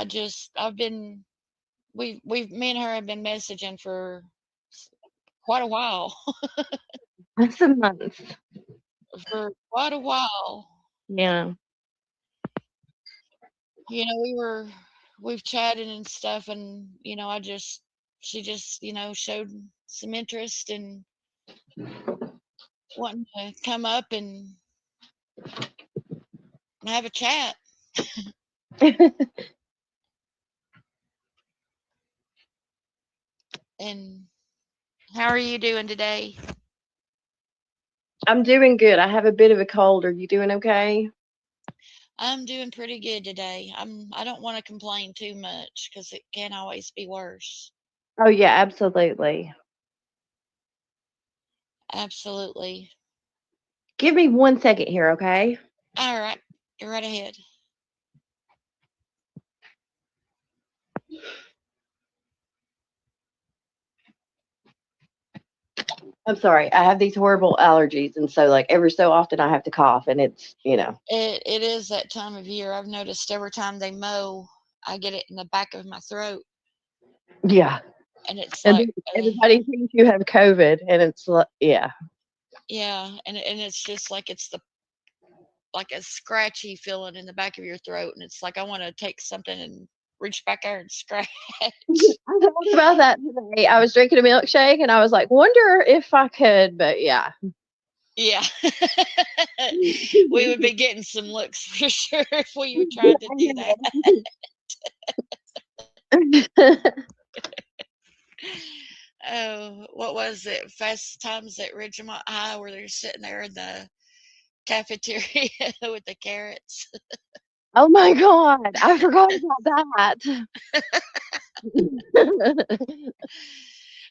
I've been me and her have been messaging for quite a while. Once a month. For quite a while. Yeah. We've chatted and stuff, and she just showed some interest in wanting to come up and have a chat. And how are you doing today? I'm doing good. I have a bit of a cold. Are you doing okay? I'm doing pretty good today. I don't want to complain too much because it can always be worse. Oh, yeah, absolutely. Absolutely. Give me 1 second here, okay? All right, go right ahead. I'm sorry. I have these horrible allergies, and so like every so often I have to cough, and it's. It is that time of year. I've noticed every time they mow, I get it in the back of my throat, Yeah. and it's And like, then everybody thinks you have COVID, and it's like, yeah. yeah, and it's just like it's the like a scratchy feeling in the back of your throat, and it's like I want to take something and reach back there and scratch. I thought about that today. I was drinking a milkshake, and I was like, wonder if I could, but yeah. Yeah, we would be getting some looks for sure if we tried to do that. Oh, what was it? Fast Times at Ridgemont High, where they're sitting there in the cafeteria with the carrots. Oh my god, I forgot about that.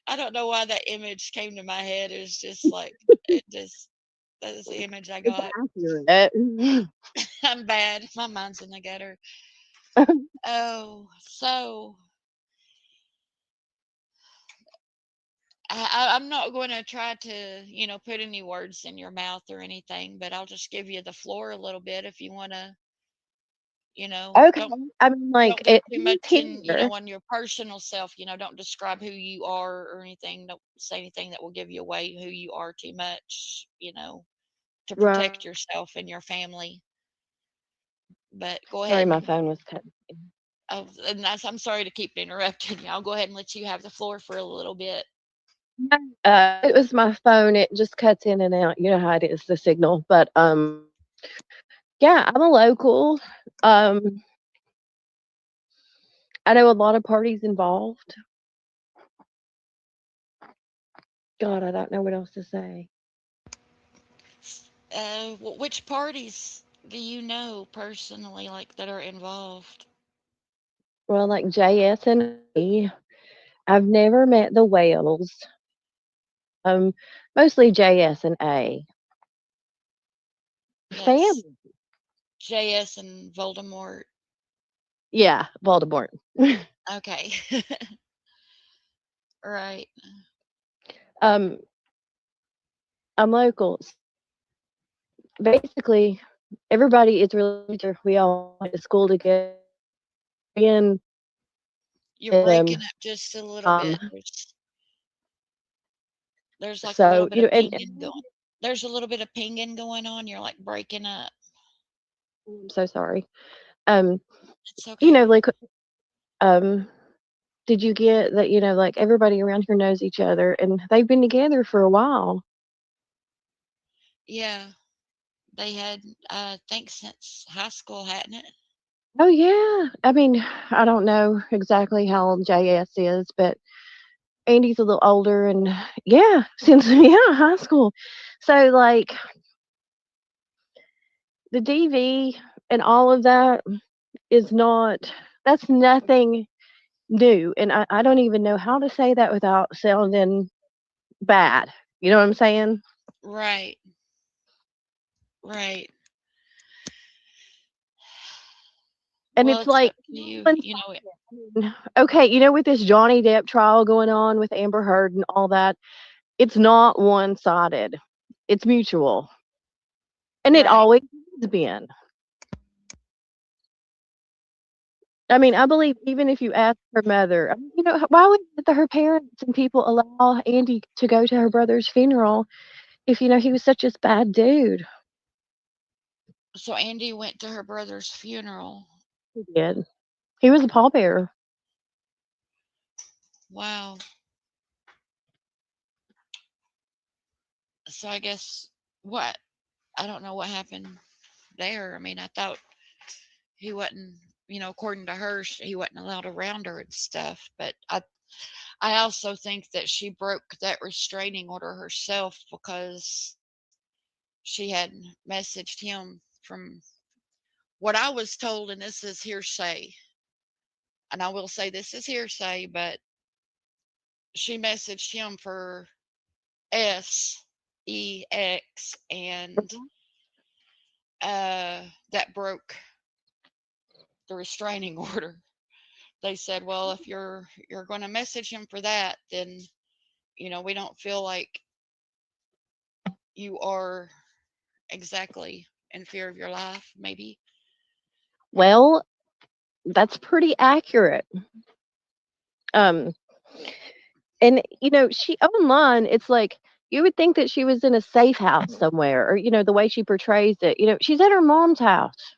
I don't know why that image came to my head. It was just like it just that is the image I It's got. accurate. I'm bad. My mind's in the gutter. Oh, so I'm not going to try to, put any words in your mouth or anything, but I'll just give you the floor a little bit if you want to, Okay, don't I mean, like, go too who's much in, here? on your personal self. Don't describe who you are or anything. Don't say anything that will give you away who you are too much, to Right. protect yourself and your family. But go Sorry, ahead my and phone was cut. I'm sorry to keep interrupting you. I'll go ahead and let you have the floor for a little bit. It was my phone. It just cuts in and out. You know how it is, the signal. But yeah, I'm a local. Um, I know a lot of parties involved. God, I don't know what else to say. Which parties do you know personally, like that are involved? Well, like JS and A. I've never met the whales. Um, Mostly JS and A. That's Family. JS and Voldemort. Yeah, Voldemort. Okay. Right. um, I'm local. Basically, everybody is related. We all went to school together. And You're breaking um, up just a little um, bit. There's like a little so bit you of know, pinging going. There's a little bit of pinging going on. You're like breaking up. I'm so sorry. Um, It's you okay. know, like um, did you get that? You know, like everybody around here knows each other, and they've been together for a while. Yeah. They had, I think since high school, hadn't it? Oh yeah, I mean, I don't know exactly how old JS is, but Andy's a little older, and yeah, since yeah, high school. So like the DV and all of that is not. That's nothing new, and I don't even know how to say that without sounding bad. You know what I'm saying? Right. Right. And Well, it's it's like up to you. okay, you know, with this Johnny Depp trial going on with Amber Heard and all that, it's not one sided. It's mutual. And it Right. always has been. I mean, I believe even if you ask her mother, I mean, why would her parents and people allow Andy to go to her brother's funeral if he was such a bad dude? So Andy went to her brother's funeral. He did. He was a pallbearer. Wow. So I guess what? I don't know what happened there. I mean, I thought he wasn't, according to her, he wasn't allowed around her and stuff. But I also think that she broke that restraining order herself because she had messaged him from what I was told, and this is hearsay. And I will say this is hearsay, but she messaged him for sex, and that broke the restraining order. They said, well, if you're going to message him for that, then we don't feel like you are exactly in fear of your life, maybe. Well, that's pretty accurate. Um, and she online, it's like you would think that she was in a safe house somewhere, or the way she portrays it. She's at her mom's house,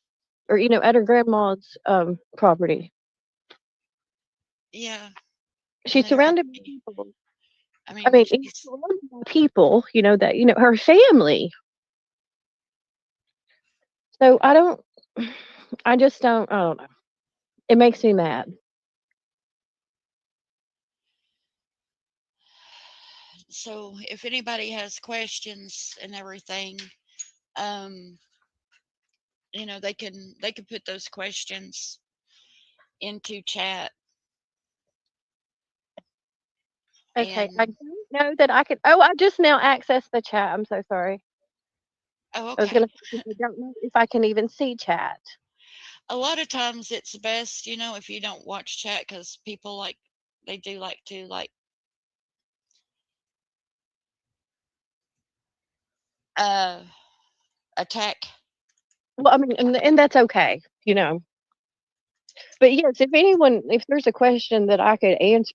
or at her grandma's property. Yeah, and She's there. surrounded by people. I I mean, mean, she's surrounded by people, that her family. So I don't. I just don't. I don't know. It makes me mad. so if anybody has questions and everything, um, they can put those questions into chat. Okay, I And don't know that I could. Oh, I just now accessed the chat. I'm so sorry. oh, I was okay. gonna say I don't know if I can even see chat. A lot of times it's best, if you don't watch chat, because people they do like to uh attack. Well, I mean, and that's okay. But yes, if there's a question that I could answer,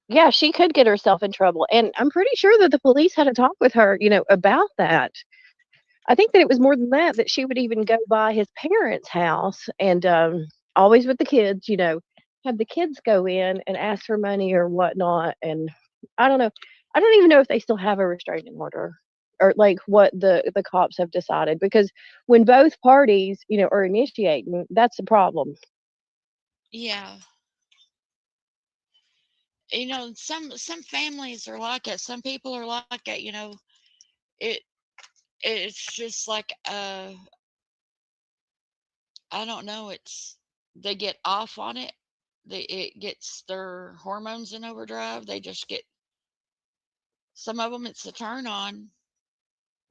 yeah, she could get herself in trouble. And I'm pretty sure that the police had a talk with her, about that. I think that it was more than that, that she would even go by his parents' house and always with the kids, have the kids go in and ask for money or whatnot. And I don't know. I don't even know if they still have a restraining order or like what the cops have decided, because when both parties, are initiating, that's the problem. Yeah. Some families are like it. Some people are like it. It it's just like I don't know. They get off on it. It gets their hormones in overdrive. They just get some of them. It's a turn on,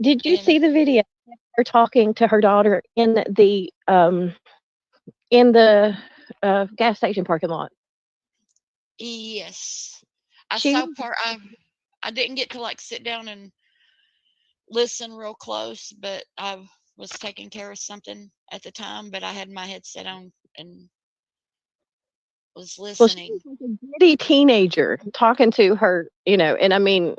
Did you and see the video of her talking to her daughter in the gas station parking lot? yes, I She saw part. I didn't get to sit down and listen real close, but I was taking care of something at the time. But I had my headset on and was Well, she was listening. like a giddy teenager talking to her, and I mean,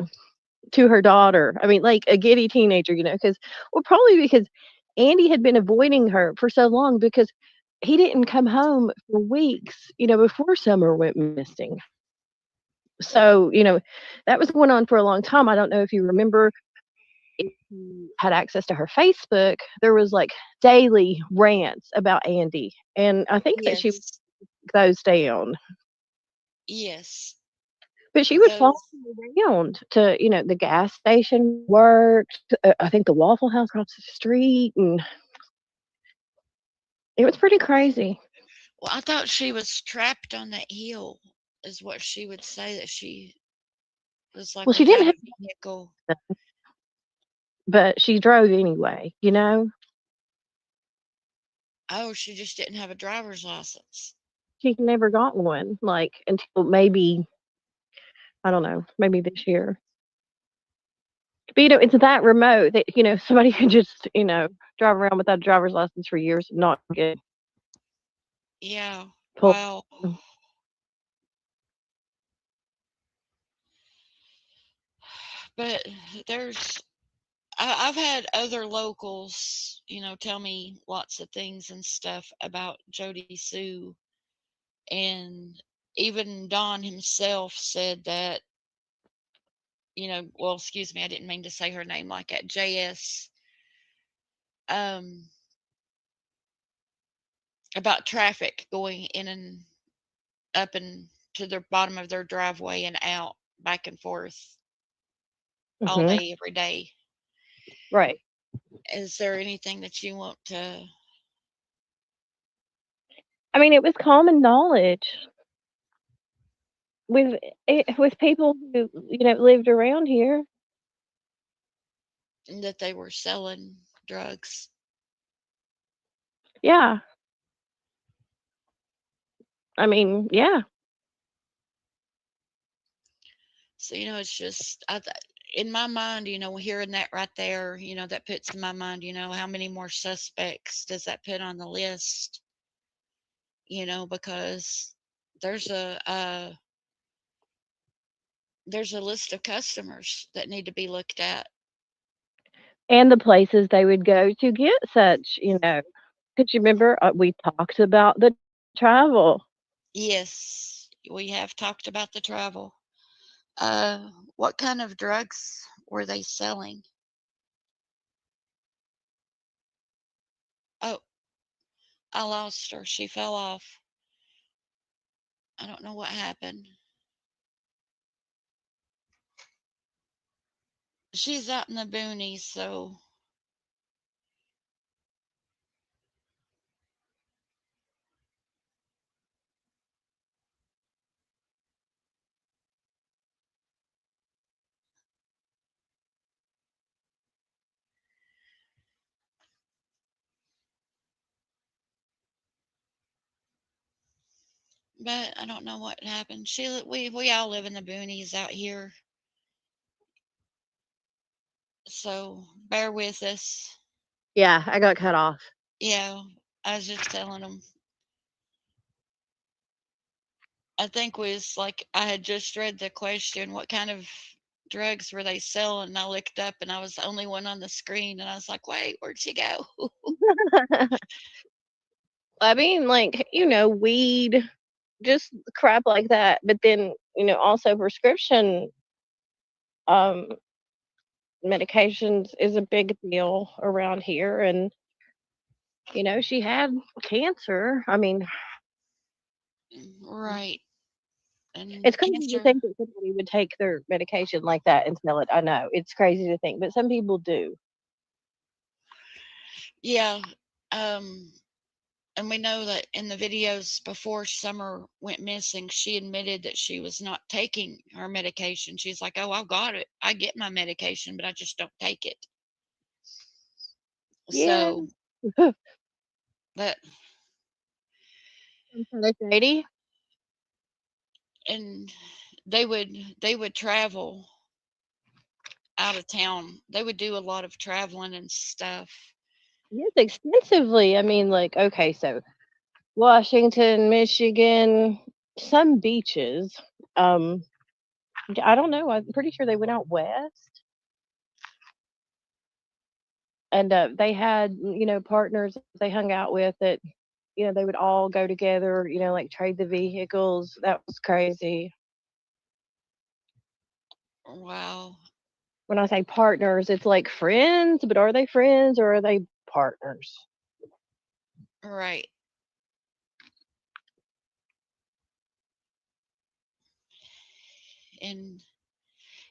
to her daughter. I mean, like a giddy teenager, because, well, probably because Andy had been avoiding her for so long because he didn't come home for weeks, before Summer went missing. So, that was going on for a long time. I don't know if you remember, if you had access to her Facebook, there was like daily rants about Andy. And I think that she Yes, took those down. yes, But she would follow those. me around to, the gas station, worked, I think the Waffle House across the street, and it was pretty crazy. Well, I thought she was trapped on that hill, is what she would say, that she was Well, she didn't without have a vehicle. to, but she drove anyway. Oh, she just didn't have a driver's license. She never got one, like, until maybe, I don't know, maybe this year. But, it's that remote that, somebody could just, drive around without a driver's license for years and not get Yeah. pulled. Wow. But there's I've had other locals, tell me lots of things and stuff about Jody Sue, and even Don himself said that, well, excuse me, I didn't mean to say her name like that. JS, um, about traffic going in and up and to the bottom of their driveway and out, back and forth all Mhm. day, every day. Right. Is there anything that you want to? I mean, it was common knowledge with people who, lived around here. That they were selling drugs? Yeah. I mean, yeah. So, it's just in my mind, hearing that right there, that puts in my mind, how many more suspects does that put on the list? Because there's there's a list of customers that need to be looked at. And the places they would go to get such, 'cause you remember, we talked about the travel. Yes, we have talked about the travel. What kind of drugs were they selling? Oh, I lost her. She fell off. I don't know what happened. She's out in the boonies, so, but I don't know what happened. We all live in the boonies out here, so bear with us. Yeah, I got cut off. Yeah, I was just telling them. I think was like I had just read the question, what kind of drugs were they selling? And I looked up and I was the only one on the screen, and I was like, wait, where'd she go? I mean, like, weed, just crap like that, but then, also prescription, um, medications is a big deal around here, and, she had cancer. I mean, Right. And it's crazy to cancer. think that somebody would take their medication like that and sell it. I know, it's crazy to think, but some people do. Yeah. Um, and we know that in the videos before Summer went missing, she admitted that she was not taking her medication. She's like, "Oh, I've got it. I get my medication, but I just don't take it." Yeah. So that, Kinda shady. and they would travel out of town. They would do a lot of traveling and stuff. Yes, extensively. I mean, like, okay, so Washington, Michigan, some beaches. Um, I don't know. I'm pretty sure they went out west, and they had, partners they hung out with that, they would all go together. Like trade the vehicles. That was crazy. Wow. When I say partners, it's like friends, but are they friends or are they partners? Right. And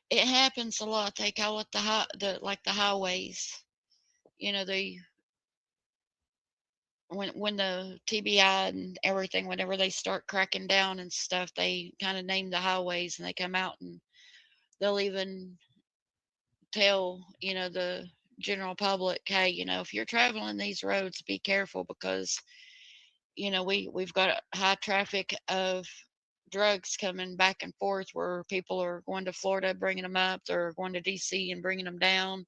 it happens a lot. They call it the like the highways. They when the TBI and everything, whenever they start cracking down and stuff, they kind of name the highways, and they come out and they'll even tell, the general public, hey, if you're traveling these roads, be careful because, we've got a high traffic of drugs coming back and forth where people are going to Florida bringing them up, they're going to DC and bringing them down.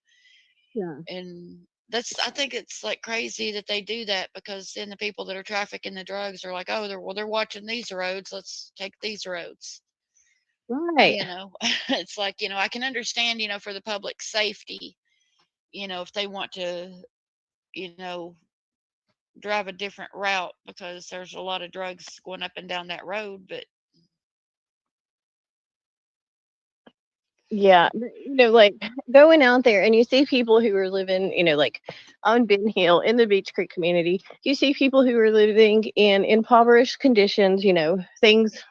Yeah. And that's, I think it's like crazy that they do that, because then the people that are trafficking the drugs are like, oh, they're watching these roads, let's take these roads. Right. You know, it's like, I can understand, for the public safety, if they want to, you know, drive a different route because there's a lot of drugs going up and down that road. But Yeah, like going out there and you see people who are living, like on Ben Hill in the Beach Creek community. You see people who are living in impoverished conditions. Things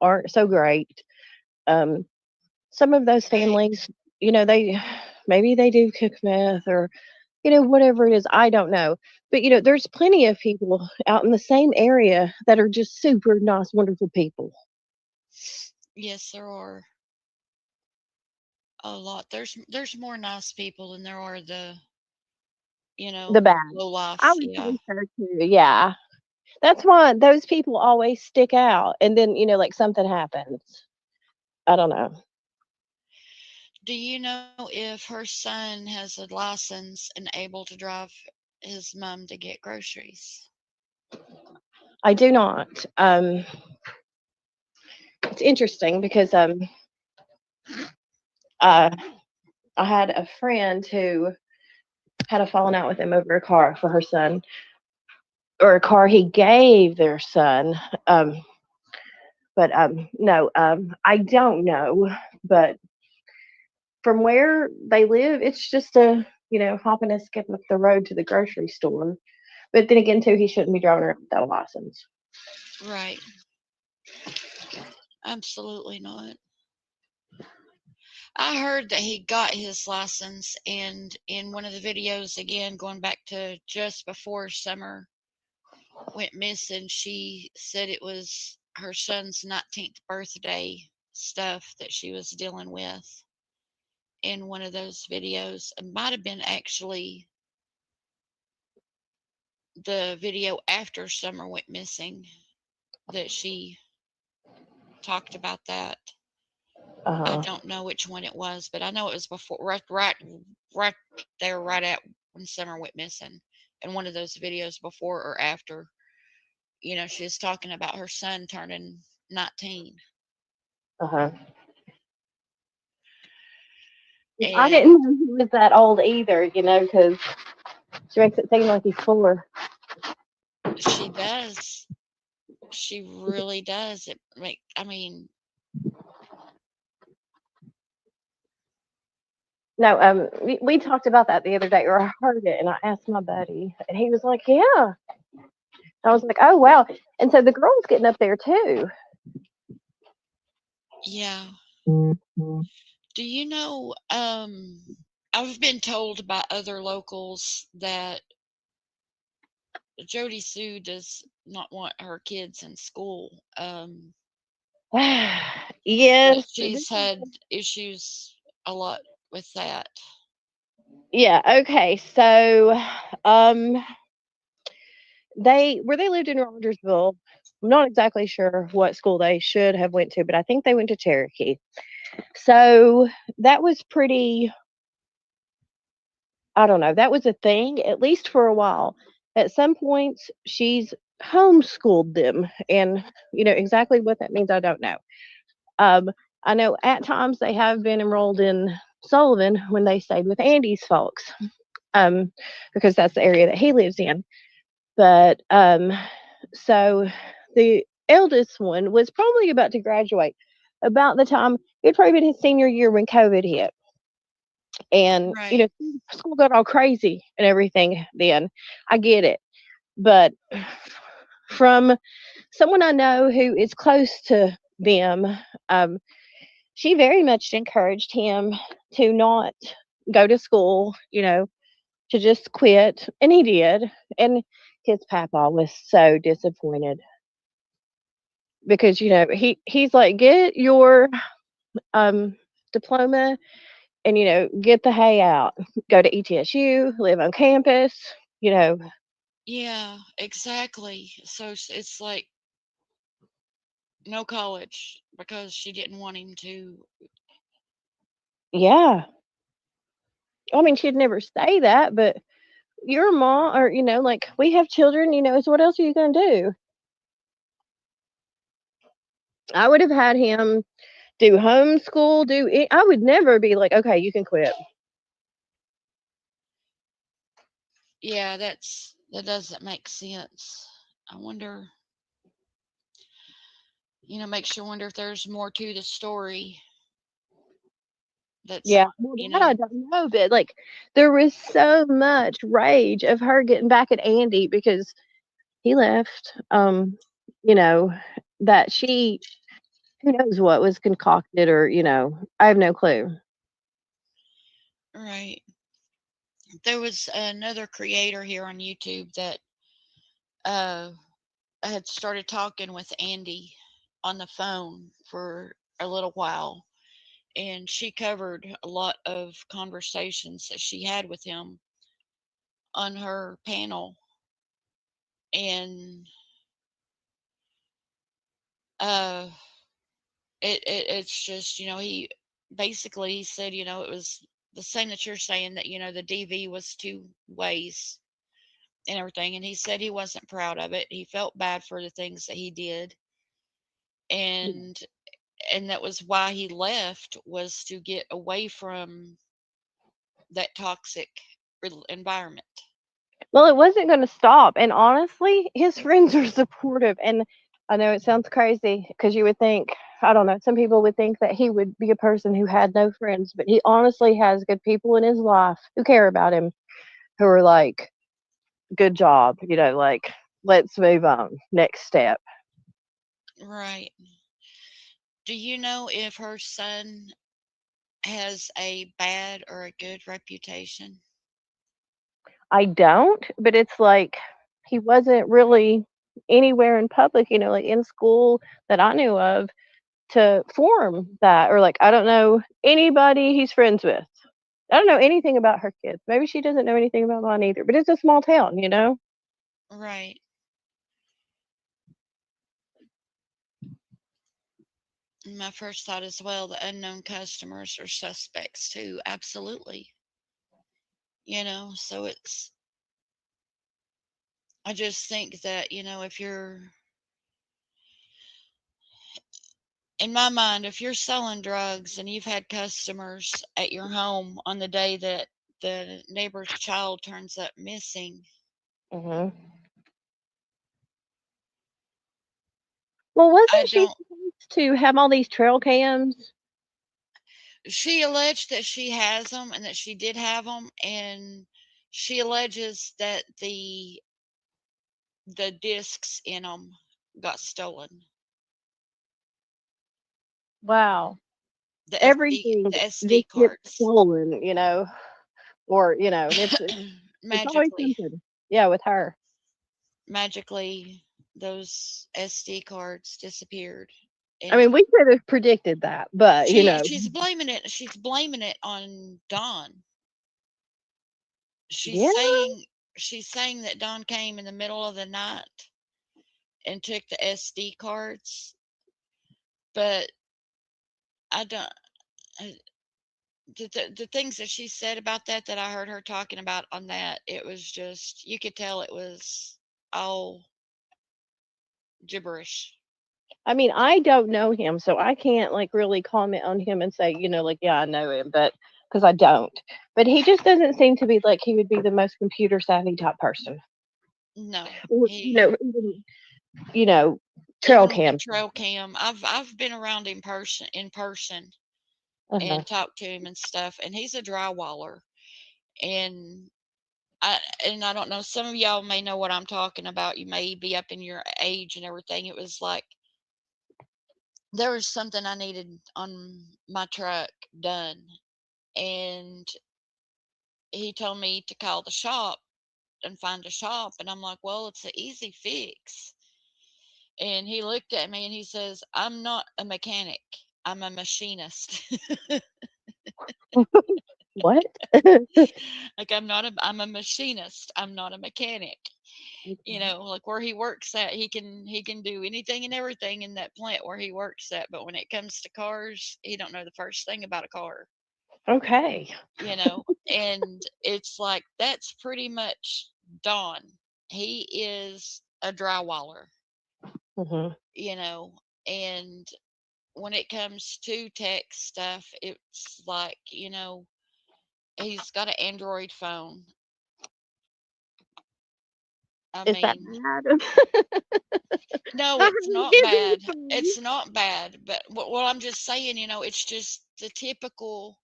aren't so great. Um, some of those right, families, they maybe they do cook meth or whatever it is. I don't know, but there's plenty of people out in the same area that are just super nice, wonderful people. yes, there are a lot. There's more nice people than there are the, The bad, low I lifes. would Yeah. say so too. Yeah. That's why those people always stick out, and then, like, something happens. I don't know. Do you know if her son has a license and able to drive his mom to get groceries? I do not. It's interesting because, uh, I had a friend who had a falling out with him over a car for her son, or a car he gave their son, but, no, I don't know, but from where they live, it's just a, hop and a skip up the road to the grocery store. But then again, too, he shouldn't be driving around without a license. Right. Absolutely not. I heard that he got his license, and in one of the videos, again, going back to just before Summer went missing, she said it was her son's 19th birthday stuff that she was dealing with in one of those videos. It might have been actually the video after Summer went missing that she talked about that. I Uh-huh. don't know which one it was, but I know it was before, right there, right at when Summer went missing. In one of those videos before or after, she was talking about her son turning 19. Uh-huh. I And didn't know he was that old either, because she makes it seem like he's 4. she does. She really does. I mean, No, we talked about that the other day, or I heard it, and I asked my buddy, and he was like, "Yeah." I was like, "Oh wow!" And so the girl's getting up there too. yeah. Do you know, I've been told by other locals that Jody Sue does not want her kids in school. That Yes, she's had issues a lot with that. yeah. Okay, so um, they where they lived in Rogersville. I'm not exactly sure what school they should have went to, but I think they went to Cherokee. So that was pretty, I don't know, that was a thing, at least for a while. At some points, she's homeschooled them, and, exactly what that means, I don't know. Um, I know at times they have been enrolled in Sullivan when they stayed with Andy's folks, um, because that's the area that he lives in. But, so the eldest one was probably about to graduate about the time, it'd probably been his senior year when COVID hit. And, Right. school got all crazy and everything then. I get it. But from someone I know who is close to them, um, she very much encouraged him to not go to school, to just quit. And he did. And his papa was so disappointed because, he's like, get your diploma and, get the hay out, go to ETSU, live on campus, you know. Yeah, exactly. So it's like no college because she didn't want him to. Yeah. I mean, she'd never say that, but you're a mom, or, like, we have children, so what else are you going to do? I would have had him do homeschool, I would never be like, okay, you can quit. Yeah, that doesn't make sense. I wonder, makes you wonder if there's more to the story that's Yeah. not, Well, that I don't know, but like, there was so much rage of her getting back at Andy because he left. You know, that she, who knows what was concocted, or, I have no clue. right. There was another creator here on YouTube that uh had started talking with Andy on the phone for a little while, and she covered a lot of conversations that she had with him on her panel. And uh it's just, he basically said, it was the same that you're saying, that the DV was two ways and everything, and he said he wasn't proud of it. He felt bad for the things that he did, and that was why he left, was to get away from that toxic environment. Well, it wasn't going to stop. And honestly, his friends are supportive. And I know it sounds crazy because you would think, I don't know, some people would think that he would be a person who had no friends, but he honestly has good people in his life who care about him, who are like, good job, like, let's move on. Next step. Right. Do you know if her son has a bad or a good reputation? I don't, but it's like he wasn't really anywhere in public, like in school that I knew of to form that, or like, I don't know anybody he's friends with. I don't know anything about her kids. Maybe she doesn't know anything about mine either, but it's a small town. Right. My first thought as well, the unknown customers are suspects too. Absolutely. So I just think that, if you're, in my mind, if you're selling drugs and you've had customers at your home on the day that the neighbor's child turns up missing, Mhm. Well, I wasn't she don't. supposed to have all these trail cams? She alleged that she has them and that she did have them, and she alleges that the discs in them got stolen. Wow. The SD Everything the just SD gets cards. stolen, or, it's always Magically, something. Yeah, with her. magically, those SD cards disappeared. I And mean, we could have predicted that, but, she's blaming it on Dawn. She's yeah. saying she's saying that Dawn came in the middle of the night and took the SD cards, but I don't. uh, the things that she said about that I heard her talking about on that, it was just, you could tell it was all gibberish. I mean, I don't know him, so I can't like really comment on him and say, like, yeah, I know him, but because I don't. But he just doesn't seem to be like he would be the most computer savvy type person. No, Or, he you know, trail even with the cam. trail cam, I've been around him in person Uh-huh. and talked to him and stuff, and he's a drywaller. And I don't know, some of y'all may know what I'm talking about. You may be up in your age and everything. It was like there was something I needed on my truck done, and he told me to call the shop and find a shop, and I'm like, well, it's an easy fix. And he looked at me and he says, I'm not a mechanic, I'm a machinist. What? Like I'm a machinist. I'm not a mechanic. You know, like where he works at, he can do anything and everything in that plant where he works at, but when it comes to cars, he don't know the first thing about a car, Okay. you know. And it's like that's pretty much Don. He is a drywaller, Mhm. you know, and when it comes to tech stuff, it's like, you know, he's got an Android phone. I Is that mean, bad? no, I it's heard not his is bad. fine. It's not bad, but what I'm just saying, you know, it's just the typical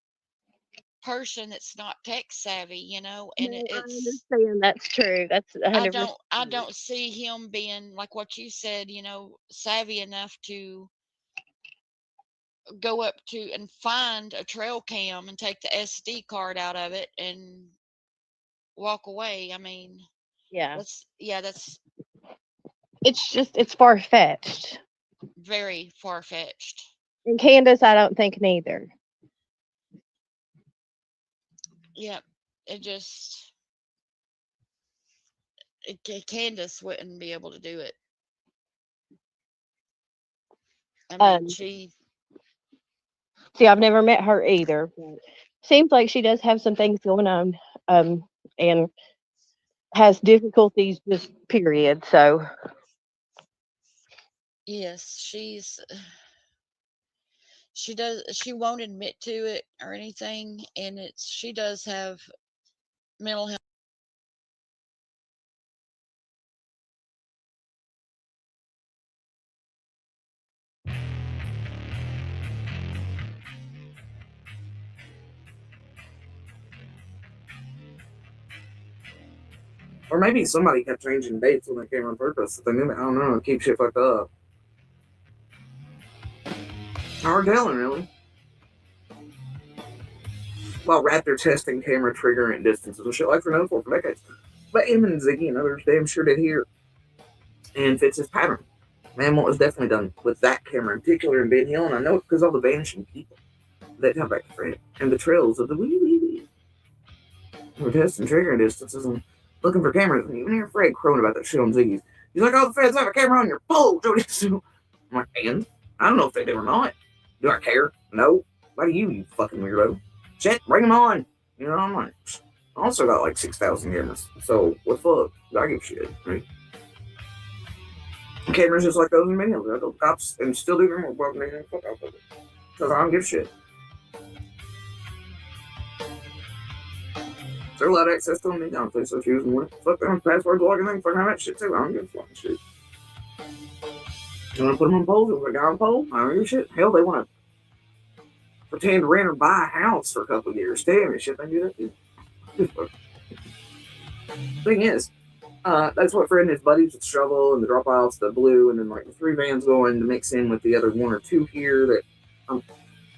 person that's not tech savvy, you know, and No, I it's understand. That's true. That's 100% I true. don't see him being like what you said, you know, savvy enough to go up to and find a trail cam and take the SD card out of it and walk away. I mean, Yeah. that's It's just it's far fetched. very far fetched. And Candace, I don't think neither. Yep. It just Candace wouldn't be able to do it. I mean, Um, she See, I've never met her either. But seems like she does have some things going on, and has difficulties just period. So yes, she won't admit to it or anything, and it's she does have mental health. Or maybe somebody kept changing dates when they came on purpose. If they knew it, I don't know. Keep shit fucked up. Hard telling, really. While Raptor testing camera triggering distances and shit like for known for decades. But him and Ziggy and others damn sure did here and fits his pattern. Man, what was definitely done with that camera in particular in Ben Hill, and I know it because all the vanishing people that come back to Fred and the trails of the wee wee wee. We're testing triggering distances and looking for cameras. And even hear Fred crowing about that shit on Ziggy's. He's like, "Oh, the feds have a camera on your pole, Jody." I'm like, and I don't know if they do or not. Do I care? No. Why do you fucking weirdo? Shit, bring them on. You know, I'm like, I also got like 6,000 cameras. So, what the fuck? I give shit, right? Cameras just like those in videos. The cops and still do them above me and fuck off of it. Because I don't give shit. They're allowed access to them, they don't. They so choose one. Fuck them passwords, login thing, fucking that shit too. I don't give a fucking shit. You want to put them on polls? If a guy on poll, I don't give a shit. Hell, they want to pretend to rent or buy a house for a couple of years. Damn it, shit, they do that too. Thing is, that's what Fred and his buddies would shovel and the dropouts, the blue, and then like the three vans going to mix in with the other one or two here that I'm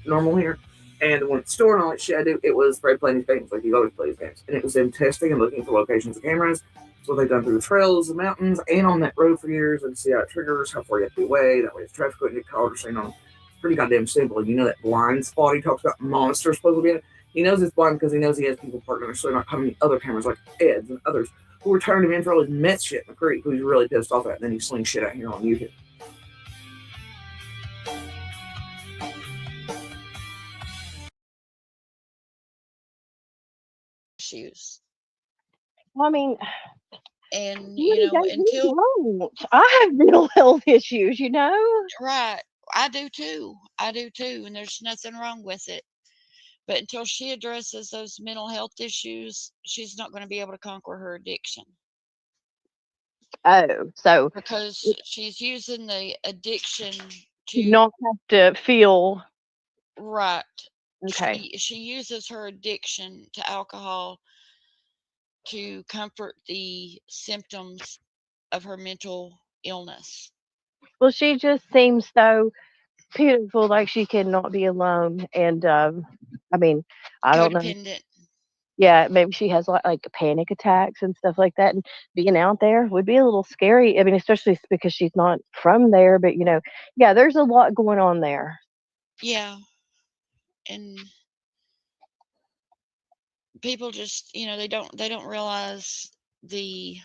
normal here. And when it's storing all that shit I do, it was Fred playing his games like he always plays games. And it was them testing and looking for locations of cameras. So they've done through the trails, the mountains, and on that road for years and see how it triggers, how far you have to be away. That way if traffic couldn't get caught or seen on. It's pretty goddamn simple. You know that blind spot he talks about monsters supposed to be in it? He knows it's blind because he knows he has people parked there, so they're not coming other cameras like Ed's and others who were turning him in for all his meth shit in the creek, who he's really pissed off at, and then he slings shit out here on YouTube. Issues. well, I mean, And you really, know, they until don't. I have mental health issues, you know. right, I do too. I do too, and there's nothing wrong with it. But until she addresses those mental health issues, she's not going to be able to conquer her addiction Oh, so because it she's using the addiction should to not have to feel right. okay. She uses her addiction to alcohol to comfort the symptoms of her mental illness. Well, she just seems so pitiful, like she cannot be alone. And I mean, I don't know. Codependent. Yeah, maybe she has like panic attacks and stuff like that. And being out there would be a little scary. I mean, especially because she's not from there. But yeah, there's a lot going on there. Yeah, and people just, they don't realize the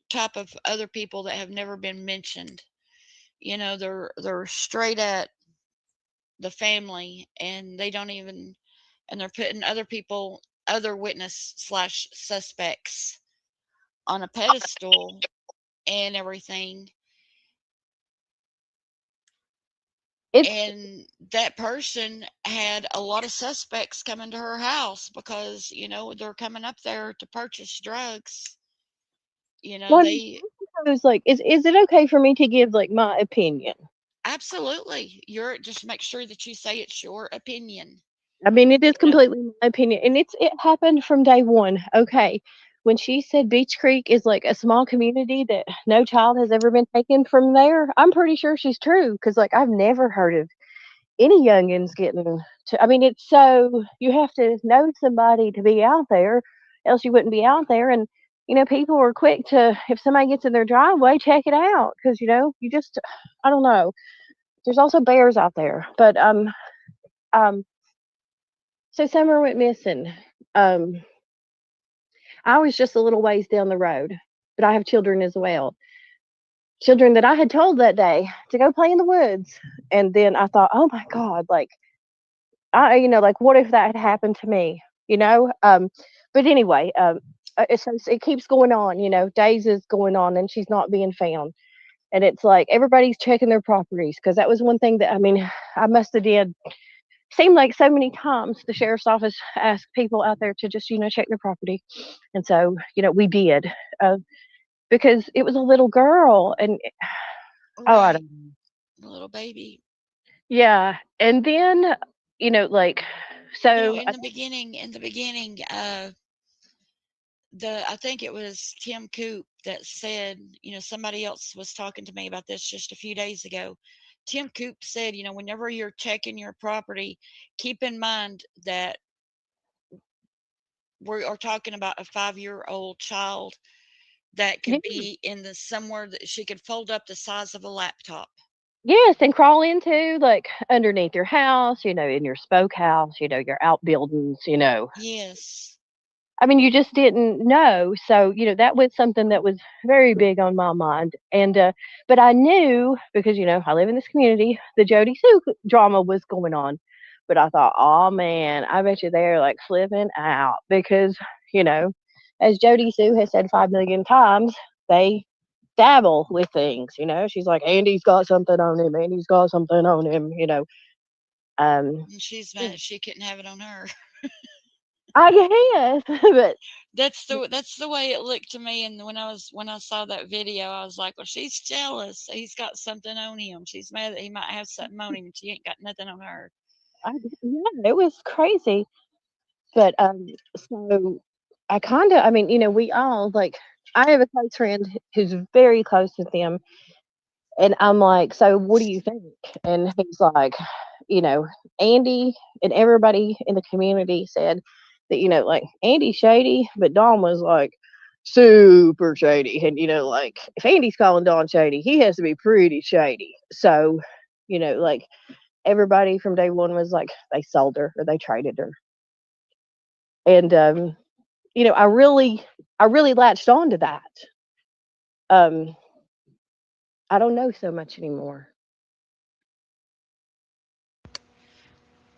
type of other people that have never been mentioned. They're straight at the family, and they don't even, and they're putting other people, other witness slash suspects on a pedestal and everything. It's And that person had a lot of suspects coming to her house because, they're coming up there to purchase drugs. one of They those like, is it okay for me to give like my opinion? absolutely, you're just make sure that you say it's your opinion. I mean, it is You know, completely my opinion, and it happened from day one. Okay, when she said Beach Creek is like a small community that no child has ever been taken from there, I'm pretty sure she's true because like I've never heard of any youngins getting to. I mean, it's so you have to know somebody to be out there, else you wouldn't be out there. And people are quick to if somebody gets in their driveway, check it out because you just I don't know. There's also bears out there, but um. So Summer went missing. Um, I was just a little ways down the road, but I have children as well. Children that I had told that day to go play in the woods. And then I thought, oh my God, like, like, what if that had happened to me? You know? But anyway, it keeps going on, days is going on and she's not being found. And it's like everybody's checking their properties because that was one thing that, I mean, I must have did seemed like so many times the sheriff's office asked people out there to just check their property, and so we did, uh, because it was a little girl, and oh, I right, don't. a little baby. Yeah, and then like so In the beginning, I think it was Tim Coop that said, somebody else was talking to me about this just a few days ago. Tim Coop said, whenever you're checking your property, keep in mind that we are talking about a 5-year-old child that yeah, could be in the somewhere that she could fold up the size of a laptop. yes, and crawl into like underneath your house, in your spoke house, your outbuildings, Yes. I mean, you just didn't know. So, that was something that was very big on my mind. And, but I knew because, I live in this community, the Jody Sue drama was going on. But I thought, oh man, I bet you they're like flipping out because, you know, as Jody Sue has said 5 million times, they dabble with things. She's like, Andy's got something on him. Andy's got something on him. Um, And she's mad that she couldn't have it on her. I guess, but That's the way it looked to me. And when I saw that video, I was like, well, she's jealous. He's got something on him. She's mad that he might have something on him, and she ain't got nothing on her. yeah, it was crazy. But so I kind of, I mean, we all like. I have a close friend who's very close with them, and I'm like, so what do you think? And he's like, you know, Andy and everybody in the community said that like Andy's shady, but Dawn was like super shady, and like if Andy's calling Dawn shady, he has to be pretty shady. So, like everybody from day one was like they sold her or they traded her, and I really latched on to that. Um, I don't know so much anymore.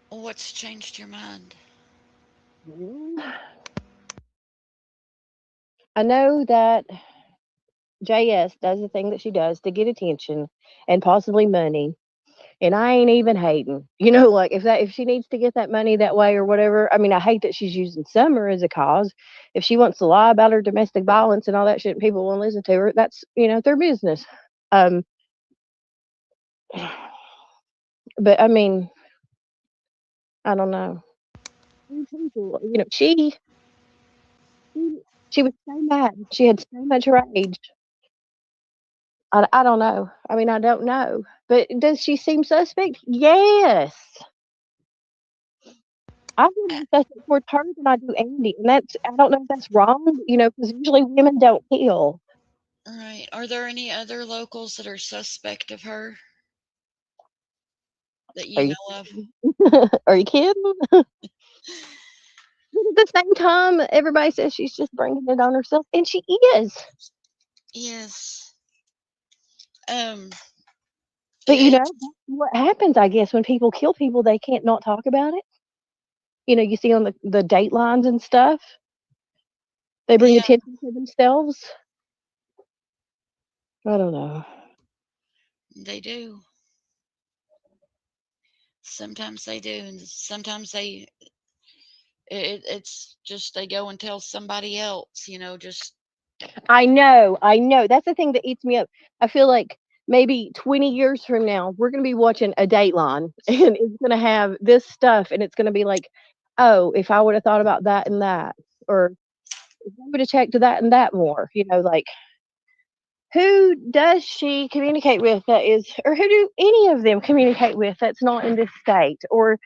Well, what's changed your mind? Mm. I know that JS does the thing that she does to get attention and possibly money, and I ain't even hating. Like if she needs to get that money that way or whatever. I mean, I hate that she's using Summer as a cause. If she wants to lie about her domestic violence and all that shit, and people won't listen to her. That's their business. Um, but I mean, I don't know. People, she was so mad. She had so much rage. I don't know. I mean, I don't know. But does she seem suspect? Yes. I feel Uh, more suspect towards her than I do Andy, and I don't know if that's wrong. Because usually women don't kill. right. Are there any other locals that are suspect of her that Are you you know of? kidding? Are you kidding? At the same time, everybody says she's just bringing it on herself, and she is. Yes. Um. But It. that's what happens, I guess, when people kill people, they can't not talk about it. You see on the datelines and stuff, they bring Yeah. attention to themselves. I don't know. They do. Sometimes they do, and sometimes they. It's just they go and tell somebody else. Just I know. That's the thing that eats me up. I feel like maybe 20 years from now, we're going to be watching a Dateline and it's going to have this stuff and it's going to be like, oh, if I would have thought about that and that, or if I would have checked that and that more, like who does she communicate with that is, or who do any of them communicate with that's not in this state, or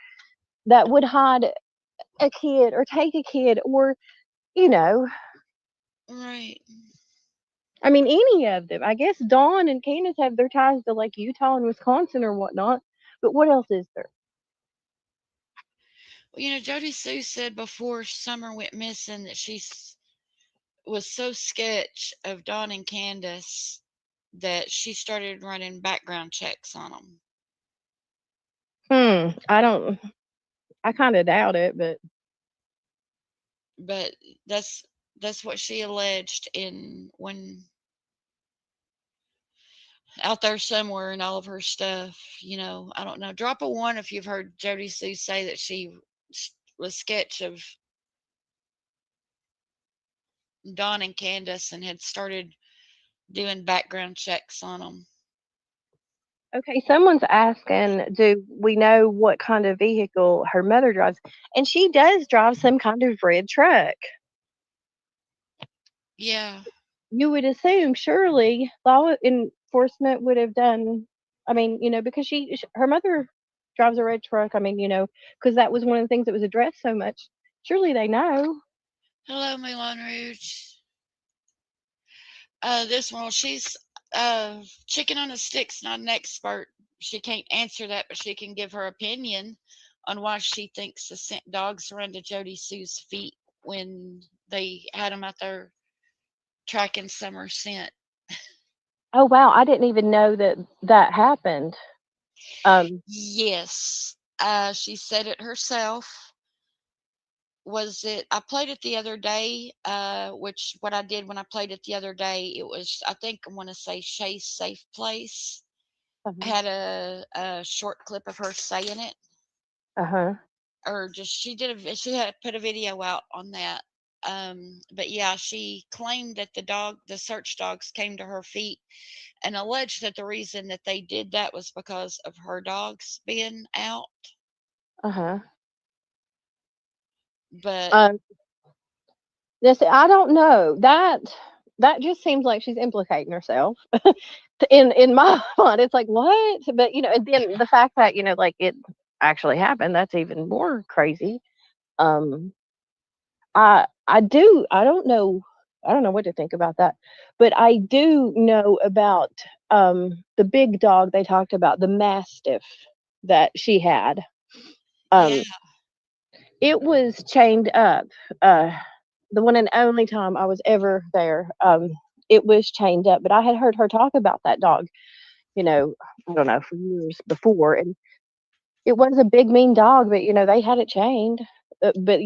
that would hide a kid or take a kid, or, you know, right. I mean, any of them. I guess Dawn and Candace have their ties to like Utah and Wisconsin or whatnot. But what else is there? Well, Jody Sue said before Summer went missing that was so sketch of Dawn and Candace that she started running background checks on them. I don't. I kind of doubt it, but But that's what she alleged in when out there somewhere in all of her stuff. I don't know. Drop a one if you've heard Jody Sue say that she was sketch of Dawn and Candace and had started doing background checks on them. okay. Someone's asking, do we know what kind of vehicle her mother drives? And she does drive some kind of red truck. Yeah. You would assume, surely, law enforcement would have done. I mean, because her mother drives a red truck. I mean, because that was one of the things that was addressed so much. Surely they know. Hello, Milan Rouge. This one, she's chicken on a stick's not an expert. She can't answer that, but she can give her opinion on why she thinks the scent dogs run to Jody Sue's feet when they had them out there tracking Summer scent. Oh wow, I didn't even know that that happened. Um, Yes, she said it herself. Was it? I played it the other day. Which what I did when I played it the other day, it was I think I want to say Shay's Safe Place. I uh-huh. had a short clip of her saying it, Uh-huh. or just she had put a video out on that. But yeah, she claimed that the search dogs came to her feet and alleged that the reason that they did that was because of her dogs being out. Uh-huh. But Um, this I don't know. That just seems like she's implicating herself. In my mind, it's like what? But and then the fact that like it actually happened, that's even more crazy. Um, I don't know. I don't know what to think about that, but I do know about the big dog they talked about, the mastiff that she had. yeah, Um, it was chained up. Uh, the one and only time I was ever there, it was chained up. But I had heard her talk about that dog, I don't know, for years before, and it was a big mean dog. But they had it chained. But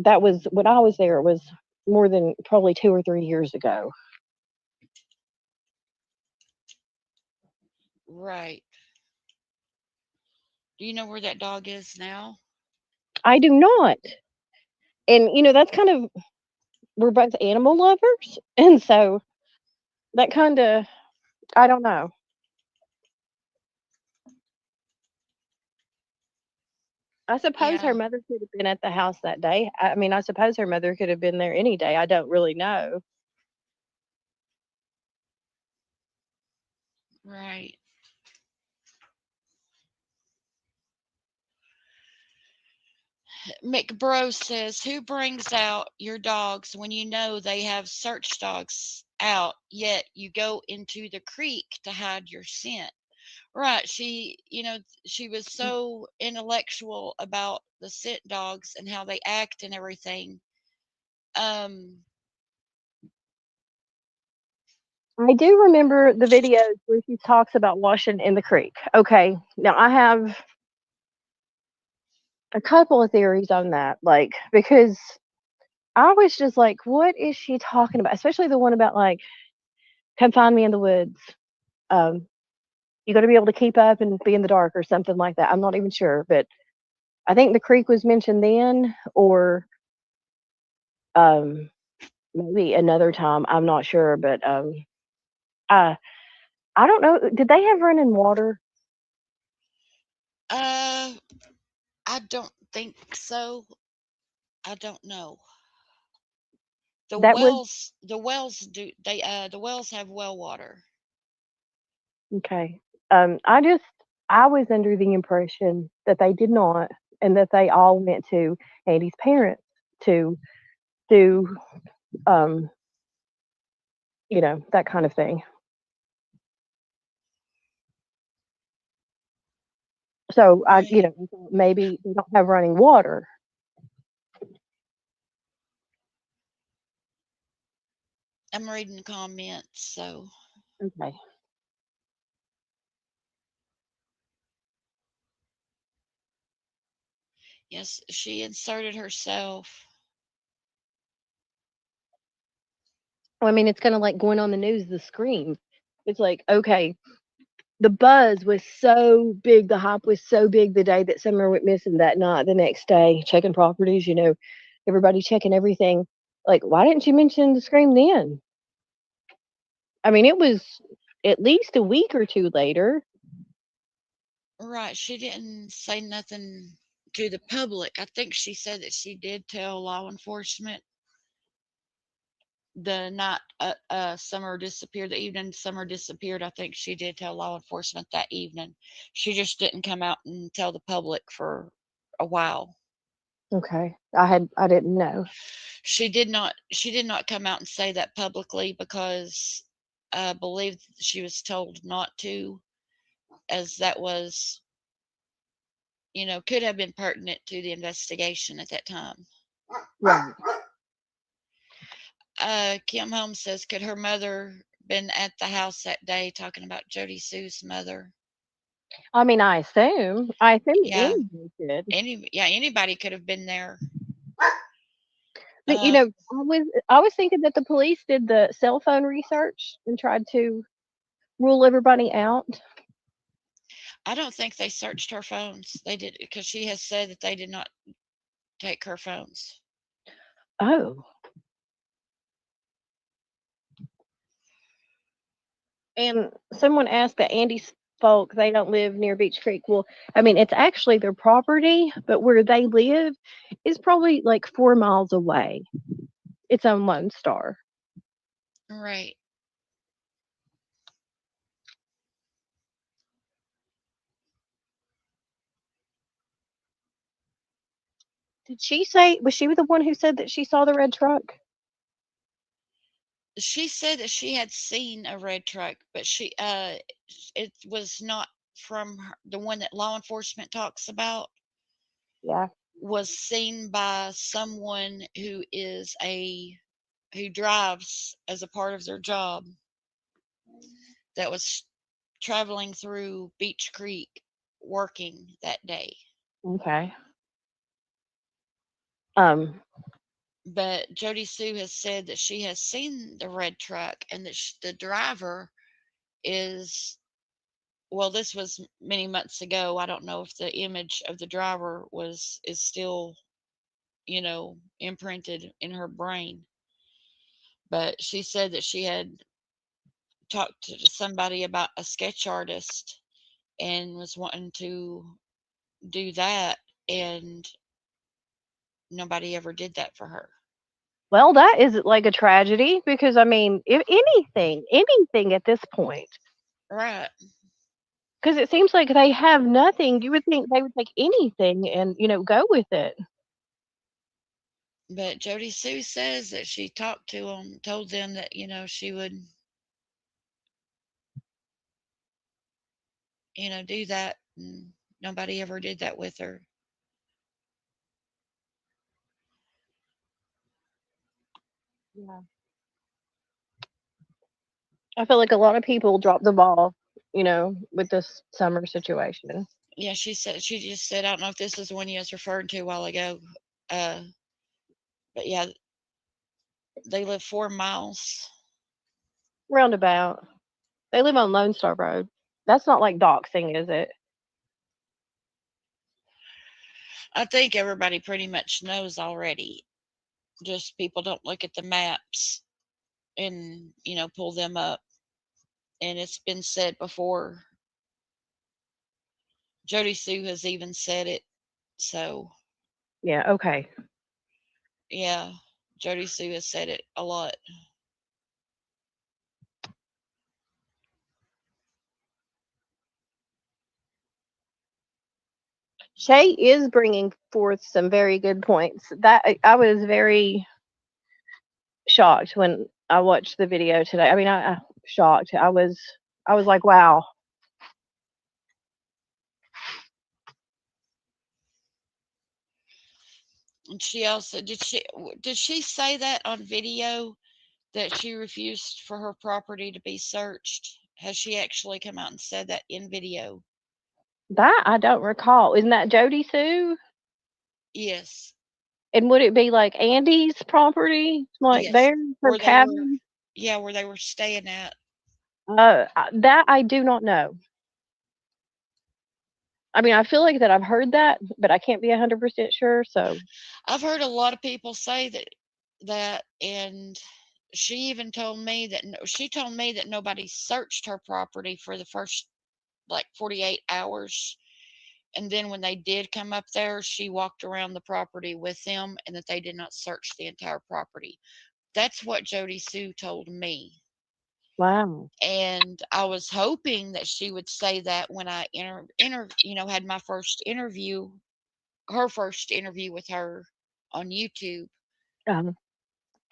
that was when I was there. It was more than probably 2 or 3 years ago. right. Do you know where that dog is now? I do not, and that's kind of we're both animal lovers, and so that kind of I don't know. I suppose Yeah, her mother could have been at the house that day. I mean, I suppose her mother could have been there any day. I don't really know. right. McBro says, "Who brings out your dogs when you know they have search dogs out, yet you go into the creek to hide your scent? Right. She was so intellectual about the scent dogs and how they act and everything. Um, I do remember the videos where she talks about washing in the creek. Okay, now I have a couple of theories on that, like because I was just like, what is she talking about? Especially the one about like, come find me in the woods. Um, you got to be able to keep up and be in the dark or something like that. I'm not even sure, but I think the creek was mentioned then, or um, maybe another time. I'm not sure, but I I don't know. Did they have running water? uh, I don't think so. I don't know. That was The wells have well water. okay. I was under the impression that they did not, and that they all went to Andy's parents to do, um, that kind of thing. So Right. I thought maybe they don't have running water. I'm reading the comments, so Okay. yes, she inserted herself. Well, I mean, it's kind of like going on the news, the scream. It's like, okay, the buzz was so big, the hype was so big the day that Summer went missing that night, the next day, checking properties, everybody checking everything. Like, why didn't you mention the scream then? I mean, it was at least a week or two later. Right, she didn't say nothing to the public. I think she said that she did tell law enforcement the night Summer disappeared, the evening Summer disappeared. I think she did tell law enforcement that evening. She just didn't come out and tell the public for a while. Okay. I didn't know. She did not come out and say that publicly because I believe she was told not to, as that was, could have been pertinent to the investigation at that time. Right. Kim Holmes says, could her mother been at the house that day talking about Jody Sue's mother? I mean, I assume Yeah, anybody could. anybody could have been there. But Uh, I was thinking that the police did the cell phone research and tried to rule everybody out. I don't think they searched her phones. They did because she has said that they did not take her phones. Oh. And someone asked that Andy's folk, they don't live near Beach Creek. Well, I mean, it's actually their property, but where they live is probably like 4 miles away. It's on Lone Star. Right. Did she say, was she the one who said that she saw the red truck? She said that she had seen a red truck, but it was not from her, the one that law enforcement talks about Yeah. was seen by someone who drives as a part of their job that was traveling through Beach Creek working that day. Okay. Um, But Jody Sue has said that she has seen the red truck and that the driver is, well, this was many months ago. I don't know if the image of the driver is still, imprinted in her brain. But she said that she had talked to somebody about a sketch artist and was wanting to do that, and nobody ever did that for her. well, that is like a tragedy because I mean, if anything at this point, Right. because it seems like they have nothing. You would think they would take anything and go with it. But Jody Sue says that she talked to them, told them that, she would, do that. And nobody ever did that with her. Yeah. I feel like a lot of people drop the ball, with this summer situation. Yeah, she just said, I don't know if this is the one you was referring to a while ago. Uh, but yeah, they live 4 miles. Roundabout. They live on Lone Star Road. That's not like doxing, is it? I think everybody pretty much knows already. Just people don't look at the maps and, pull them up. And it's been said before. Jody Sue has even said it. So, Yeah, okay. yeah, Jody Sue has said it a lot. Shay is bringing forth some very good points. That I was very shocked when I watched the video today. I mean, I shocked. I was like, wow. And she also did she say that on video that she refused for her property to be searched? Has she actually come out and said that in video? That I don't recall. Isn't that Jody Sue? Yes. And would it be like Andy's property, like Yes. there, her Where they were cabin? yeah, where they were staying at. That I do not know. I mean, I feel like that I've heard that, but I can't be 100% sure. So, I've heard a lot of people say that and she even told me that she told me that nobody searched her property for the first like 48 hours. And then when they did come up there, she walked around the property with them and that they did not search the entire property. That's what Jody Sue told me. wow. And I was hoping that she would say that when I had my first interview, her first interview with her on YouTube. Um,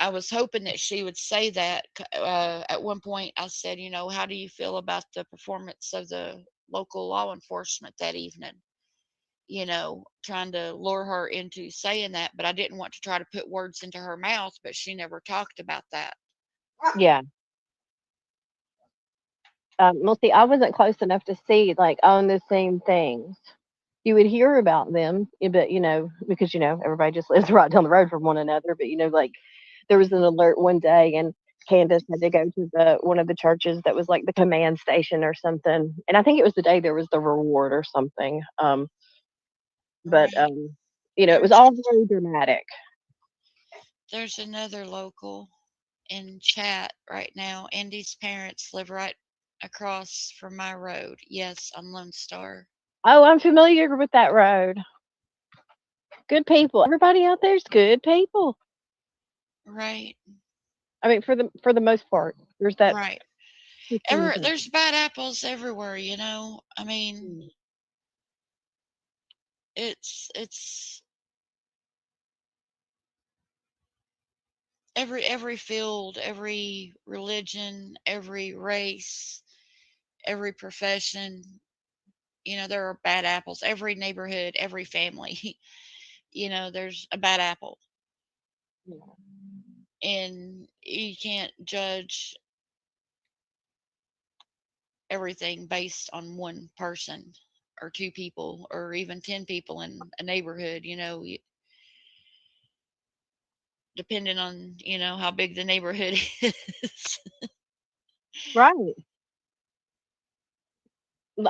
I was hoping that she would say that. At one point, I said, how do you feel about the performance of the local law enforcement that evening? Trying to lure her into saying that, but I didn't want to try to put words into her mouth, but she never talked about that. yeah. Well, see, I wasn't close enough to see like on the same things. You would hear about them, but because everybody just lives right down the road from one another. But like there was an alert one day, and Candace had to go to the one of the churches that was like the command station or something. And I think it was the day there was the reward or something. But Right. it was There's all very dramatic. there's another local in chat right now. Andy's parents live right across from my road. Yes, on Lone Star. Oh, I'm familiar with that road. Good people. Everybody out there's good people. Right. I mean, for the most part, there's that Right. 15. There's bad apples everywhere, I mean, Mm. it's every field, every religion, every race, every profession, there are bad apples. Every neighborhood, every family, there's a bad apple. Yeah. And you can't judge everything based on one person or two people or even 10 people in a neighborhood, depending on, how big the neighborhood is. Right.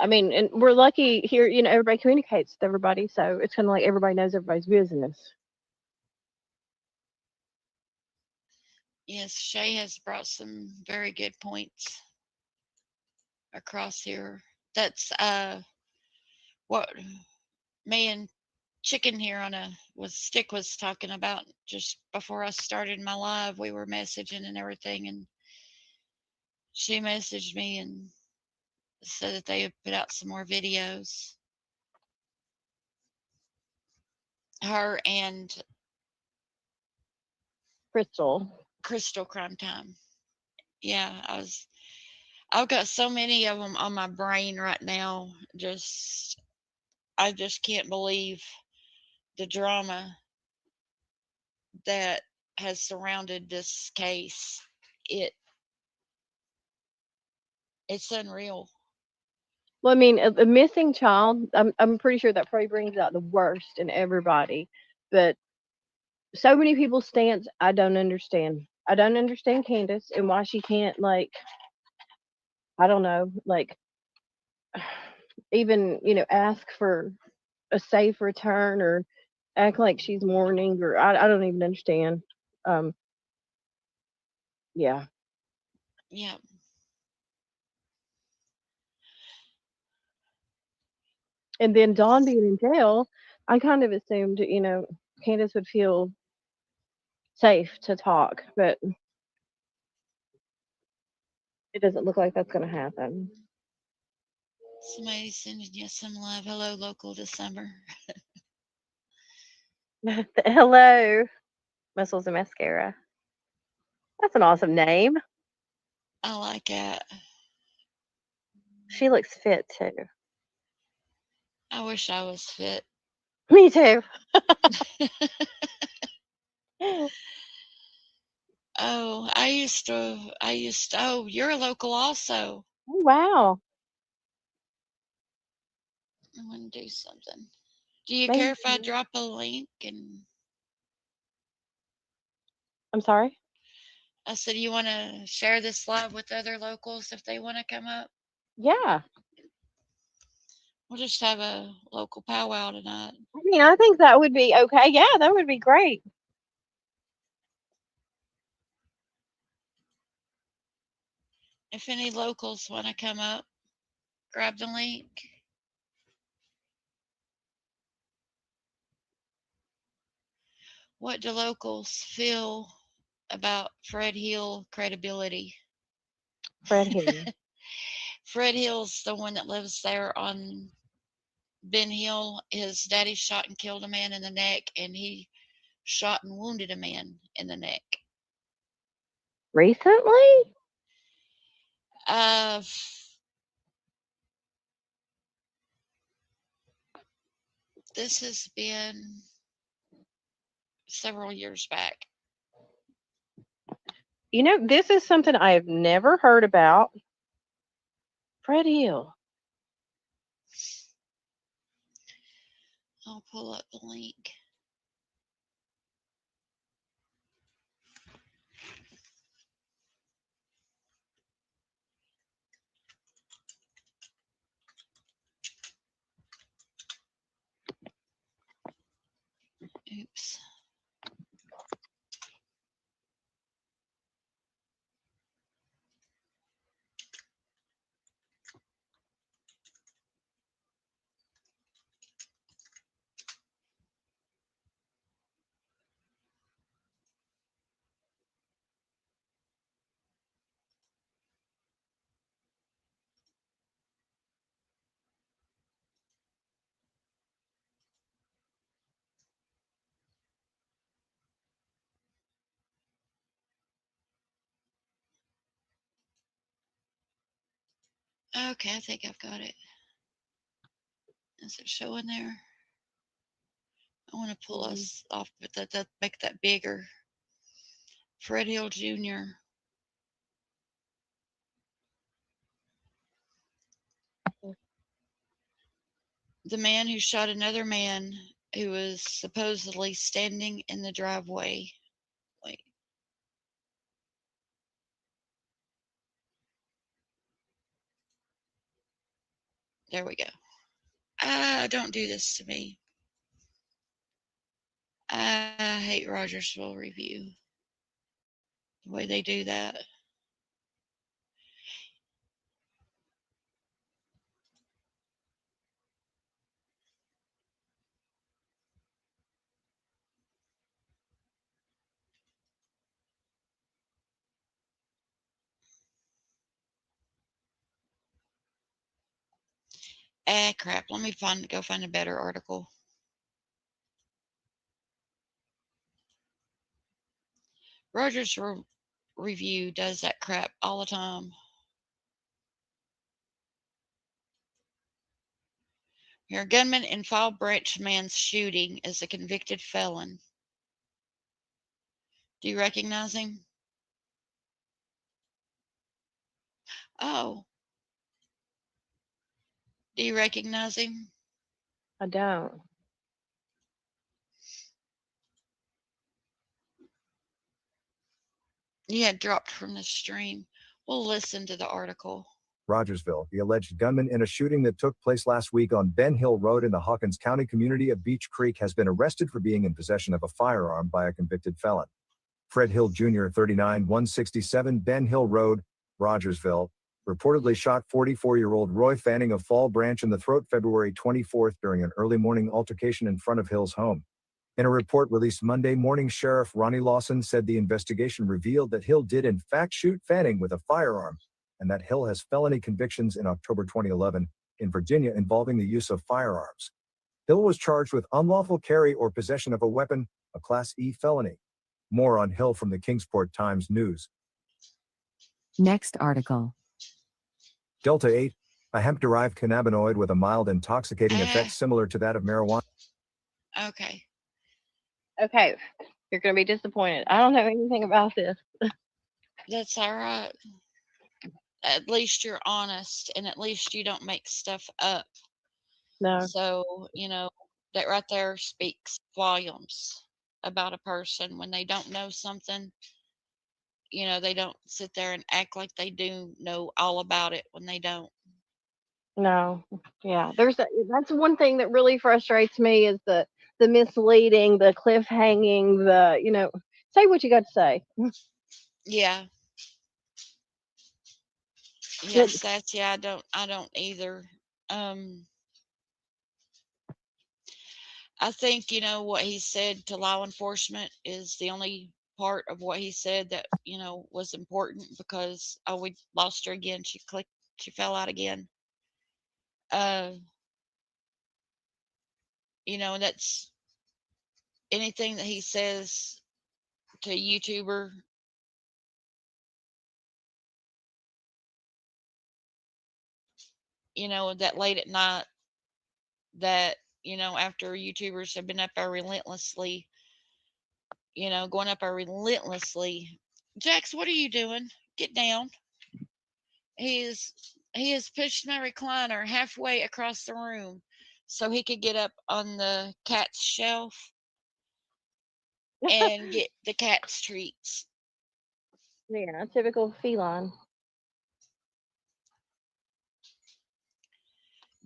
I mean, and we're lucky here, everybody communicates with everybody, so it's kind of like everybody knows everybody's business. Yes, Shay has brought some very good points across here. That's what me and Chicken here on a was Stick was talking about just before I started my live. We were messaging and everything, and she messaged me and said that they had put out some more videos. Her and Crystal. Crystal Crime Time. Yeah, I've got so many of them on my brain right now. I just can't believe the drama that has surrounded this case. It it's unreal. Well, I mean, a missing child, I'm pretty sure that probably brings out the worst in everybody. But so many people's stance, I don't understand. I don't understand Candace and why she can't, like, I don't know, like, even, ask for a safe return or act like she's mourning, or I don't even understand. Um, yeah. Yeah. And then Dawn being in jail, I kind of assumed, Candace would feel safe to talk, but it doesn't look like that's going to happen. Somebody's sending you some love. Hello, local December. Hello, Muscles and Mascara. That's an awesome name. I like it. She looks fit too. I wish I was fit. Me too. Oh, oh, you're a local also. Oh, wow. I want to do something. Do you care Thank if I you. drop a link? And I'm sorry. I said, you want to share this live with other locals if they want to come up? Yeah. We'll just have a local powwow tonight. I mean, I think that would be okay. Yeah, that would be great. If any locals want to come up, grab the link. What do locals feel about Fred Hill credibility? Fred Hill. Fred Hill's the one that lives there on Ben Hill. His daddy shot and killed a man in the neck, and he shot and wounded a man in the neck. Recently? Uh, this has been several years back. This is something I have never heard about. Fred Hill. I'll pull up the link. Oops. Okay, I think I've got it. Is it showing there? I want to pull Mm. us off, but that make that bigger. Fred Hill Jr., the man who shot another man who was supposedly standing in the driveway. Wait, there we go. Ah, don't do this to me. I hate Rogersville Review. The way they do that. Ah, crap. Let me go find a better article. Rogers Review does that crap all the time. Your gunman in Fall Branch man's shooting is a convicted felon. Do you recognize him? Oh, do you recognize him? I don't. You had dropped from the stream. We'll listen to the article. Rogersville, the alleged gunman in a shooting that took place last week on Ben Hill Road in the Hawkins County community of Beech Creek, has been arrested for being in possession of a firearm by a convicted felon. Fred Hill Jr., 39, 167 Ben Hill Road, Rogersville, reportedly shot 44-year-old Roy Fanning of Fall Branch in the throat February 24th during an early morning altercation in front of Hill's home. In a report released Monday morning, Sheriff Ronnie Lawson said the investigation revealed that Hill did in fact shoot Fanning with a firearm, and that Hill has felony convictions in October 2011 in Virginia involving the use of firearms. Hill was charged with unlawful carry or possession of a weapon, a Class E felony. More on Hill from the Kingsport Times News. Next article. Delta 8, a hemp-derived cannabinoid with a mild intoxicating effect Ah, similar to that of marijuana. okay. Okay, you're going to be disappointed. I don't know anything about this. That's all right. At least you're honest and at least you don't make stuff up. No. So, that right there speaks volumes about a person when they don't know something. They don't sit there and act like they do know all about it when they don't. No. Yeah, that's one thing that really frustrates me is the misleading, the cliff hanging, say what you got to say. Yeah. That Yes, that's yeah, I don't either. Um I think, what he said to law enforcement is the only part of what he said that, was important because oh we lost her again. She fell out again. Uh, that's anything that he says to a YouTuber, that late at night that, after YouTubers have been up there relentlessly, going up there relentlessly. Jax, what are you doing? Get down. He has pushed my recliner halfway across the room so he could get up on the cat's shelf and get the cat's treats. yeah, typical feline.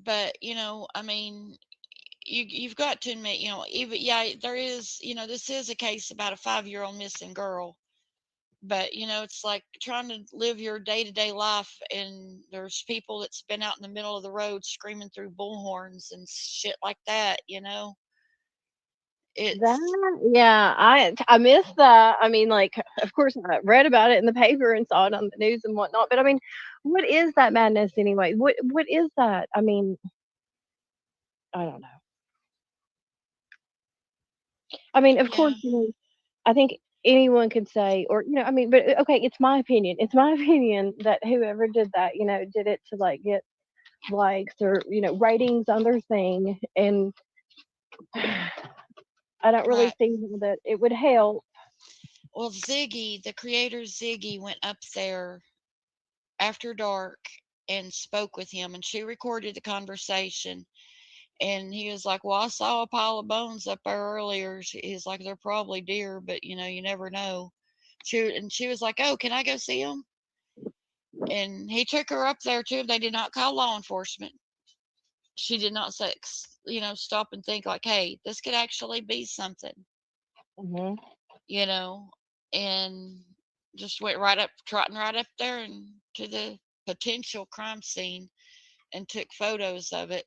But, I mean, you've got to admit, even yeah, there is, this is a case about a 5-year-old missing girl. But, it's like trying to live your day-to-day life and there's people that's been out in the middle of the road screaming through bullhorns and shit like that. It's Yeah, I missed that. I mean, like, of course, I read about it in the paper and saw it on the news and whatnot. But I mean, what is that madness anyway? What is that? I mean, I don't know. I mean, of course, yeah. I think anyone could say, or I mean, but okay, it's my opinion. It's my opinion that whoever did that, did it to like get likes or ratings on their thing, and I don't really Right. think that it would help. Well, Ziggy, the creator Ziggy, went up there after dark and spoke with him, and she recorded the conversation. And he was like, "Well, I saw a pile of bones up there earlier." He's like, "They're probably deer, but you never know." She was like, "Oh, can I go see them?" And he took her up there too. They did not call law enforcement. She did not say, stop and think like, "Hey, this could actually be something," Hmm. you know, and just went right up, trotting right up there and to the potential crime scene and took photos of it.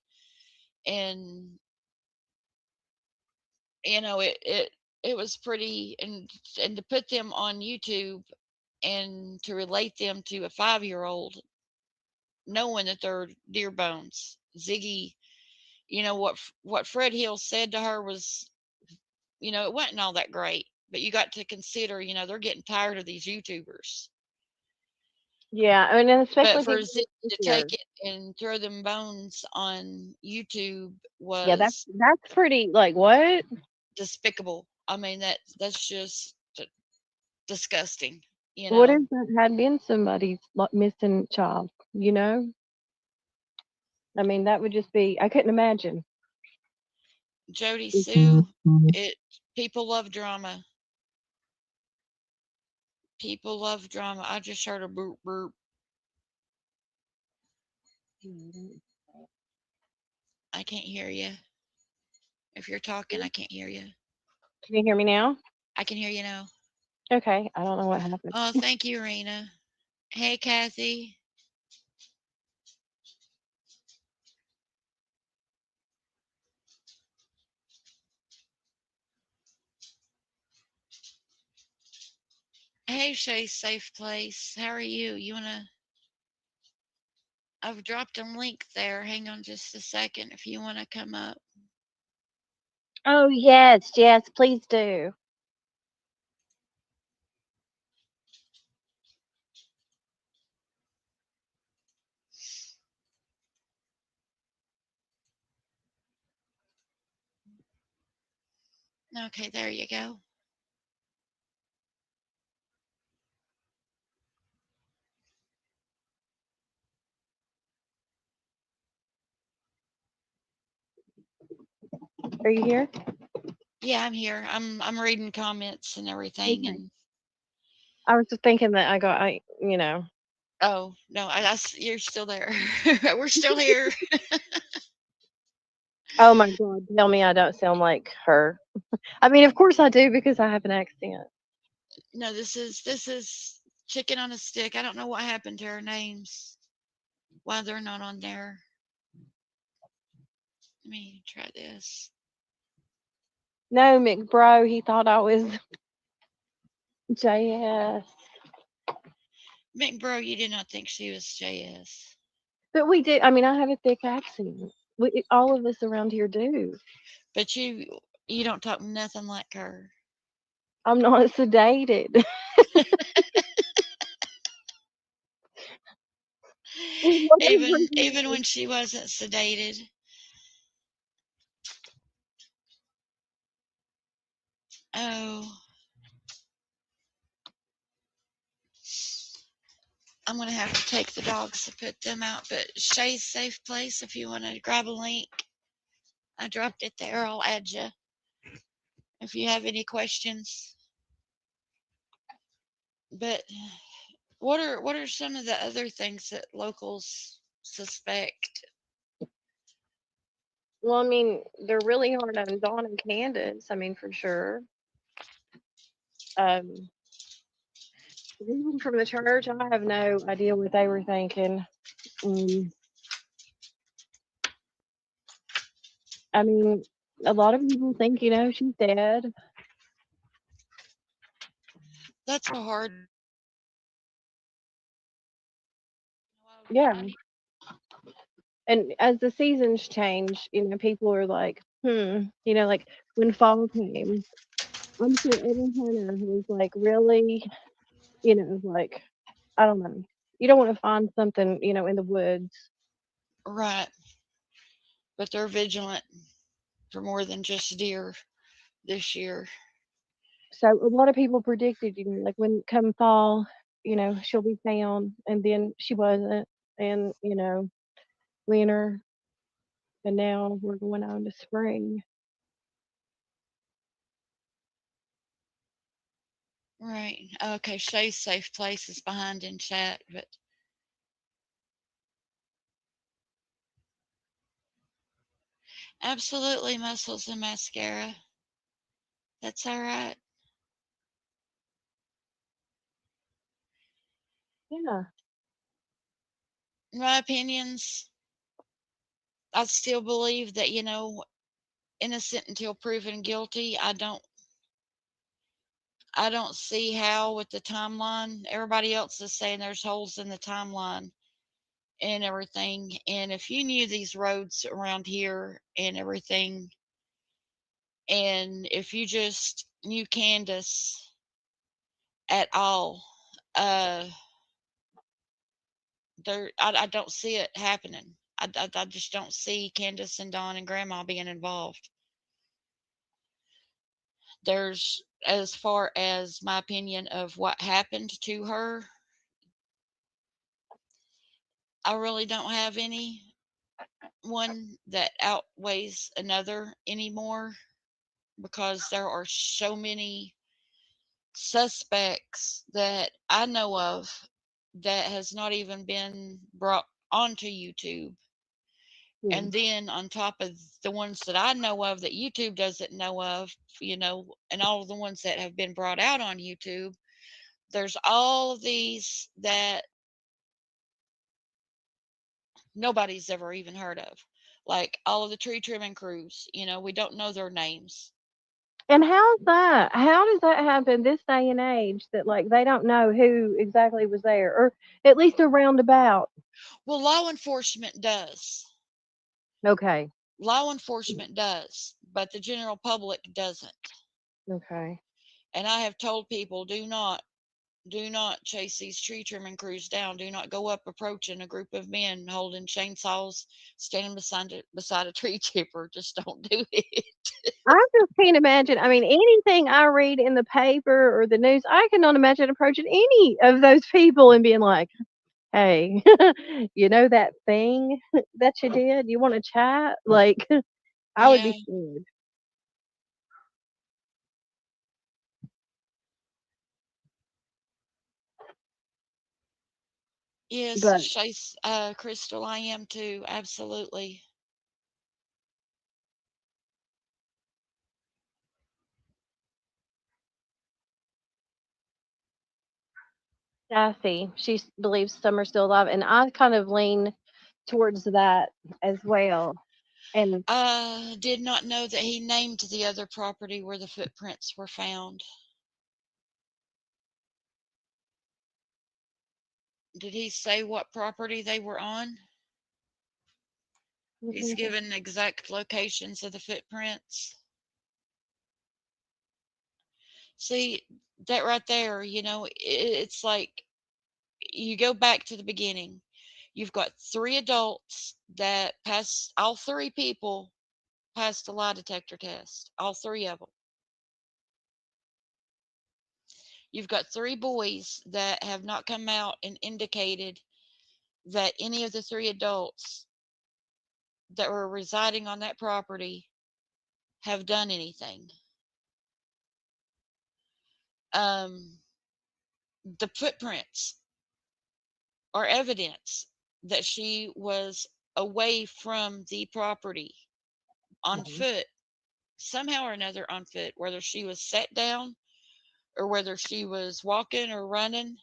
And it was pretty, and to put them on YouTube and to relate them to a 5-year-old, knowing that they're deer bones. Ziggy, what Fred Hill said to her was, it wasn't all that great. But you got to consider, they're getting tired of these YouTubers. Yeah, I mean, and But especially for people Zeke live to here. take it and throw them bones on YouTube Yeah, was that's pretty. Like what? despicable. I mean, that's just disgusting. You What know, if that had been somebody's missing child? You know, I mean, that would just be. I couldn't imagine. Jody Sue. It People love drama. People love drama. I just heard a burp burp. Can I can't hear you. If you're talking, I can't hear you. you hear me now? I can hear you now. Okay, I don't know what happened. Oh, thank you, Rena. Hey, Kathy. Hey, Shay, safe place. How are you? You wanna? I've dropped a link there. Hang on just a second if you wanna come up. Oh yes, yes, please do. Okay, there you go. Are you here? Yeah, I'm here. I'm reading comments and everything. Okay. And I was just thinking that you know. oh no, you're still there. We're still here. Oh my God, tell me I don't sound like her. I mean, of course I do because I have an accent. No, this is chicken on a stick. I don't know what happened to our names. Why they're not on there. Let me try this. No, McBro, he thought I was JS. McBro, you did not think she was JS. But we do. I mean, I have a thick accent. All of us around here do. But you don't talk nothing like her. I'm not sedated. Even when she wasn't sedated. Oh, I'm gonna have to take the dogs to put them out. But Shay's safe place. If you want to grab a link, I dropped it there. I'll add you if you have any questions. But what are some of the other things that locals suspect? Well, I mean, they're really hard on Dawn and Candace. I mean, for sure. Um, even from the church, I have no idea what they were thinking. Um, I mean, a lot of people think, she's dead. That's a hard. Yeah. I need, And as the seasons change, people are like, like when fall came, I'm sure every hunter was like, really, like, I don't know. You don't want to find something, in the woods. right, but they're vigilant for more than just deer this year. So a lot of people predicted, like when come fall, she'll be found, and then she wasn't, and winter, and now we're going on to spring. Right. Okay. Shay's safe place is behind in chat, but absolutely muscles and mascara. That's all right. Yeah, My opinions, I still believe that, innocent until proven guilty. I don't see how with the timeline. Everybody else is saying there's holes in the timeline and everything. And if you knew these roads around here and everything, and if you just knew Candace at all, uh, I don't see it happening. I just don't see Candace and Don and Grandma being involved. There's, as far as my opinion of what happened to her, I really don't have any one that outweighs another anymore, because there are so many suspects that I know of that has not even been brought onto YouTube. Yeah. And then on top of the ones that I know of that YouTube doesn't know of, and all of the ones that have been brought out on YouTube, there's all of these that nobody's ever even heard of. Like all of the tree trimming crews, we don't know their names. And how's that? How does that happen this day and age that like they don't know who exactly was there, or at least a roundabout? Well, law enforcement does. Okay. Law enforcement does, but the general public doesn't. Okay. And I have told people, do not chase these tree trimming crews down. Do not go up approaching a group of men holding chainsaws, standing beside a tree chipper. Just don't do it. I just can't imagine. I mean, anything I read in the paper or the news, I cannot imagine approaching any of those people and being like, "Hey, you know that thing that you did? You want to chat?" Like, I would Yeah. be scared. Yes, But Chase, Crystal, I am too. Absolutely. I see. Believes some are still alive, and I kind of lean towards that as well. And Did not know that he named the other property where the footprints were found. Did he say what property they were on? He's given exact locations of the footprints. See, that right there, it's like you go back to the beginning. You've got three adults that passed, all three people passed a lie detector test, all three of them. You've got three boys that have not come out and indicated that any of the three adults that were residing on that property have done anything. Um, the footprints are evidence that she was away from the property on Mhm. foot, somehow or another on foot, whether she was set down or whether she was walking or running.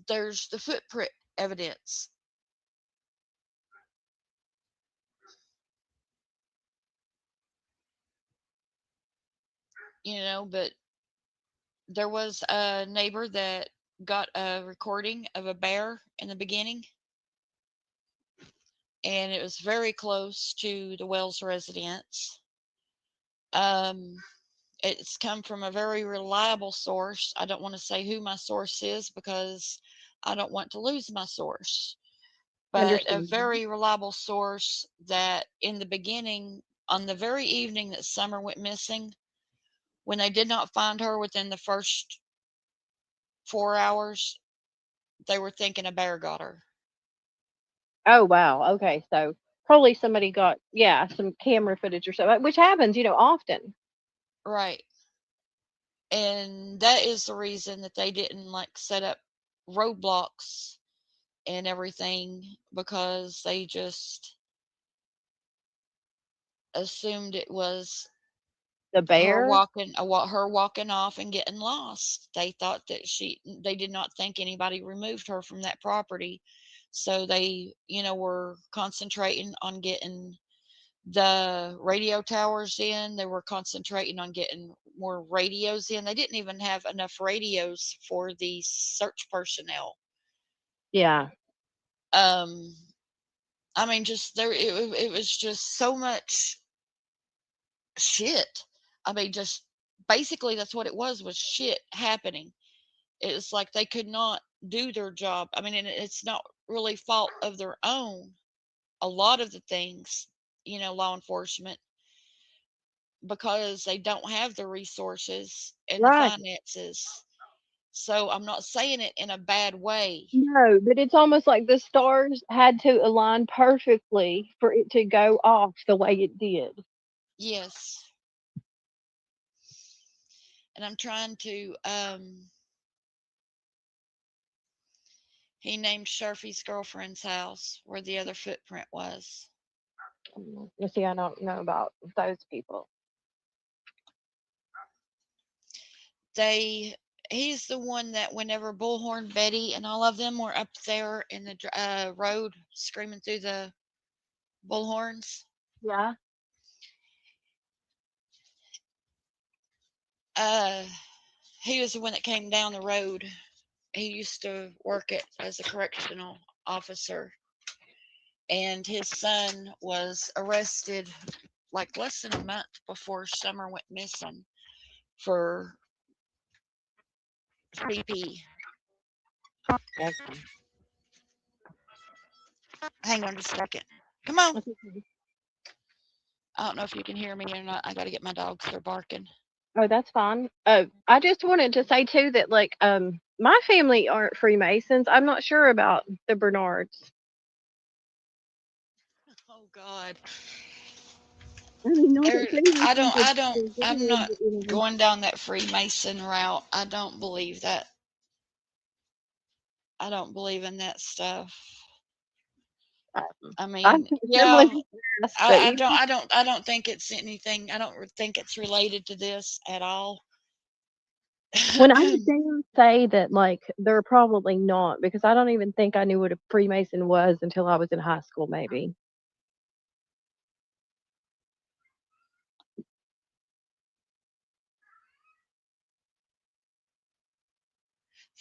There's the footprint evidence. But there was a neighbor that got a recording of a bear in the beginning, and it was very close to the Wells residence. Um, it's come from a very reliable source. I don't want to say who my source is because I don't want to lose my source, but a Understand. very reliable source that in the beginning, on the very evening that Summer went missing, when they did not find her within the first 4 hours, they were thinking a bear got her. Oh wow. Okay, so probably somebody got some camera footage or something, which happens, often. Right. And that is the reason that they didn't like set up roadblocks and everything, because they just assumed it was The her bear. walking off and getting lost. They thought that they did not think anybody removed her from that property. So they, were concentrating on getting the radio towers in. They were concentrating on getting more radios in. They didn't even have enough radios for the search personnel. Yeah. Um, I mean, just there, it was just so much shit. I mean, just basically that's what it was shit happening. It's like they could not do their job. I mean, and it's not really fault of their own. A lot of the things, law enforcement, because they don't have the resources and the Right. finances. So I'm not saying it in a bad way. No, but it's almost like the stars had to align perfectly for it to go off the way it did. Yes. And I'm trying to he named Sharfie's girlfriend's house where the other footprint was. You see, I don't know about those people. He's the one that whenever Bullhorn Betty and all of them were up there in the road screaming through the bullhorns, Yeah. uh, he was the one that came down the road. He used to work as a correctional officer, and his son was arrested like less than a month before Summer went missing for CP. Okay. Hang on just a second. Come on. That's okay. I don't know if you can hear me or not. I got to get my dogs. They're barking. Oh, that's fine. I just wanted to say too that like my family aren't Freemasons. I'm not sure about the Bernards. Oh God. I mean, not that Freemasons are I'm good, not but, you know. going down that Freemason route. I don't believe that. I don't believe in that stuff. I I mean, similar yeah, to this, but you know, I don't think it's anything. I don't think it's related to this at all. when I dare say that like they're probably not because I don't even think I knew what a Freemason was until I was in high school, maybe.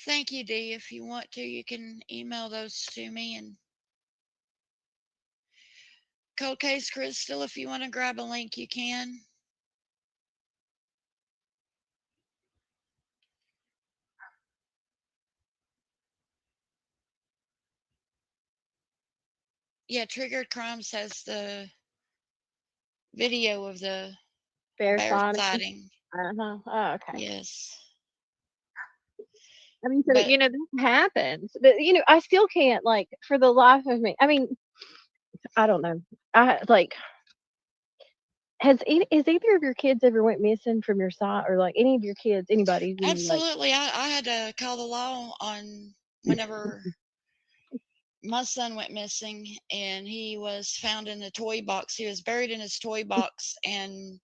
Thank you, Dee. If you want to, you can email those to me. And Cold Case Crystal, if you want to grab a link, you can. Yeah, Triggered Crimes has the video of the Fair bear sign. sighting. Uh-huh. Oh, okay. Yes. I mean, so But you know that happens, but you know, I still can't like for the life of me. I mean, I don't know. I like has either of your kids ever went missing from your side, or like any of your kids, anybody, you know, like absolutely, I had to call the law on whenever my son went missing and he was found in the toy box. He was buried in his toy box, and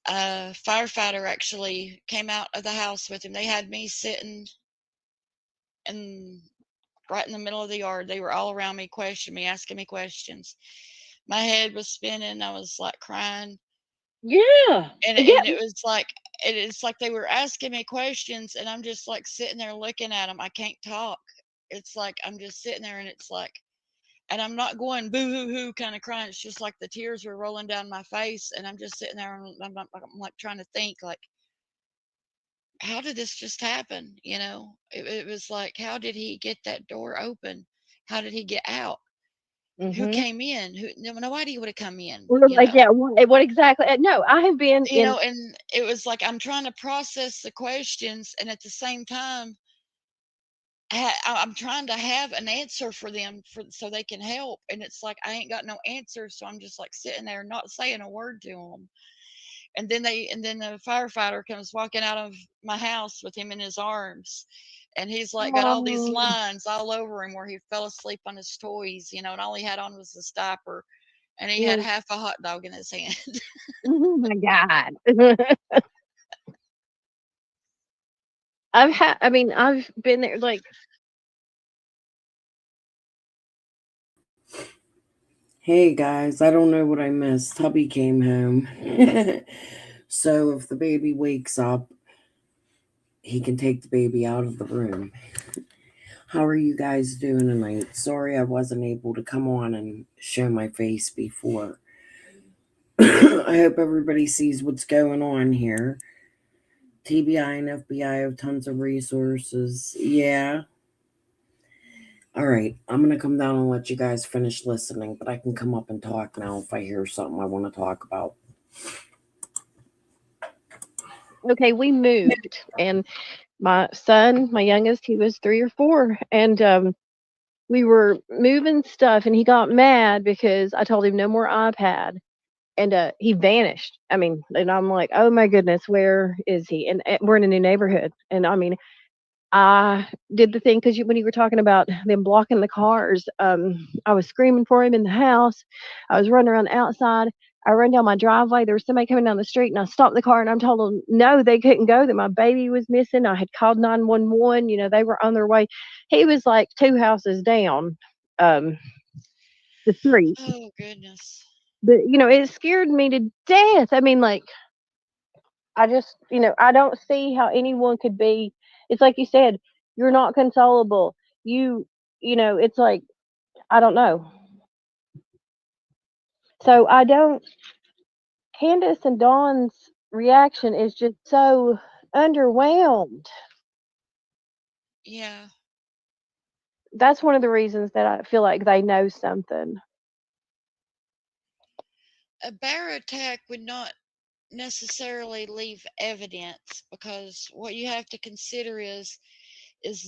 a firefighter actually came out of the house with him. They had me sitting in right in the middle of the yard. They were all around me, questioning me, asking me questions. My head was spinning. I was like crying, yeah, and yeah. it's like they were asking me questions, and I'm just like sitting there looking at them. I can't talk. It's like I'm just sitting there, and it's like, and I'm not going boo hoo hoo kind of crying. It's just like the tears were rolling down my face, and I'm just sitting there, and I'm like trying to think like, how did this just happen? It was like, how did he get that door open? How did he get out? Who Mhm. came in? Who? Nobody would have come in. Well, like, yeah, what exactly? No, I have been in. And it was like I'm trying to process the questions, and at the same time, I'm trying to have an answer for them so they can help. And it's like I ain't got no answer, so I'm just like sitting there, not saying a word to them. And then the firefighter comes walking out of my house with him in his arms, and he's like got all these Oh, lines all over him where he fell asleep on his toys, and all he had on was his diaper, and he had mm, half a hot dog in his hand. oh my God. I mean, I've been there. Like, Hey guys, I don't know what I missed. Hubby came home. So if the baby wakes up, he can take the baby out of the room. How are you guys doing tonight? Sorry I wasn't able to come on and show my face before. I hope everybody sees what's going on here. TBI and FBI have tons of resources. Yeah. All right, I'm going to come down and let you guys finish listening, but I can come up and talk now if I hear something I want to talk about. Okay, we moved, and my son, my youngest, he was 3 or 4, and we were moving stuff, and he got mad because I told him no more iPad, and he vanished. I mean, and I'm like, oh my goodness, where is he? And we're in a new neighborhood, and I mean, I did the thing because when you were talking about them blocking the cars, I was screaming for him in the house. I was running around outside. I ran down my driveway. There was somebody coming down the street, and I stopped the car and I told them no, they couldn't go. That my baby was missing. I had called 911. You know, they were on their way. He was like 2 houses down um, the street. Oh goodness. But it scared me to death. I mean, like, I just, I don't see how anyone could be. It's like you said, you're not consolable. It's like, I don't know. So I don't, Candace and Dawn's reaction is just so underwhelmed. Yeah. That's one of the reasons that I feel like they know something. A bear attack would not necessarily leave evidence, because what you have to consider is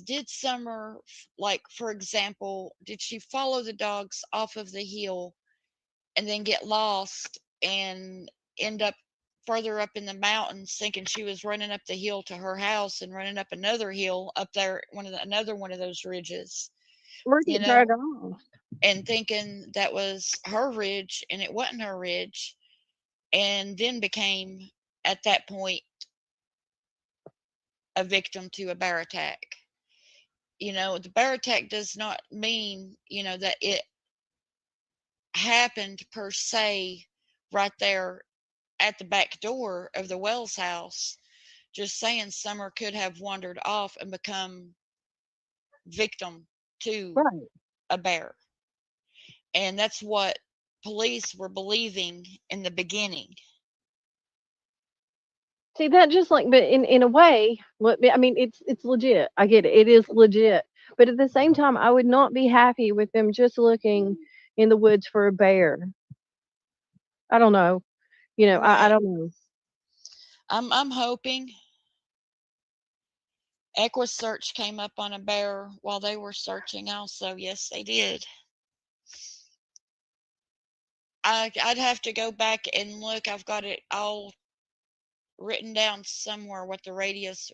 did Summer, like for example, did she follow the dogs off of the hill and then get lost and end up further up in the mountains, thinking she was running up the hill to her house and running up another hill up there, another one of those ridges, Or you get dragged know, off. and thinking that was her ridge and it wasn't her ridge, and then became at that point a victim to a bear attack. The bear attack does not mean, that it happened per se right there at the back door of the Wells house. Just saying, Summer could have wandered off and become victim to Right. a bear. And that's what police were believing in the beginning. See that, just like, but in a way, I mean, it's legit. I get it. It is legit. But at the same time, I would not be happy with them just looking in the woods for a bear. I don't know. I Right. don't know. I'm hoping EquiSearch came up on a bear while they were searching also. Yes, they did. I'd have to go back and look. I've got it all written down somewhere what the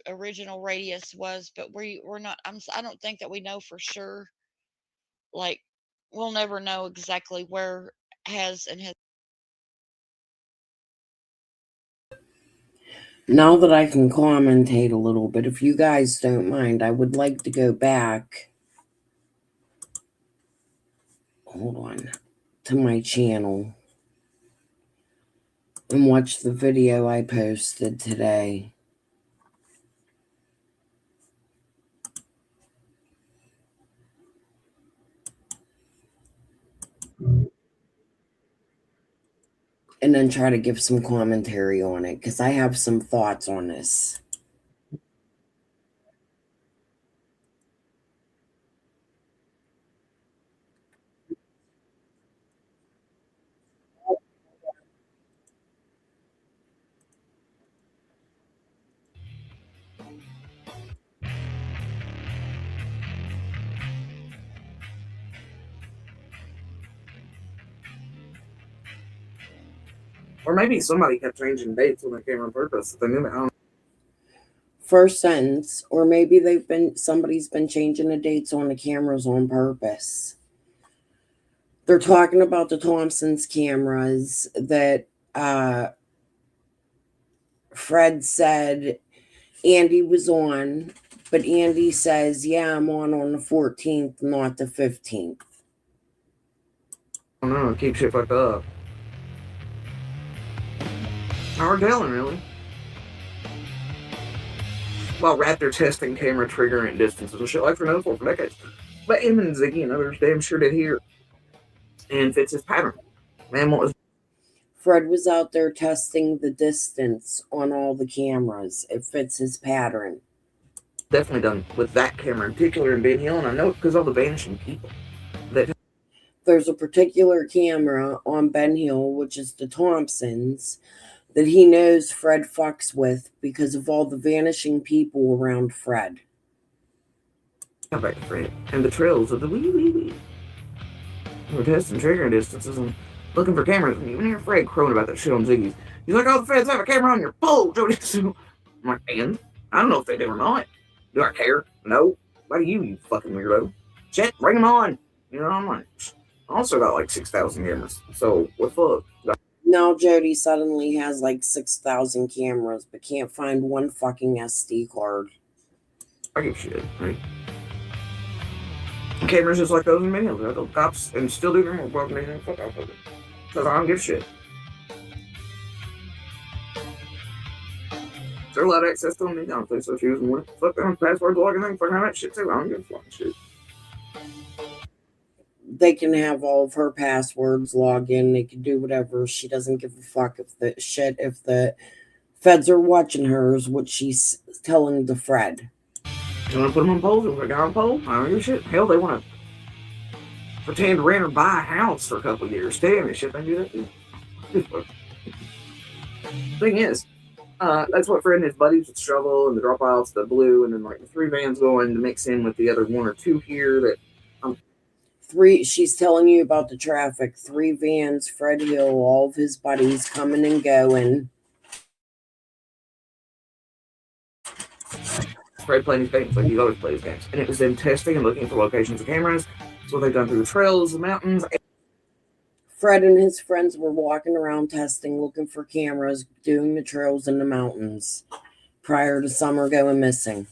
original radius was, but we're not. I don't think that we know for sure. Like, we'll never know exactly where has and has. Now that I can commentate a little bit, if you guys don't mind, I would like to go back. Hold on. To my channel and watch the video I posted today. And then try to give some commentary on it, because I have some thoughts on this. Or maybe somebody kept changing dates when they came on purpose. They knew that. First sentence, or maybe somebody's been changing the dates on the cameras on purpose. They're talking about the Thompson's cameras that Fred said Andy was on, but Andy says, yeah, I'm on the 14th, not the 15th. I don't know. Keep shit fucked up. Hard telling, really. While Raptor testing camera triggering distances and shit like for decades. But him and Ziggy and others damn sure did here. And fits his pattern. Man, what was. Fred was out there testing the distance on all the cameras. It fits his pattern. definitely done with that camera in particular in Ben Hill, and I know it because all the vanishing people. That There's a particular camera on Ben Hill, which is the Thompsons, that he knows Fred fucks with because of all the vanishing people around Fred. got back to Fred and the trails of the wee wee wee. We're testing trigger distances and looking for cameras. And even hear Fred crowing about that shit on Ziggy's. He's like, "Oh, the feds have a camera on your pole, Jody." I'm like, and I don't know if they do or not. Do I care? No. Why do you fucking weirdo? Shit, bring them on. You know, I'm like, I also got like 6,000 cameras. So what the fuck? Now Jody suddenly has like 6,000 cameras, but can't find one fucking SD card. I give shit, right? Cameras just like those in videos. The cops and still do them. Well, fuck off of it. Because I don't give shit. They're allowed access to them. They don't play so shoes and what? Fuck them passwords, login thing. Fuck that shit too. I don't give a fucking shit. They can have all of her passwords, log in, they can do whatever. She doesn't give a fuck if the feds are watching her, is what she's telling the Fred. You want to put them on polls? If I got on poll, I don't give a shit. Hell, they want to pretend to rent or buy a house for a couple of years. Damn it, shit, they do that too. Thing is, that's what Fred and his buddies would struggle, and the dropouts, the blue, and then like the 3 vans going to mix in with the other 1 or 2 here that. She's telling you about the traffic. 3 vans, Fred Hill, all of his buddies coming and going. Fred playing his games like he always plays games. And it was them testing and looking for locations of cameras. That's what they've done through the trails, the mountains. Fred and his friends were walking around testing, looking for cameras, doing the trails in the mountains prior to Summer going missing.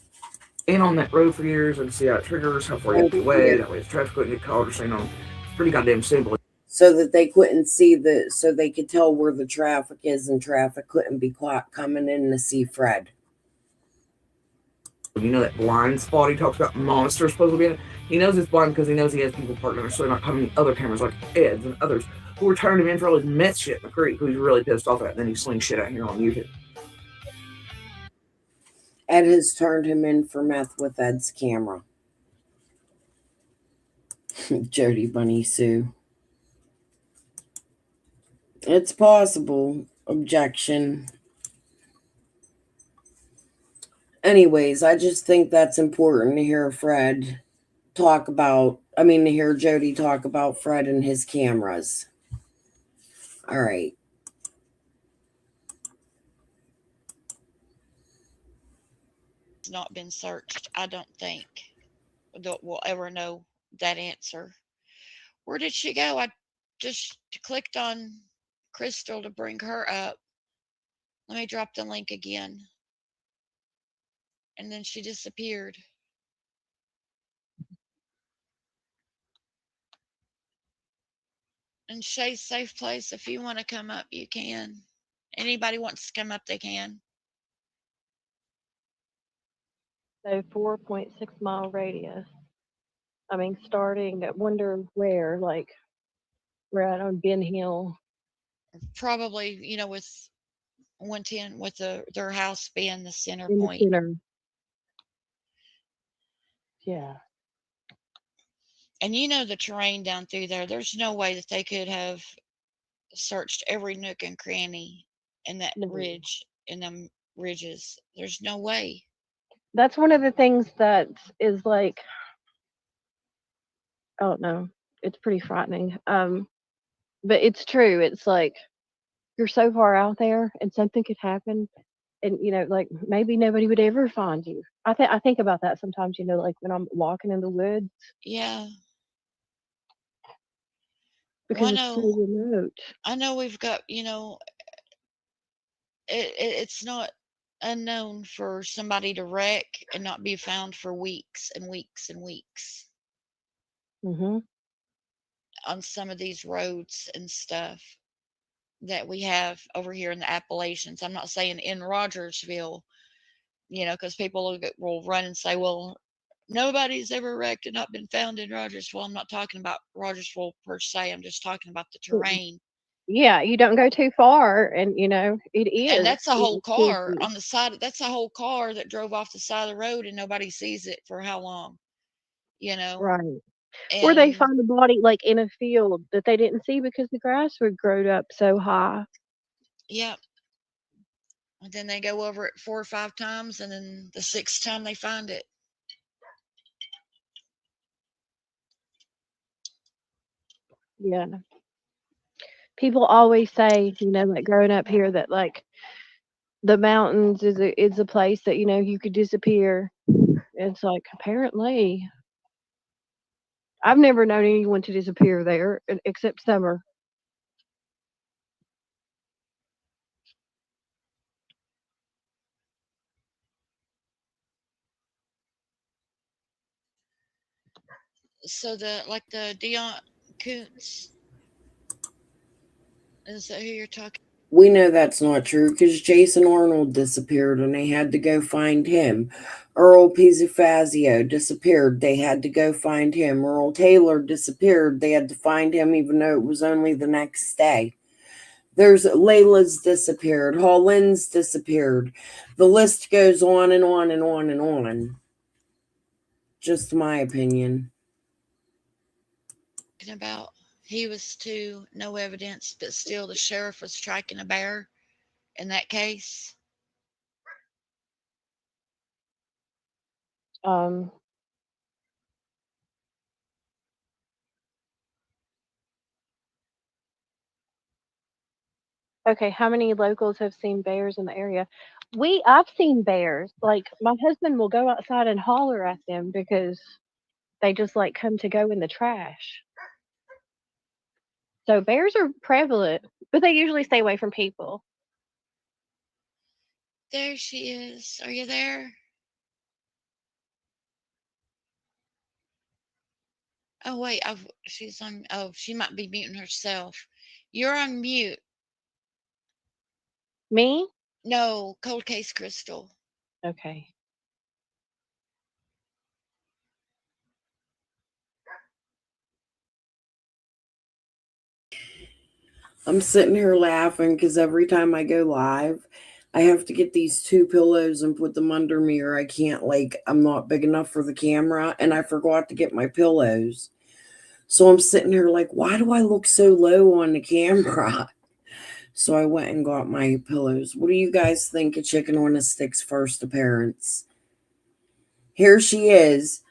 And on that road for years and see how it triggers, how far you have to be away, that way if traffic couldn't get caught or something on. It's pretty goddamn simple. So that they couldn't see so they could tell where the traffic is, and traffic couldn't be caught coming in to see Fred. You know that blind spot he talks about, monsters supposed to be in it? He knows it's blind because he knows he has people parked there, so they're not coming other cameras like Ed's and others who were turning him in for all his meth shit in the creek, who he's really pissed off at, and then he slings shit out here on YouTube. Ed has turned him in for meth with Ed's camera. Jody Bunny Sue. It's possible. Objection. Anyways, I just think that's important to hear Fred talk about, to hear Jody talk about Fred and his cameras. All right. Not been searched. I don't think that we'll ever know that answer. Where did she go? I just clicked on Crystal to bring her up. Let me drop the link again. And then she disappeared. And Shay's safe place. If you want to come up, you can. Anybody wants to come up, they can. So 4.6-mile radius. Starting at wonder where, like we're at on Ben Hill. Probably, with 110 with their house being the center In point. the center. Yeah. And the terrain down through there, there's no way that they could have searched every nook and cranny in that ridge, in them ridges. There's no way. That's one of the things that is like, I don't know, it's pretty frightening. But it's true. It's like you're so far out there and something could happen, and like maybe nobody would ever find you. I think about that sometimes, like when I'm walking in the woods. Yeah. Because it's so remote. I know we've got, it's not unknown for somebody to wreck and not be found for weeks and weeks and weeks. Mm-hmm. On some of these roads and stuff that we have over here in the Appalachians. I'm not saying in Rogersville, because people will run and say, well, nobody's ever wrecked and not been found in Rogersville. I'm not talking about Rogersville per se. I'm just talking about the terrain. Yeah, you don't go too far, and it And is. that's a whole It's car spooky. on the side. That's a whole car that drove off the side of the road and nobody sees it for how long, you know? Right. Or they And find a body, like, in a field that they didn't see because the grass would growed up so high. yeah, and then they go over it 4 or 5 times, and then the sixth time they find it. Yeah. People always say, like, growing up here that, like, the mountains is a place that, you could disappear. It's like, apparently, I've never known anyone to disappear there except Summer. So the Dion Koontz, is that who you're talking? We know that's not true because Jason Arnold disappeared and they had to go find him. Earl Pizzafazio disappeared. They had to go find him. Earl Taylor disappeared. They had to find him even though it was only the next day. There's Layla's disappeared. Holland's disappeared. The list goes on and on and on and on. Just my opinion. About? He was too, no evidence, but still the sheriff was striking a bear in that case. Um, okay, how many locals have seen bears in the area? I've seen bears. Like, my husband will go outside and holler at them because they just, like, come to go in the trash. So bears are prevalent, but they usually stay away from people. There she is. Are you there? Oh wait, she's on. Oh, she might be muting herself. You're on mute. Me? No, cold case Crystal. Okay. I'm sitting here laughing because every time I go live, I have to get these two pillows and put them under me, or I can't, like, I'm not big enough for the camera, and I forgot to get my pillows. So I'm sitting here like, why do I look so low on the camera? So I went and got my pillows. What do you guys think of Chicken on a Stick's first appearance? Here she is,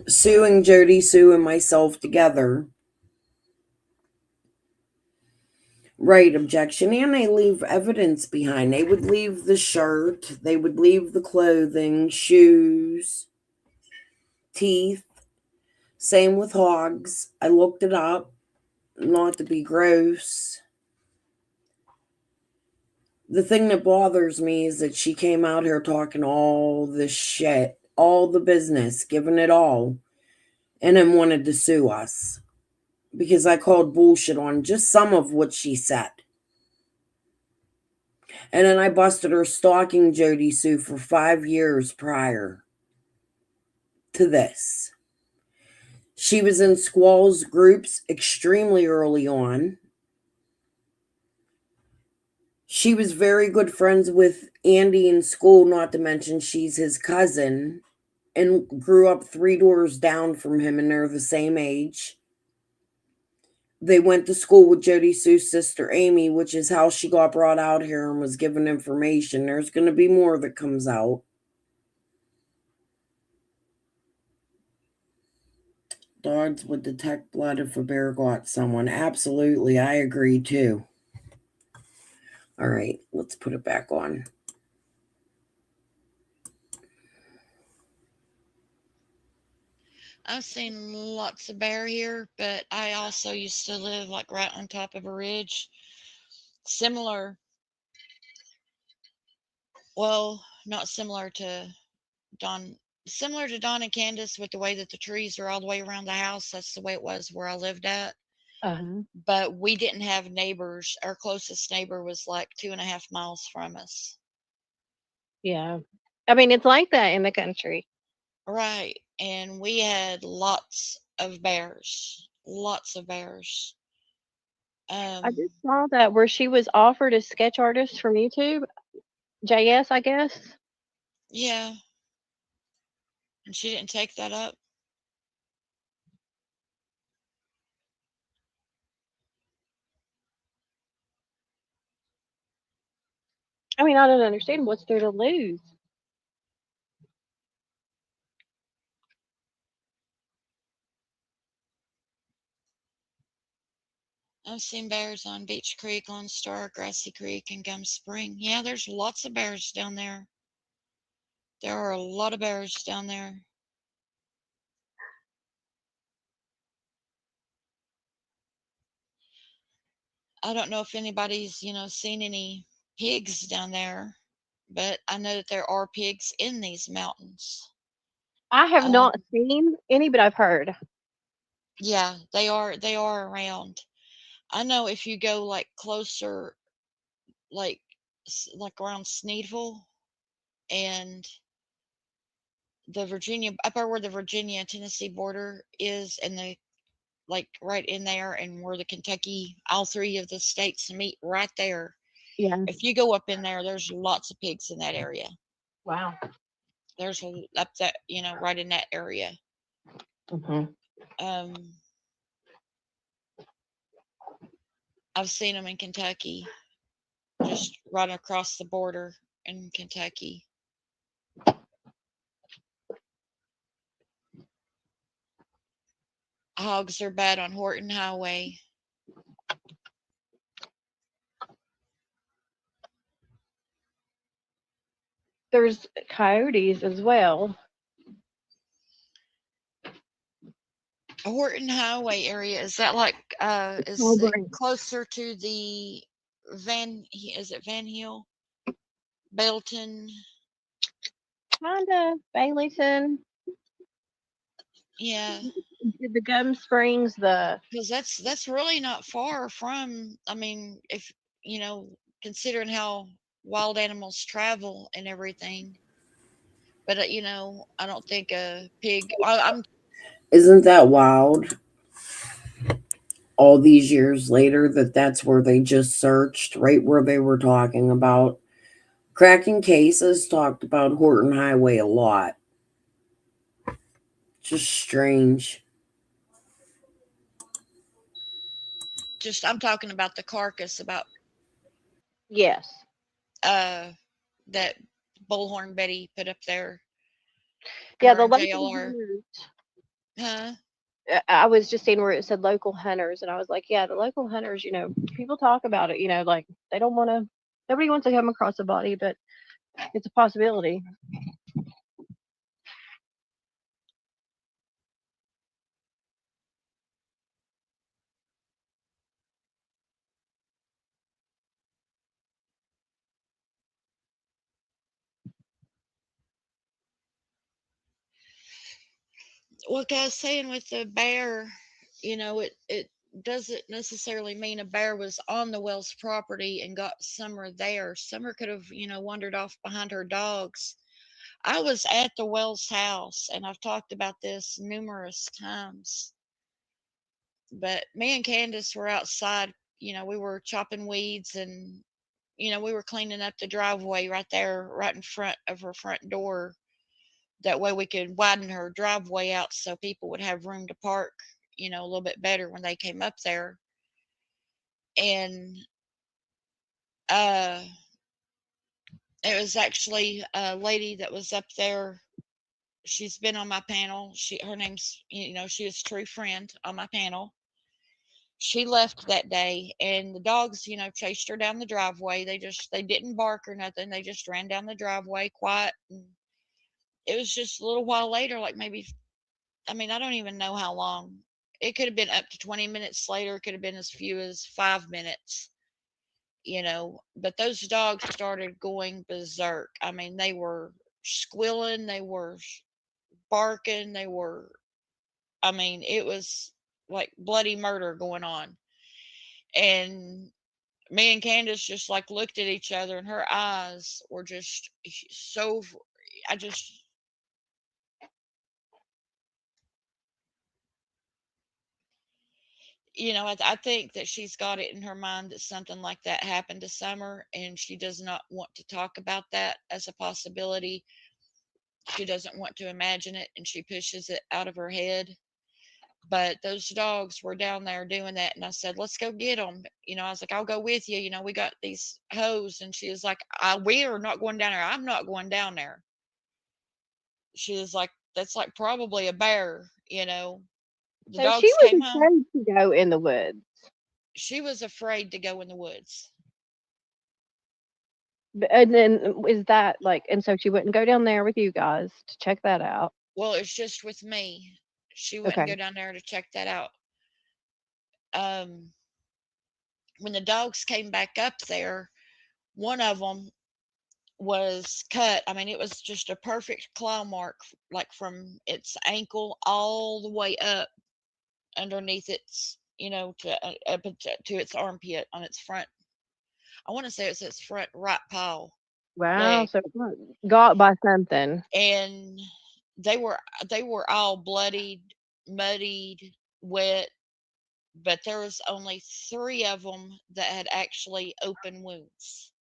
suing Jody Sue and myself together. Right, objection. And they leave evidence behind. They would leave the shirt, they would leave the clothing, shoes, teeth. Same with hogs. I looked it up, not to be gross. The thing that bothers me is that she came out here talking all this shit, all the business, giving it all, and then wanted to sue us because I called bullshit on just some of what she said. And then I busted her stalking Jody Sue for 5 years prior to this. She was in Squall's groups extremely early on. She was very good friends with Andy in school, not to mention she's his cousin, and grew up 3 doors down from him, and they're the same age. They went to school with Jody Sue's sister Amy, which is how she got brought out here and was given information. There's going to be more that comes out. Dogs would detect blood if a bear got someone. Absolutely, I agree too. All right, let's put it back on. I've seen lots of bear here, but I also used to live like right on top of a ridge. Similar, well, not similar to Don, similar to Don and Candace with the way that the trees are all the way around the house. That's the way it was where I lived at. Uh-huh. But we didn't have neighbors. Our closest neighbor was like 2.5 miles from us. Yeah. I mean, it's like that in the country. Right. And we had lots of bears. Lots of bears. I just Um, saw that where she was offered as sketch artist from YouTube. JS, I guess. yeah, and she didn't take that up. I mean, I don't understand what's there to lose. I've seen bears on Beach Creek, Lone Star, Grassy Creek, and Gum Spring. Yeah, there's lots of bears down there. There are a lot of bears down there. I don't know if anybody's, seen any pigs down there, but I know that there are pigs in these mountains. I have Um, not seen any, but I've heard. yeah, they are around. I know if you go like closer, like like around Sneedville and the Virginia, up where the Virginia Tennessee border is, and the like right in there, and where the Kentucky, all three of the states meet right there. Yeah. If you go up in there, there's lots of pigs in that area. Wow. There's up that, right in that area. Hmm. Um, I've seen them in Kentucky, just right across the border in Kentucky. Hogs are bad on Horton Highway. There's coyotes as well. Horton Highway area, is that like is it Sobering. closer to the is it Van Hill? Belton? Kinda. Baileyton. Yeah, The Gum Springs, the because that's really not far from. I mean, if you know, considering how wild animals travel and everything. But I don't think a pig. I'm Isn't that wild? All these years later, that's where they just searched, right where they were talking about. Cracking cases talked about Horton Highway a lot. Just strange. I'm talking about the carcass, about yes. uh that bullhorn Betty put up there. Yeah, Her the and local JLR. hunters. Huh? I was just seeing where it said local hunters, and I was like, yeah, the local hunters. People talk about it. Like they don't want to. Nobody wants to come across a body, but it's a possibility. Like I was saying with the bear, it doesn't necessarily mean a bear was on the Wells property and got Summer there. Summer could have, wandered off behind her dogs. I was at the Wells house, and I've talked about this numerous times. But me and Candace were outside. We were chopping weeds, and we were cleaning up the driveway right there, right in front of her front door. That way we could widen her driveway out so people would have room to park, a little bit better when they came up there. And uh, it was actually a lady that was up there. She's been on my panel. Her name's, she was True Friend on my panel. She left that day, and the dogs, chased her down the driveway. They didn't bark or nothing. They just ran down the driveway quiet. And it was just a little while later, like maybe, I mean, I don't even know how long. It could have been up to 20 minutes later. It could have been as few as 5 minutes, But those dogs started going berserk. I mean, they were squealing, they were barking, I mean, it was like bloody murder going on. And me and Candace just like looked at each other, and her eyes were just so. I just, I think that she's got it in her mind that something like that happened to Summer, and she does not want to talk about that as a possibility. She doesn't want to imagine it, and she pushes it out of her head. But those dogs were down there doing that, and I said, "Let's go get them." I was like, "I'll go with you. We got these hoes," and she was like, "We are not going down there. I'm not going down there." She was like, "That's like probably a bear." The So she dogs was came home. afraid to go in the woods. She was afraid to go in the woods. And then is that like, and so she wouldn't go down there with you guys to check that out. Well, it's just with me. She wouldn't go Okay. down there to check that out. Um, when the dogs came back up there, one of them was cut. I mean, it was just a perfect claw mark, like from its ankle all the way up underneath its, up to its armpit on its front. I want to say it's its front right paw Wow. leg, So it got by something. and they were they were all bloodied, muddied, wet, but there was only 3 of them that had actually open wounds.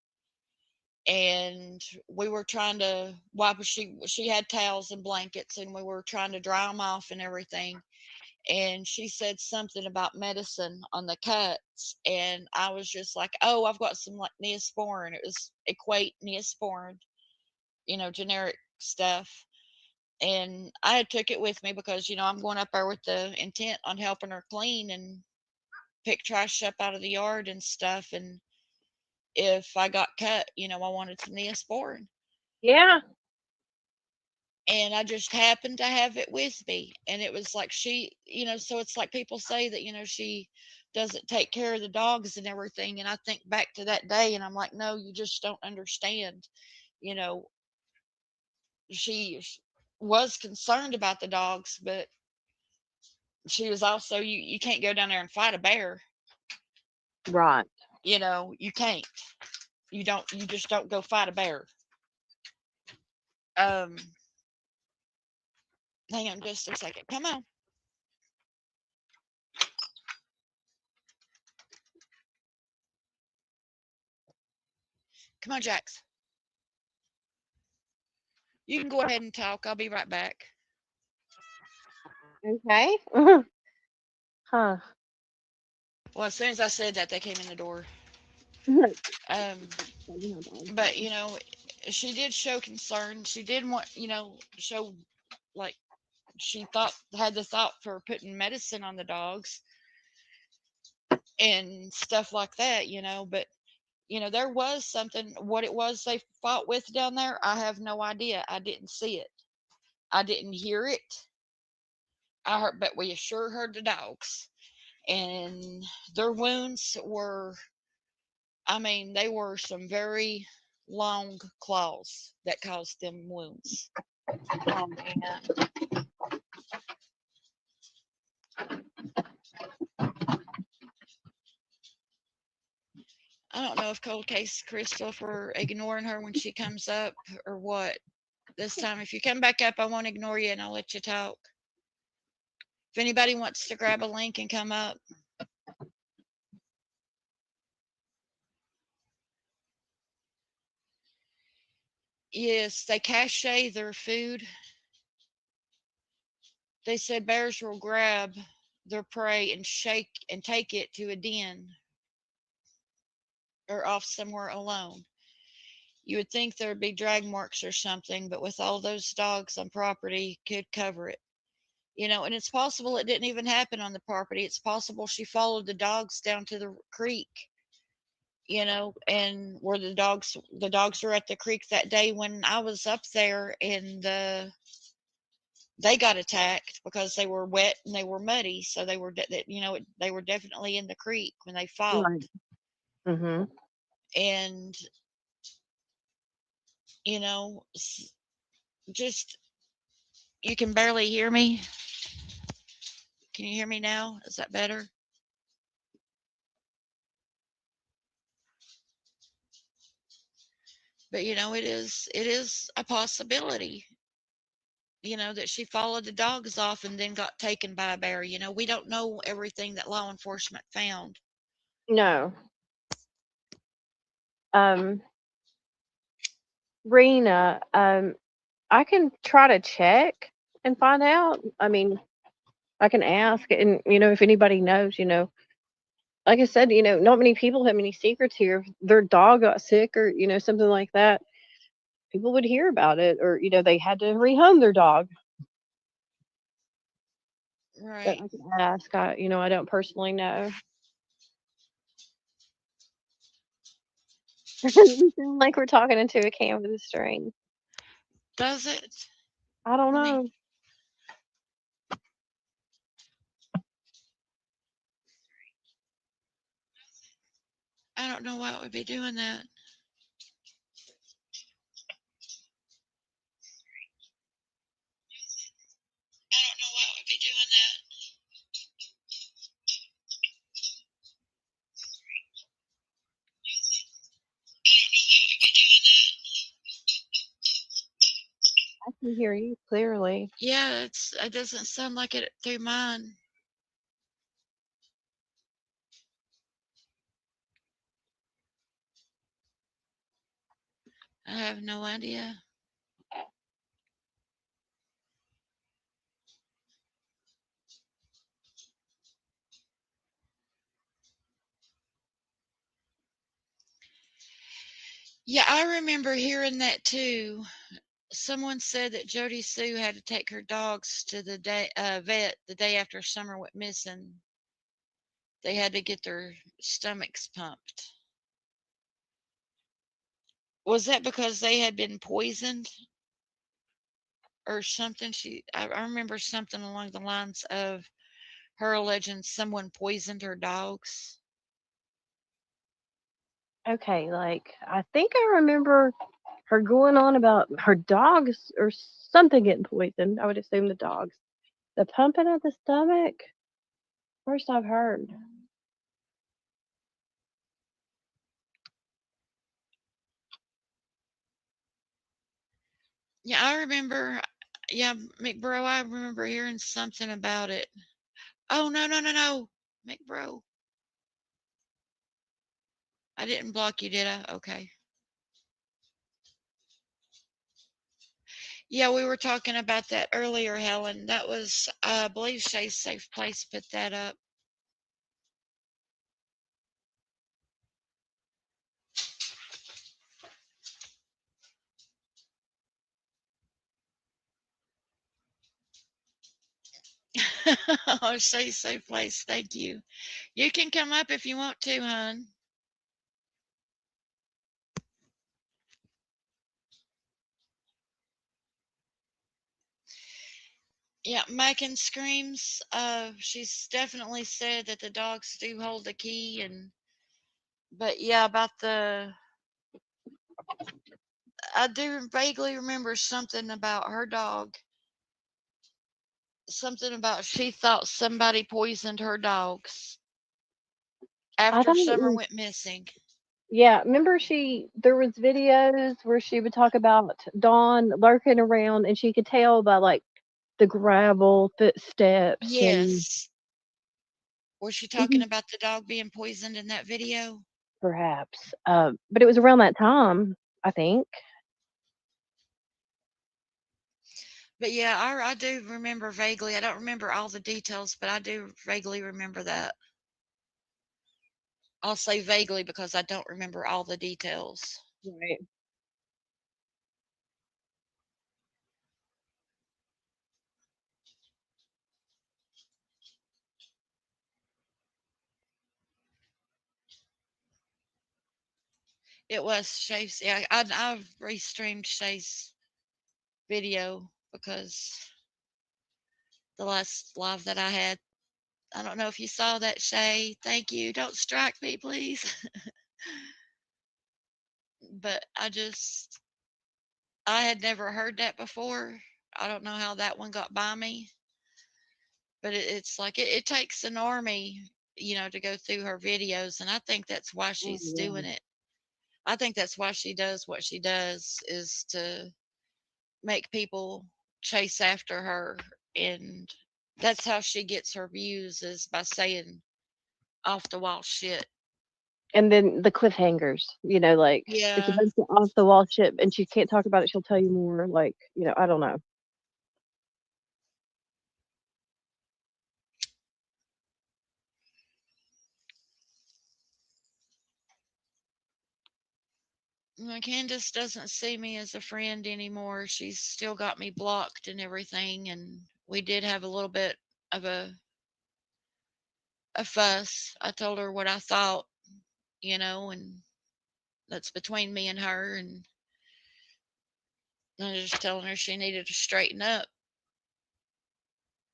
And we were trying to wipe. She had towels and blankets, and we were trying to dry them off and everything. And she said something about medicine on the cuts, and I was just like, "Oh, I've got some like Neosporin." It was Equate Neosporin, generic stuff. And I had took it with me because I'm going up there with the intent on helping her clean and pick trash up out of the yard and stuff. And if I got cut, I wanted some Neosporin. Yeah. And I just happened to have it with me. And it was like so it's like people say that, she doesn't take care of the dogs and everything. And I think back to that day and I'm like, no, you just don't understand. You know, she was concerned about the dogs, but she was also, you can't go down there and fight a bear. Right. You can't. You just don't go fight a bear. Um, hang on just a second. Come on. Come on, Jax. You can go ahead and talk. I'll be right back. Okay. Huh. Well, as soon as I said that, they came in the door. Um, but she did show concern. She did want, show like she had the thought for putting medicine on the dogs and stuff like that. But there was something. What it was they fought with down there, I have no idea. I didn't see it. I didn't hear it. I heard, but we sure heard the dogs, and their wounds were. I mean, they were some very long claws that caused them wounds. Oh man. I don't know if Cold Case Crystal for ignoring her when she comes up or what. This time, if you come back up, I won't ignore you and I'll let you talk. If anybody wants to grab a link and come up. Yes, they cache their food. They said bears will grab their prey and shake and take it to a den or off somewhere alone. You would think there'd be drag marks or something, but with all those dogs on property, could cover it. And it's possible it didn't even happen on the property. It's possible she followed the dogs down to the creek, and where the dogs were at the creek that day when I was up there, and they got attacked because they were wet and they were muddy, so they were definitely in the creek when they fought. Right. Mhm. And just you can barely hear me. Can you hear me now? Is that better? But it is a possibility. that she followed the dogs off and then got taken by a bear. We don't know everything that law enforcement found. No. Um, Rena, I can try to check and find out. I mean, I can ask, and if anybody knows, like I said, not many people have many secrets here. If their dog got sick or something like that, people would hear about it, or they had to rehome their dog. But Right. I can ask. I don't personally know. We sound like we're talking into a can with a string. Does it? I don't Let me. know. I don't know why it would be doing that. I don't know why it would be doing that. I can hear you clearly. Yeah, it doesn't sound like it through mine. I have no idea. Yeah, I remember hearing that too. Someone said that Jody Sue had to take her dogs to the vet the day after Summer went missing. They had to get their stomachs pumped. Was that because they had been poisoned or something? I remember something along the lines of her alleging someone poisoned her dogs. Okay, like I think I remember her going on about her dogs or something getting poisoned. I would assume the dogs. The pumping of the stomach. First I've heard. Yeah, I remember. Yeah, McBro, I remember hearing something about it. Oh, no, no, no, no. McBro. I didn't block you, did I? Okay. Yeah, we were talking about that earlier, Helen. That was, I believe Shay's Safe Place put that up. Oh, Shay's Safe Place. Thank you. You can come up if you want to, hon. Yeah, Mackin screams. She's definitely said that the dogs do hold the key, but yeah, about I do vaguely remember something about her dog. Something about she thought somebody poisoned her dogs I after thought it Summer was went missing. yeah, remember there was videos where she would talk about Dawn lurking around and she could tell by like the gravel footsteps and Yes. Was she talking Mhm. about the dog being poisoned in that video? Perhaps. But it was around that time, I think. But yeah, I do remember vaguely. I don't remember all the details, but I do vaguely remember that. I'll say vaguely because I don't remember all the details. Right. It was Shay's. Yeah, I've restreamed Shay's video because the last live that I had. I don't know if you saw that, Shay. Thank you. Don't strike me, please. But I had never heard that before. I don't know how that one got by me, but it's like it takes an army, to go through her videos, and I think that's why Oh, she's yeah. doing it. I think that's why she does what she does is to make people chase after her, and that's how she gets her views, is by saying off the wall shit. And then the cliffhangers, like it's a Yeah. bunch of off the wall shit, and she can't talk about it. She'll tell you more. Like, I don't know. Candace doesn't see me as a friend anymore. She's still got me blocked and everything, and we did have a little bit of a fuss. I told her what I thought, and that's between me and her, and I was just telling her she needed to straighten up,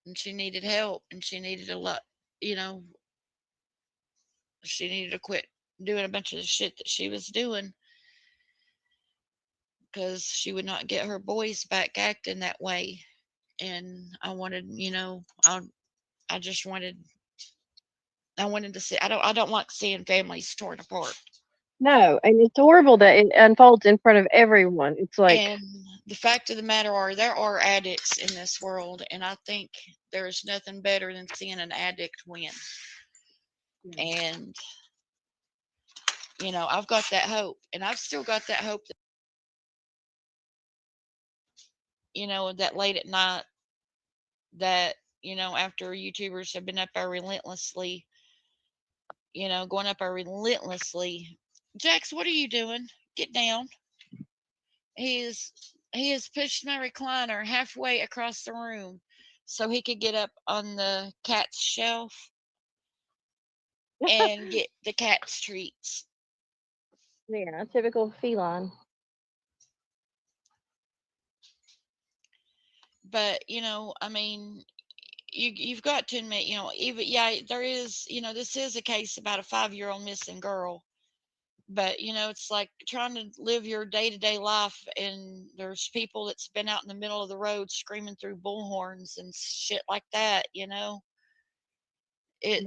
and she needed help, and she needed a lot, you know, she needed to quit doing a bunch of the shit that she was doing, because she would not get her boys back acting that way. And I wanted, I just I wanted to see. I don't like seeing families torn apart. No, and it's horrible that it unfolds in front of everyone. It's like, And the fact of the matter are, there are addicts in this world, and I think there's nothing better than seeing an addict win. And I've got that hope, and I've still got that hope that that late at night, that after YouTubers have been up there relentlessly, going up there relentlessly. Jax, what are you doing? Get down. He is he has pushed my recliner halfway across the room so he could get up on the cat's shelf and get the cat's treats. yeah, typical feline. But I mean, you've got to admit, even yeah, there is, this is a case about a 5-year-old missing girl. But it's like trying to live your day-to-day life, and there's people that's been out in the middle of the road screaming through bullhorns and shit like that. It's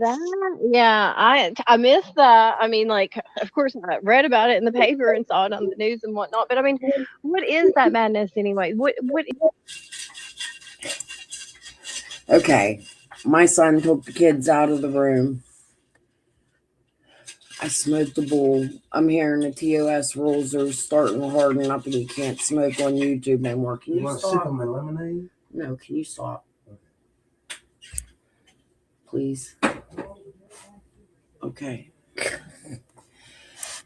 Yeah, I missed that. I mean, like, of course, I read about it in the paper and saw it on the news and whatnot. But I mean, what is that madness anyway? What? Okay. My son took the kids out of the room. I smoked the bowl. I'm hearing the TOS rules are starting to harden up and you can't smoke on YouTube anymore. Can you stop? Sip on my lemonade? No, can you stop? Please. Okay.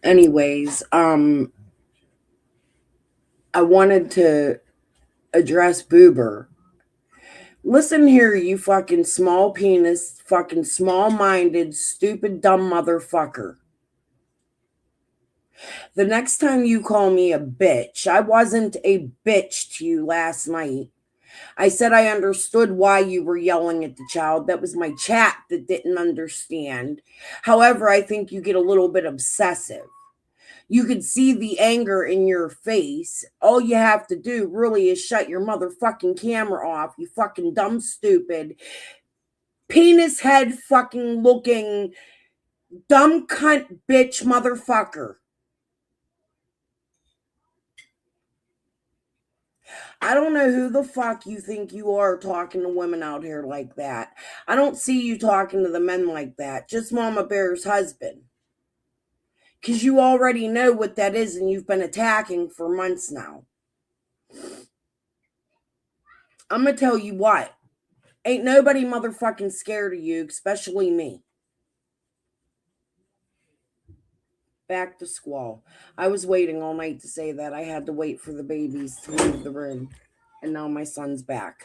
Anyways, I wanted to address Boober. Listen here, you fucking small penis, fucking small minded, stupid, dumb motherfucker. The next time you call me a bitch, I wasn't a bitch to you last night. I said I understood why you were yelling at the child. That was my chat that didn't understand. However, I think you get a little bit obsessive. You could see the anger in your face. All you have to do really is shut your motherfucking camera off, you fucking dumb, stupid, penis head fucking looking, dumb cunt bitch motherfucker. I don't know who the fuck you think you are talking to women out here like that. I don't see you talking to the men like that. Just Mama Bear's husband. Because you already know what that is and you've been attacking for months now. I'm going to tell you what. Ain't nobody motherfucking scared of you, especially me. Back to Squall. I was waiting all night to say that. I had to wait for the babies to leave the room. And now my son's back.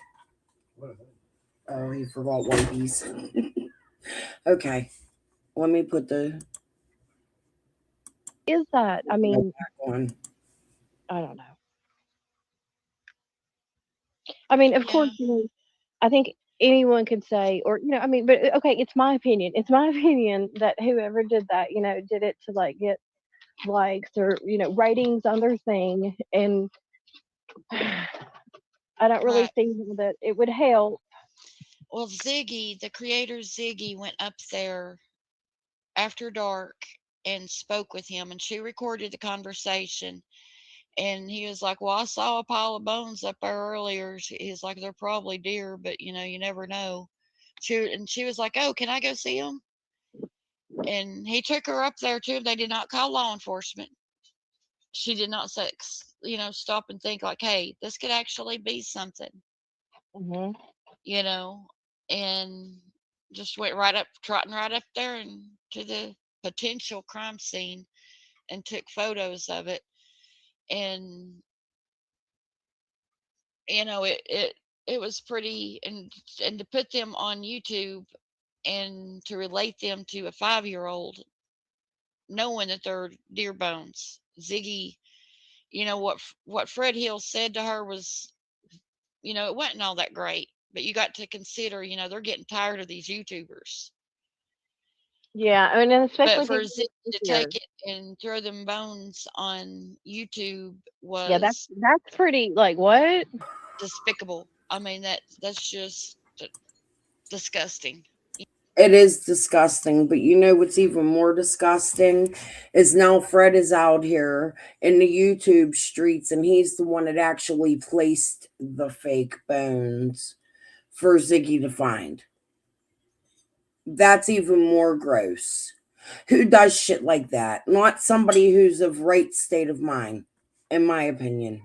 Oh, he forgot babies. Okay. Let me put the Is that? I mean, back on. I don't know. I mean, of Yeah. course, I think anyone could say, or I mean, but okay, it's my opinion. It's my opinion that whoever did that, did it to like get likes or ratings on their thing, and I don't really Right. see that it would help. Well, Ziggy, the creator Ziggy, went up there after dark and spoke with him, and she recorded the conversation. And he was like, "Well, I saw a pile of bones up there earlier." He's like, "They're probably deer, but you never know." She was like, "Oh, can I go see them?" And he took her up there too. They did not call law enforcement. She did not say, stop and think like, "Hey, this could actually be something," Hmm. you know, and just went right up, trotting right up there and to the potential crime scene and took photos of it. And it was pretty, and to put them on YouTube and to relate them to a 5-year-old, knowing that they're deer bones. Ziggy, what Fred Hill said to her was, it wasn't all that great. But you got to consider, they're getting tired of these YouTubers. Yeah, I mean, and But especially for people Ziggy with to deer. take it and throw them bones on YouTube Yeah, was that's pretty. Like what? despicable. I mean, that's just disgusting. It is disgusting, but you know what's even more disgusting is now Fred is out here in the YouTube streets and he's the one that actually placed the fake bones for Ziggy to find. That's even more gross. Who does shit like that? Not somebody who's of right state of mind, in my opinion.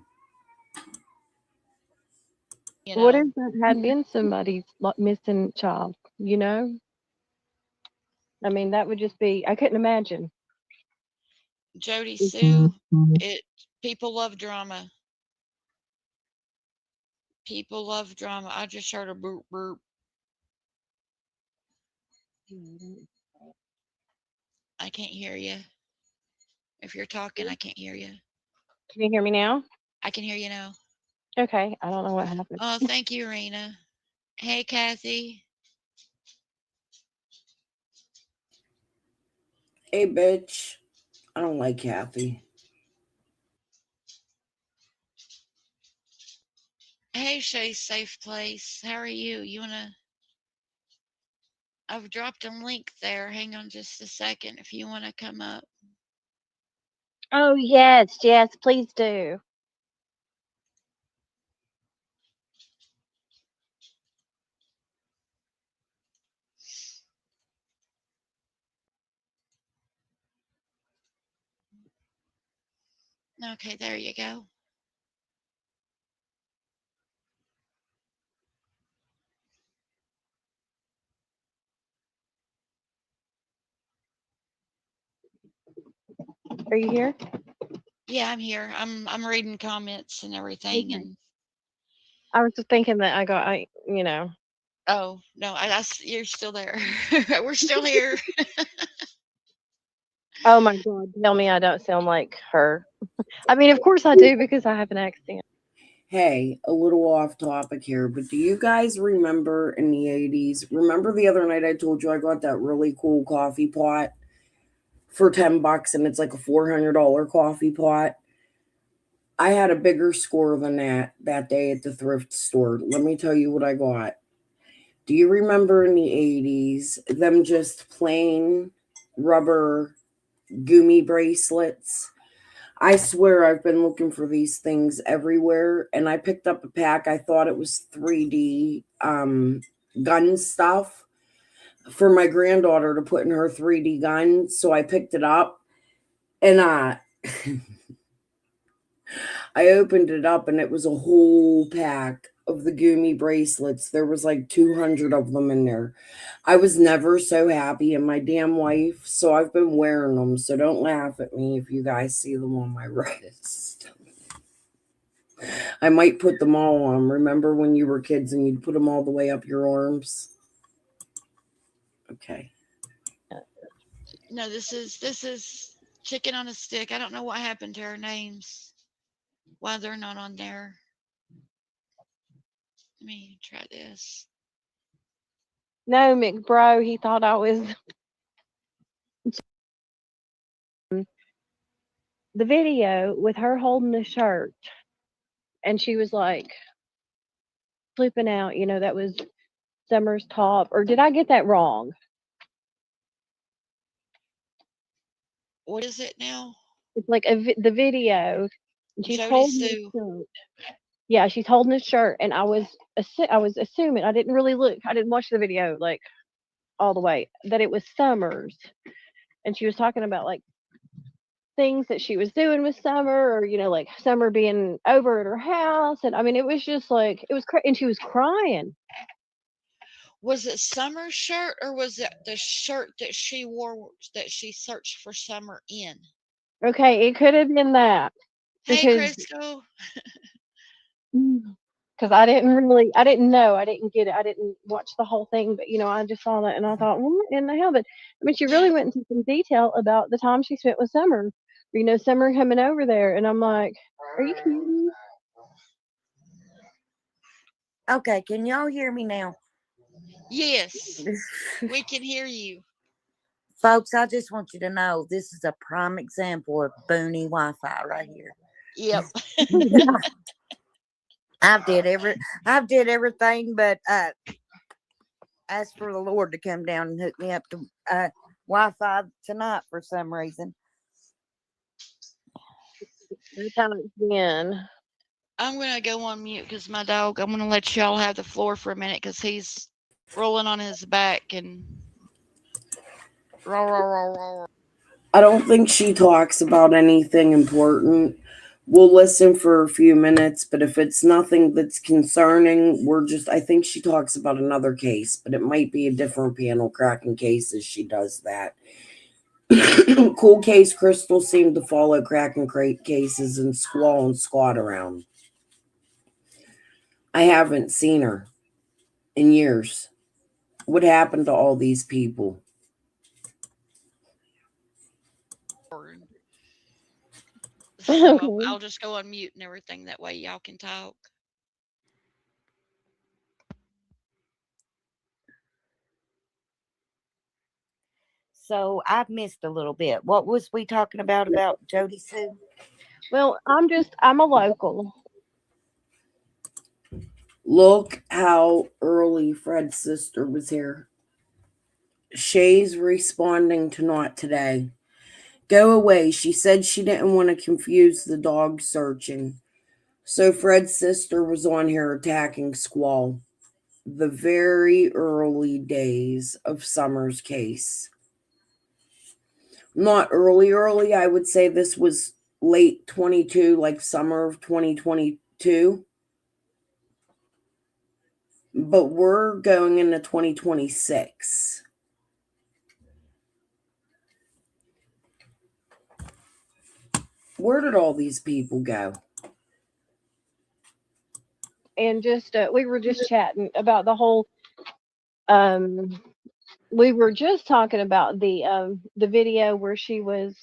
You What if know, that had been somebody's missing child? You know, I mean, that would just be. I couldn't imagine. Jody Sue, it people love drama. People love drama. I just heard a burp burp. Can I can't hear you. If you're talking, I can't hear you. you hear me now? I can hear you now. Okay, I don't know what happened. Oh, thank you, Rena. Hey, Kathy. Hey, bitch. I don't like Kathy. Hey, Shay, safe place. How are you? I've dropped a link there. Hang on just a second if you wanna come up. Oh yes, yes, please do. Okay, there you go. Are you here? Yeah, I'm here. I'm reading comments and everything. Okay. And I was just thinking that I. oh no, you're still there. We're still here. Oh my God, tell me I don't sound like her. I mean, of course I do because I have an accent. Hey, a little off topic here, but do you guys remember in the 80s? Remember the other night I told you I got that really cool coffee pot for $10 and it's like a $400 coffee pot? I had a bigger score than that day at the thrift store. Let me tell you what I got. Do you remember in the 80s them just plain rubber gummy bracelets? I swear I've been looking for these things everywhere and I picked up a pack. I thought it was 3D gun stuff for my granddaughter to put in her 3D gun. So I picked it up and I opened it up and it was a whole pack of the Gumi bracelets. There was like 200 of them in there. I was never so happy in my damn life, so I've been wearing them. So don't laugh at me if you guys see them on my wrist. I might put them all on. Remember when you were kids and you'd put them all the way up your arms? Okay. No, this is chicken on a stick. I don't know what happened to our names. Why they're not on there. Let me try this. No, McBro, he thought I was the video with her holding the shirt and she was like flipping out. That was Summer's top. Or did I get that wrong? What is it now? It's like the video. And she's Jody holding his Sue. shirt. Yeah, she's holding his shirt, and I was assuming, I didn't really look. I didn't watch the video like all the way, that it was Summers, and she was talking about like things that she was doing with Summer, or like Summer being over at her house, and I mean, it was just like it was, and she was crying. Was it Summer's shirt or was it the shirt that she wore that she searched for Summer in? Okay, it could have been that Hey, because Crystal. I didn't know, I didn't get it, I didn't watch the whole thing, but I just saw that and I thought, well, what in the hell? But I mean, she really Yeah. went into some detail about the time she spent with Summer. Summer coming over there, and I'm like, are you kidding Okay, can y'all hear me now? Yes, we can hear you. Folks, I just want you to know this is a prime example of boony Wi-Fi right here. Yep. I've did everything but ask for the Lord to come down and hook me up to Wi-Fi tonight for some reason. That's how it's been. I'm going to go on mute because my dog, I'm going to let y'all have the floor for a minute because he's rolling on his back and roar. I don't think she talks about anything important. We'll listen for a few minutes, but if it's nothing that's concerning, I think she talks about another case, but it might be a different panel cracking cases. She does that. Cool Case Crystal seemed to follow cracking cases and Squall and Squat around. I haven't seen her in years. What happened to all these people? So I'll just go on mute and everything. That way y'all can talk. So I've missed a little bit. What was we talking about Jody Sue? Well, I'm a local. Look how early Fred's sister was here. Shay's responding to not today. Go away. She said she didn't want to confuse the dog searching. So Fred's sister was on here attacking Squall. The very early days of Summer's case. Not early. I would say this was late 22, like summer of 2022. But we're going into 2026. Where did all these people go? And just we were just chatting about the whole we were just talking about the video where she was,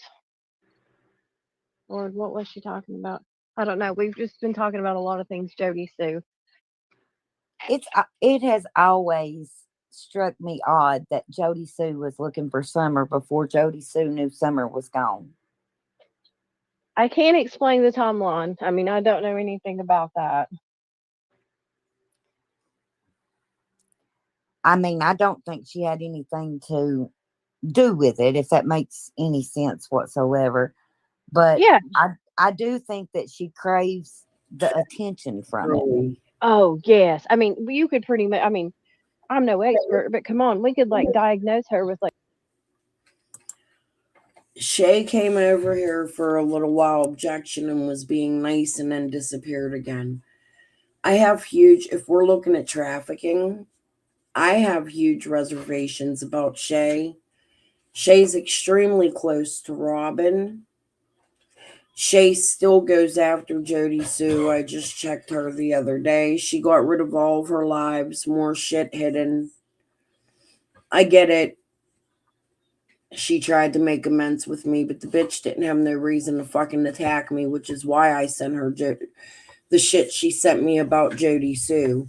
or what was she talking about? I don't know. We've just been talking about a lot of things, Jody Sue. It has always struck me odd that Jody Sue was looking for Summer before Jody Sue knew Summer was gone. I can't explain the timeline. I mean, I don't know anything about that. I mean, I don't think she had anything to do with it, if that makes any sense whatsoever. But Yeah. I do think that she craves the attention from it. Oh, yes. I mean, you could pretty much, I mean, I'm no expert, but come on, we could like diagnose her with like. Shay came over here for a little while, objection, and was being nice and then disappeared again. If we're looking at trafficking, I have huge reservations about Shay. Shay's extremely close to Robin. Shay still goes after Jody Sue. I just checked her the other day. She got rid of all of her lives, more shit hidden. I get it. She tried to make amends with me, but the bitch didn't have no reason to fucking attack me, which is why I sent her the shit she sent me about Jody Sue,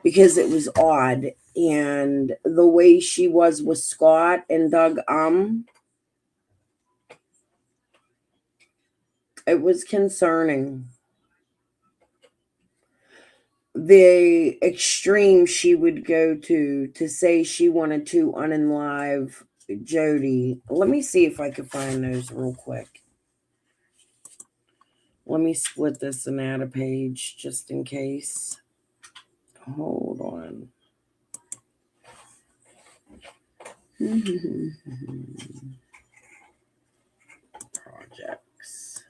because it was odd. And the way she was with Scott and Doug, it was concerning. The extreme she would go to say she wanted to unalive Jody. Let me see if I can find those real quick. Let me split this and add a page just in case. Hold on. Projects.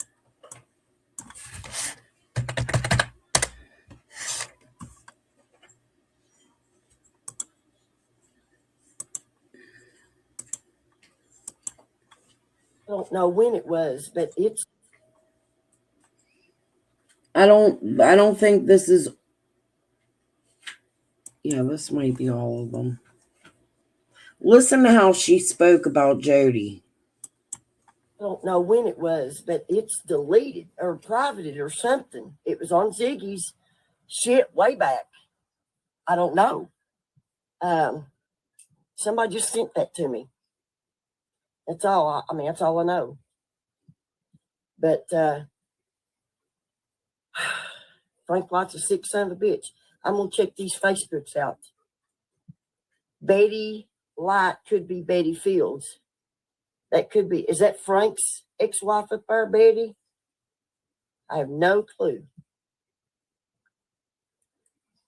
I don't know when it was, but it's I don't think this is. Yeah, this might be all of them. Listen to how she spoke about Jody. I don't know when it was, but it's deleted or privated or something. It was on Ziggy's shit way back. I don't know. Somebody just sent that to me. That's all. I mean, that's all I know. But Frank Lott's a sick son of a bitch. I'm gonna check these Facebooks out. Betty Light could be Betty Fields. That could be. Is that Frank's ex-wife up there, Betty? I have no clue.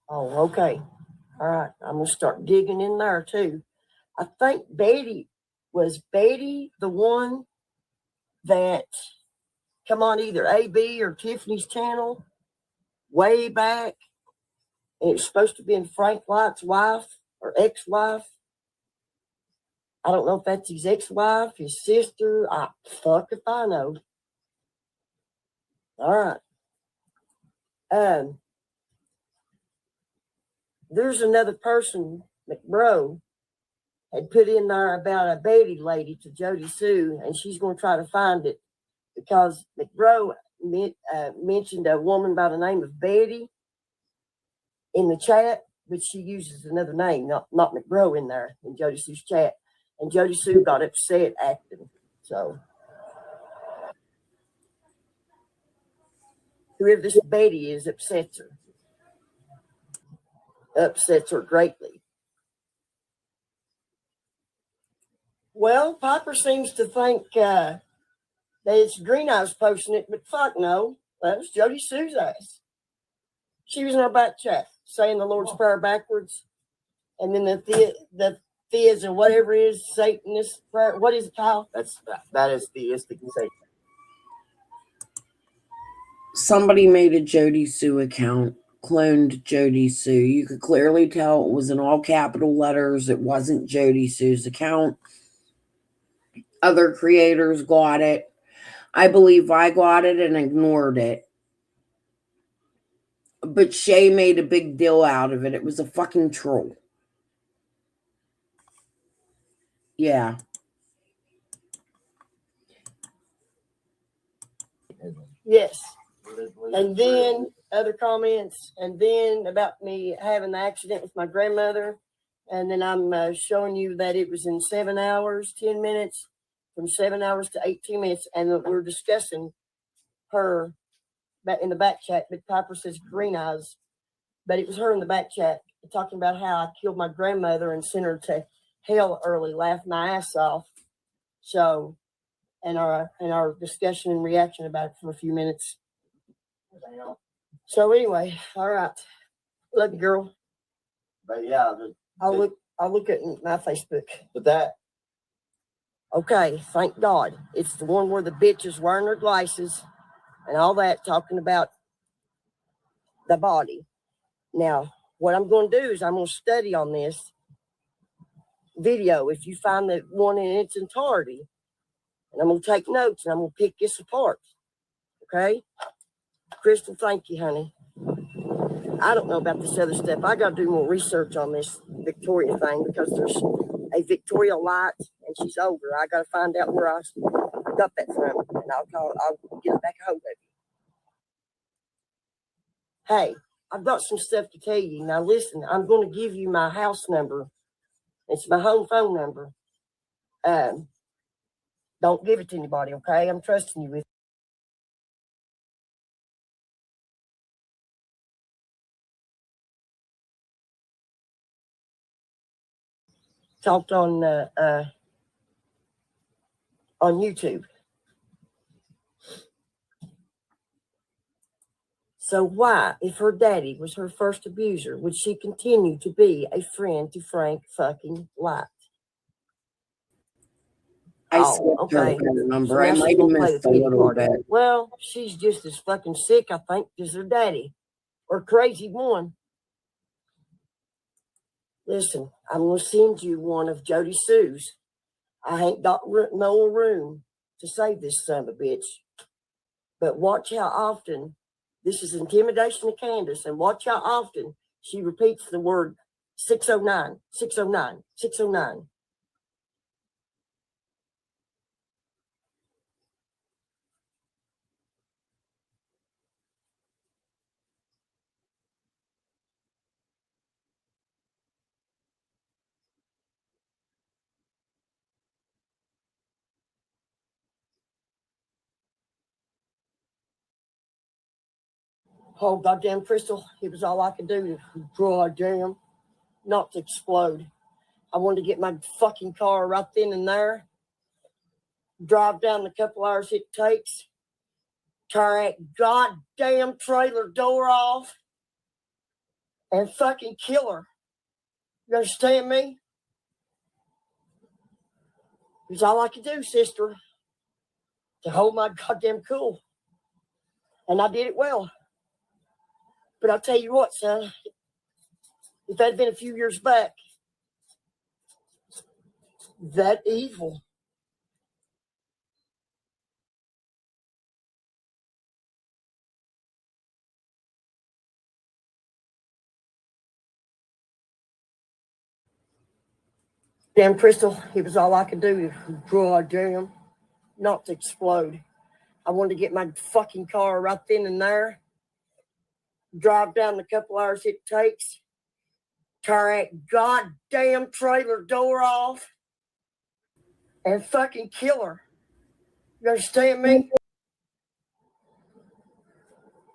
Oh, okay. All right. I'm going to start digging in there too. I think Betty was the one that come on either AB or Tiffany's channel way back. And it was supposed to be in Frank Light's wife or ex-wife. I don't know if that's his ex-wife, his sister. Fuck if I know. All right. There's another person, McBro, had put in there about a Betty lady to Jody Sue, and she's going to try to find it because McBro mentioned a woman by the name of Betty in the chat, but she uses another name, not McBro in there in Jody Sue's chat. And Jody Sue got upset acting. So whoever this Betty is upsets her greatly. Well, Piper seems to think that it's Green Eyes posting it, but fuck no. That was Jody Sue's ass. She was in our back chat saying the Lord's Prayer backwards. And then the theist or whatever it is, Satanist prayer. What is it, Kyle? That is theistic and Satan. Somebody made a Jody Sue account, cloned Jody Sue. You could clearly tell it was in all capital letters. It wasn't Jody Sue's account. Other creators got it. I believe I got it and ignored it. But Shay made a big deal out of it. It was a fucking troll. Yeah. Yes. And then other comments, and then about me having the accident with my grandmother. And then I'm showing you that it was in 7 hours, 10 minutes, from 7 hours to 18 minutes. And we're discussing her in the back chat. Big Piper says Green Eyes, but it was her in the back chat talking about how I killed my grandmother and sent her to hell early, laughed my ass off. So, and our discussion and reaction about it for a few minutes. So anyway, all right, love you, girl. But yeah, I'll look at my Facebook. but that Okay, thank God. It's the one where the bitch is wearing her glasses and all that, talking about the body. Now, what I'm going to do is I'm going to study on this video if you find the one in its entirety. And I'm going to take notes and I'm going to pick this apart. Okay? Crystal, thank you, honey. I don't know about this other stuff. I got to do more research on this Victoria thing because there's a Victoria Light and she's older. I got to find out where I got that from, and I'll get back a hold of you. Hey, I've got some stuff to tell you. Now listen, I'm going to give you my house number. It's my home phone number. Don't give it to anybody, okay? I'm trusting you with. Talked on YouTube. So why, if her daddy was her first abuser, would she continue to be a friend to Frank fucking Light? I Oh, slipped her okay. phone So number. I now she's might have gonna play missed the a pity little party. bit. Well, she's just as fucking sick, I think, as her daddy. Or crazy one. Listen, I'm gonna send you one of Jody Sue's. I ain't got no room to save this son of a bitch. But watch how often, this is intimidation to Candace, and watch how often she repeats the word 609, 609, 609. Oh, goddamn, Crystal, it was all I could do to draw a jam, not to explode. I wanted to get my fucking car right then and there, drive down the couple hours it takes, tear that goddamn trailer door off, and fucking kill her. You understand me? It was all I could do, sister, to hold my goddamn cool. And I did it well. But I'll tell you what, son, if that had been a few years back, that evil. Damn, Crystal, it was all I could do to draw a jam, not to explode. I wanted to get my fucking car right then and there, drive down the couple hours it takes, tear that goddamn trailer door off, and fucking kill her. You understand me?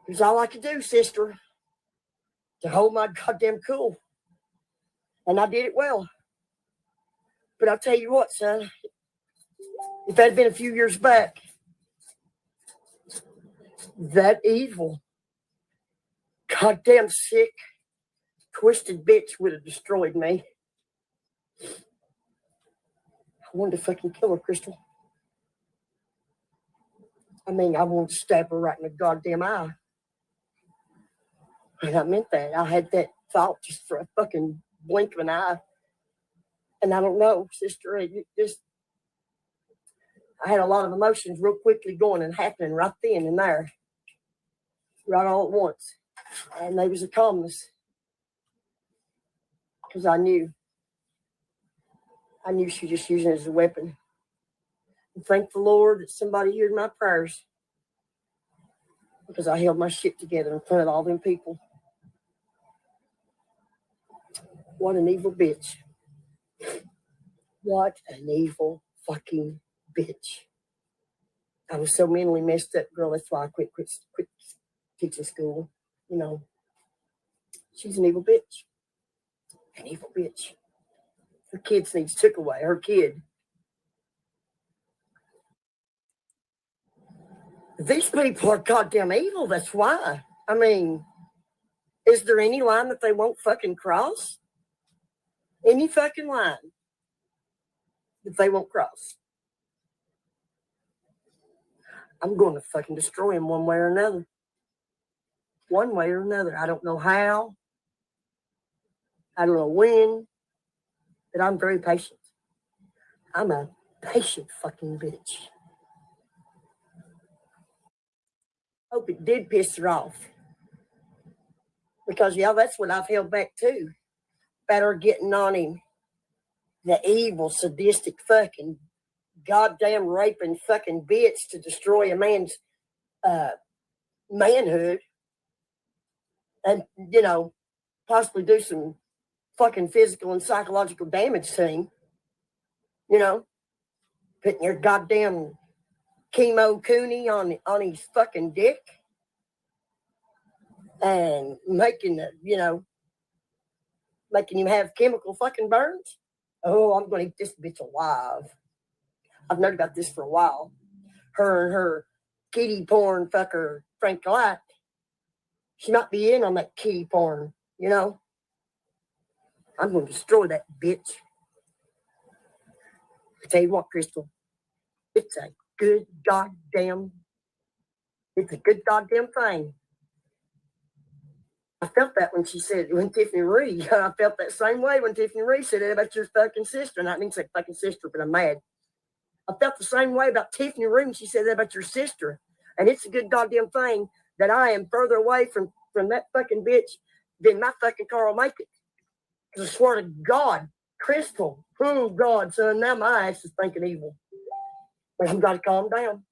It was all I could do, sister, to hold my goddamn cool. And I did it well. But I'll tell you what, son, if that had been a few years back, that evil, goddamn sick, twisted bitch would have destroyed me. I wanted to fucking kill her, Crystal. I mean, I wanted to stab her right in the goddamn eye. And I meant that. I had that thought just for a fucking blink of an eye. And I don't know, sister, I had a lot of emotions real quickly going and happening right then and there, right all at once. And there was a calmness because I knew she was just using it as a weapon. And thank the Lord that somebody heard my prayers because I held my shit together in front of all them people. What an evil bitch. What an evil fucking bitch. I was so mentally messed up, girl. That's why I quit teaching school. You know, she's an evil bitch. An evil bitch. Her kids needs took away. Her kid. These people are goddamn evil. That's why. I mean, is there any line that they won't fucking cross? Any fucking line that they won't cross. I'm going to fucking destroy them one way or another. One way or another. I don't know how. I don't know when. But I'm very patient. I'm a patient fucking bitch. Hope it did piss her off. Because, yeah, that's what I've held back too. About her getting on him. The evil, sadistic fucking goddamn raping fucking bitch to destroy a man's manhood. And, you know, possibly do some fucking physical and psychological damage to him. You know, putting your goddamn chemo coonie on his fucking dick and making him have chemical fucking burns. Oh, I'm gonna eat this bitch alive. I've known about this for a while. Her and her kitty porn fucker Frank Light She might be in on that key farm, you know. I'm going to destroy that bitch. I tell you what, Crystal, it's a good goddamn thing. I felt that when Tiffany Ree, I felt that same way when Tiffany Ree said it about your fucking sister. And I didn't say fucking sister, but I'm mad. I felt the same way about Tiffany Ree when she said that about your sister. And it's a good goddamn thing that I am further away from that fucking bitch than my fucking car will make it. Because I swear to God, Crystal, oh God, son, now my ass is thinking evil. But I've got to calm down.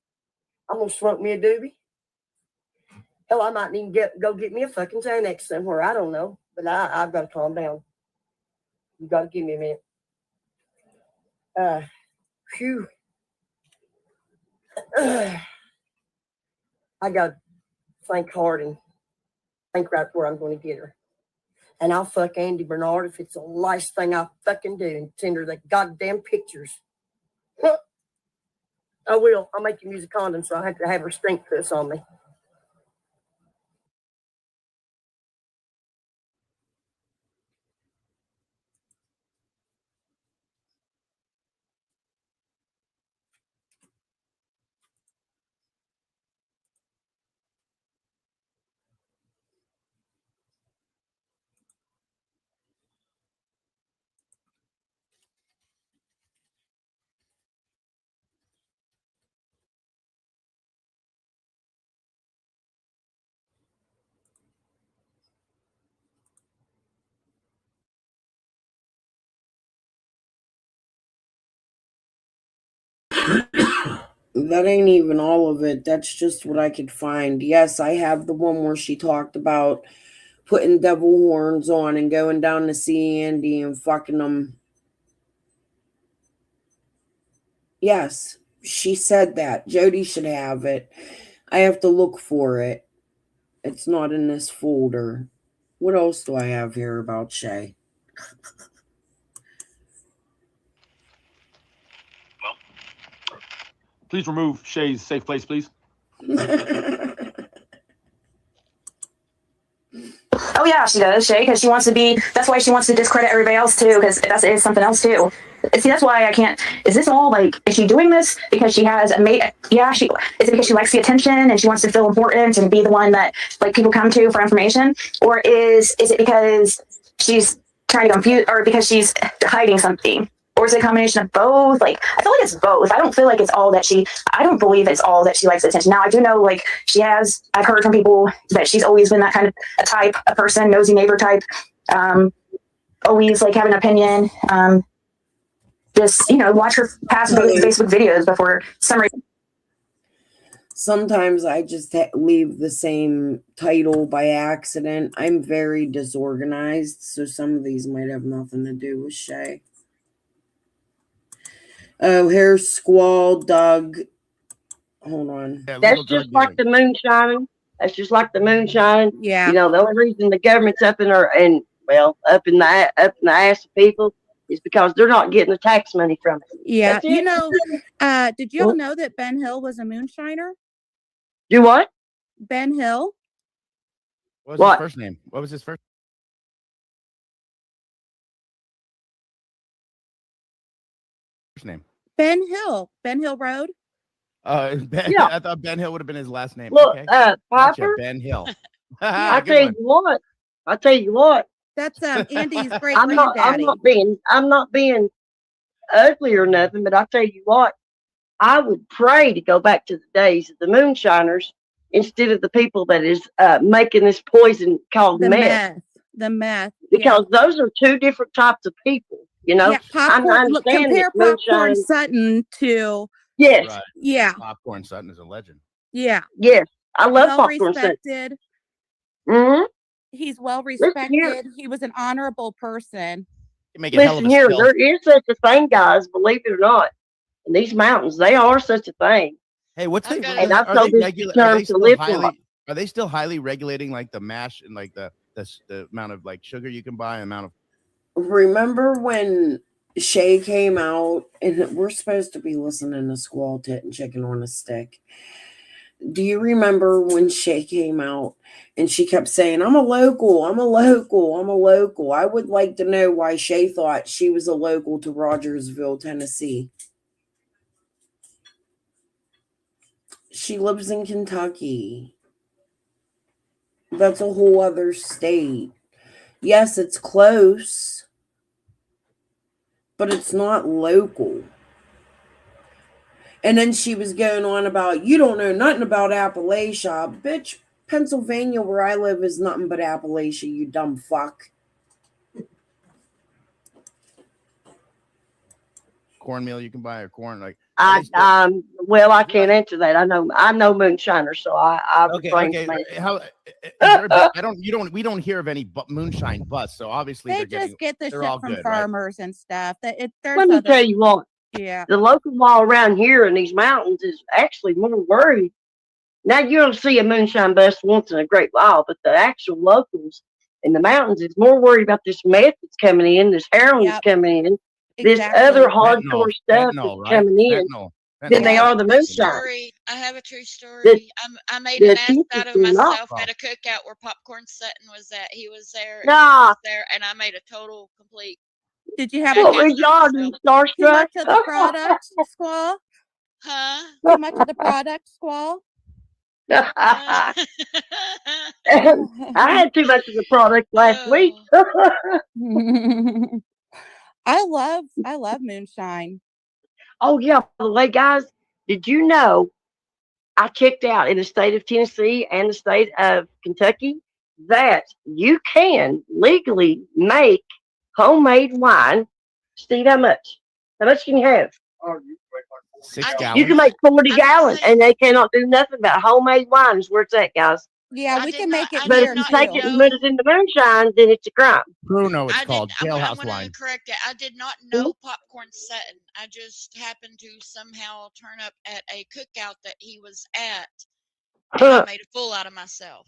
I'm going to smoke me a doobie. Hell, I might even go get me a fucking Xanax somewhere. I don't know. But I've got to calm down. You got to give me a minute. Phew. I got to think hard and think right where I'm going to get her. And I'll fuck Andy Bernard if it's the last thing I fucking do and send her the goddamn pictures. I will. I'll make you use a condom, so I have to have her stink puss on me. That ain't even all of it. That's just what I could find. Yes, I have the one where she talked about putting devil horns on and going down to see Andy and fucking them. Yes, she said that. Jody should have it. I have to look for it. It's not in this folder. What else do I have here about Shay? Please remove Shay's safe place, please. Oh yeah, she does, Shay, because she wants to be. That's why she wants to discredit everybody else too, because that is something else too. See, that's why I can't. Is this all like? Is she doing this because she has a mate? Yeah, she is it because she likes the attention and she wants to feel important and be the one that like people come to for information, or is it because she's trying to confuse, or because she's hiding something? Or is it a combination of both? Like, I feel like it's both. I don't feel like it's all that I don't believe it's all that she likes attention. Now, I do know, like, I've heard from people that she's always been that kind of a person, nosy neighbor type, always, like, have an opinion. Just, watch her past Facebook videos before some reason. Sometimes I just leave the same title by accident. I'm very disorganized, so some of these might have nothing to do with Shay. Oh, here's Squall, Doug. Hold on. Yeah, that's just like the moonshining. That's just like the moonshining. Yeah. The only reason the government's up in the ass of people is because they're not getting the tax money from it. Yeah. Did y'all know that Ben Hill was a moonshiner? Do what? Ben Hill. What was his first name? What was his first name? Ben Hill. Ben Hill Road. Yeah. I thought Ben Hill would have been his last name. Look, okay. Piper. Gotcha, Ben Hill. I tell you what. That's Andy's great I'm granddaddy. I'm not being ugly or nothing, but I tell you what, I would pray to go back to the days of the moonshiners instead of the people that is making this poison called meth. The meth. Because those are two different types of people. Yeah, popcorn. Look, compare Popcorn Sutton to. Yes. Right. Yeah. Popcorn Sutton is a legend. Yeah. Yes. I love Popcorn Sutton. Mm-hmm. He's well respected. He was an honorable person. Listen here, there is such a thing, guys, believe it or not. In these mountains, they are such a thing. Hey, what's the and I've told this term to live are they still highly regulating like the mash and like the amount of like sugar you can buy, amount of Remember when Shay came out and we're supposed to be listening to Squall Tit and Chicken on a Stick. Do you remember when Shay came out and she kept saying, I'm a local, I'm a local, I'm a local? I would like to know why Shay thought she was a local to Rogersville, Tennessee. She lives in Kentucky. That's a whole other state. Yes, it's close, but it's not local. And then she was going on about, you don't know nothing about Appalachia. Bitch, Pennsylvania, where I live, is nothing but Appalachia, you dumb fuck. Cornmeal you can buy or corn like. Well, I can't answer that. I know moonshiners, so I refrain Okay. from answering. How? Is there we don't hear of any moonshine busts. So obviously They just get the they're shit all from good, farmers and stuff. There's Let me other, tell you what. yeah. The local law around here in these mountains is actually more worried. Now you'll see a moonshine bust once in a great while, but the actual locals in the mountains is more worried about this meth that's coming in, this heroin that's coming in, this other hardcore stuff fentanyl, that's coming in, than they are the moonshine. I have a true story. I made an ass out of myself at a cookout where Popcorn Sutton was at. He was there. And I made a total complete. Did you have what were y'all doing, starstruck? too much of the product, Squall? Huh? Too much of the product, Squall? I had too much of the product last week. I love moonshine. Oh yeah, by the way, guys, did you know I checked out in the state of Tennessee and the state of Kentucky that you can legally make homemade wine. Steve, how much? How much can you have? 6 gallons. You can make 40 gallons, and they cannot do nothing about homemade wine. Is where it's at, guys. Yeah, we can make it. But if you take it and put it in the moonshine, then it's a crime. Bruno, it's called I'm jailhouse going wine. to correct it. I did not know Popcorn Sutton. I just happened to somehow turn up at a cookout that he was at. And I made a fool out of myself.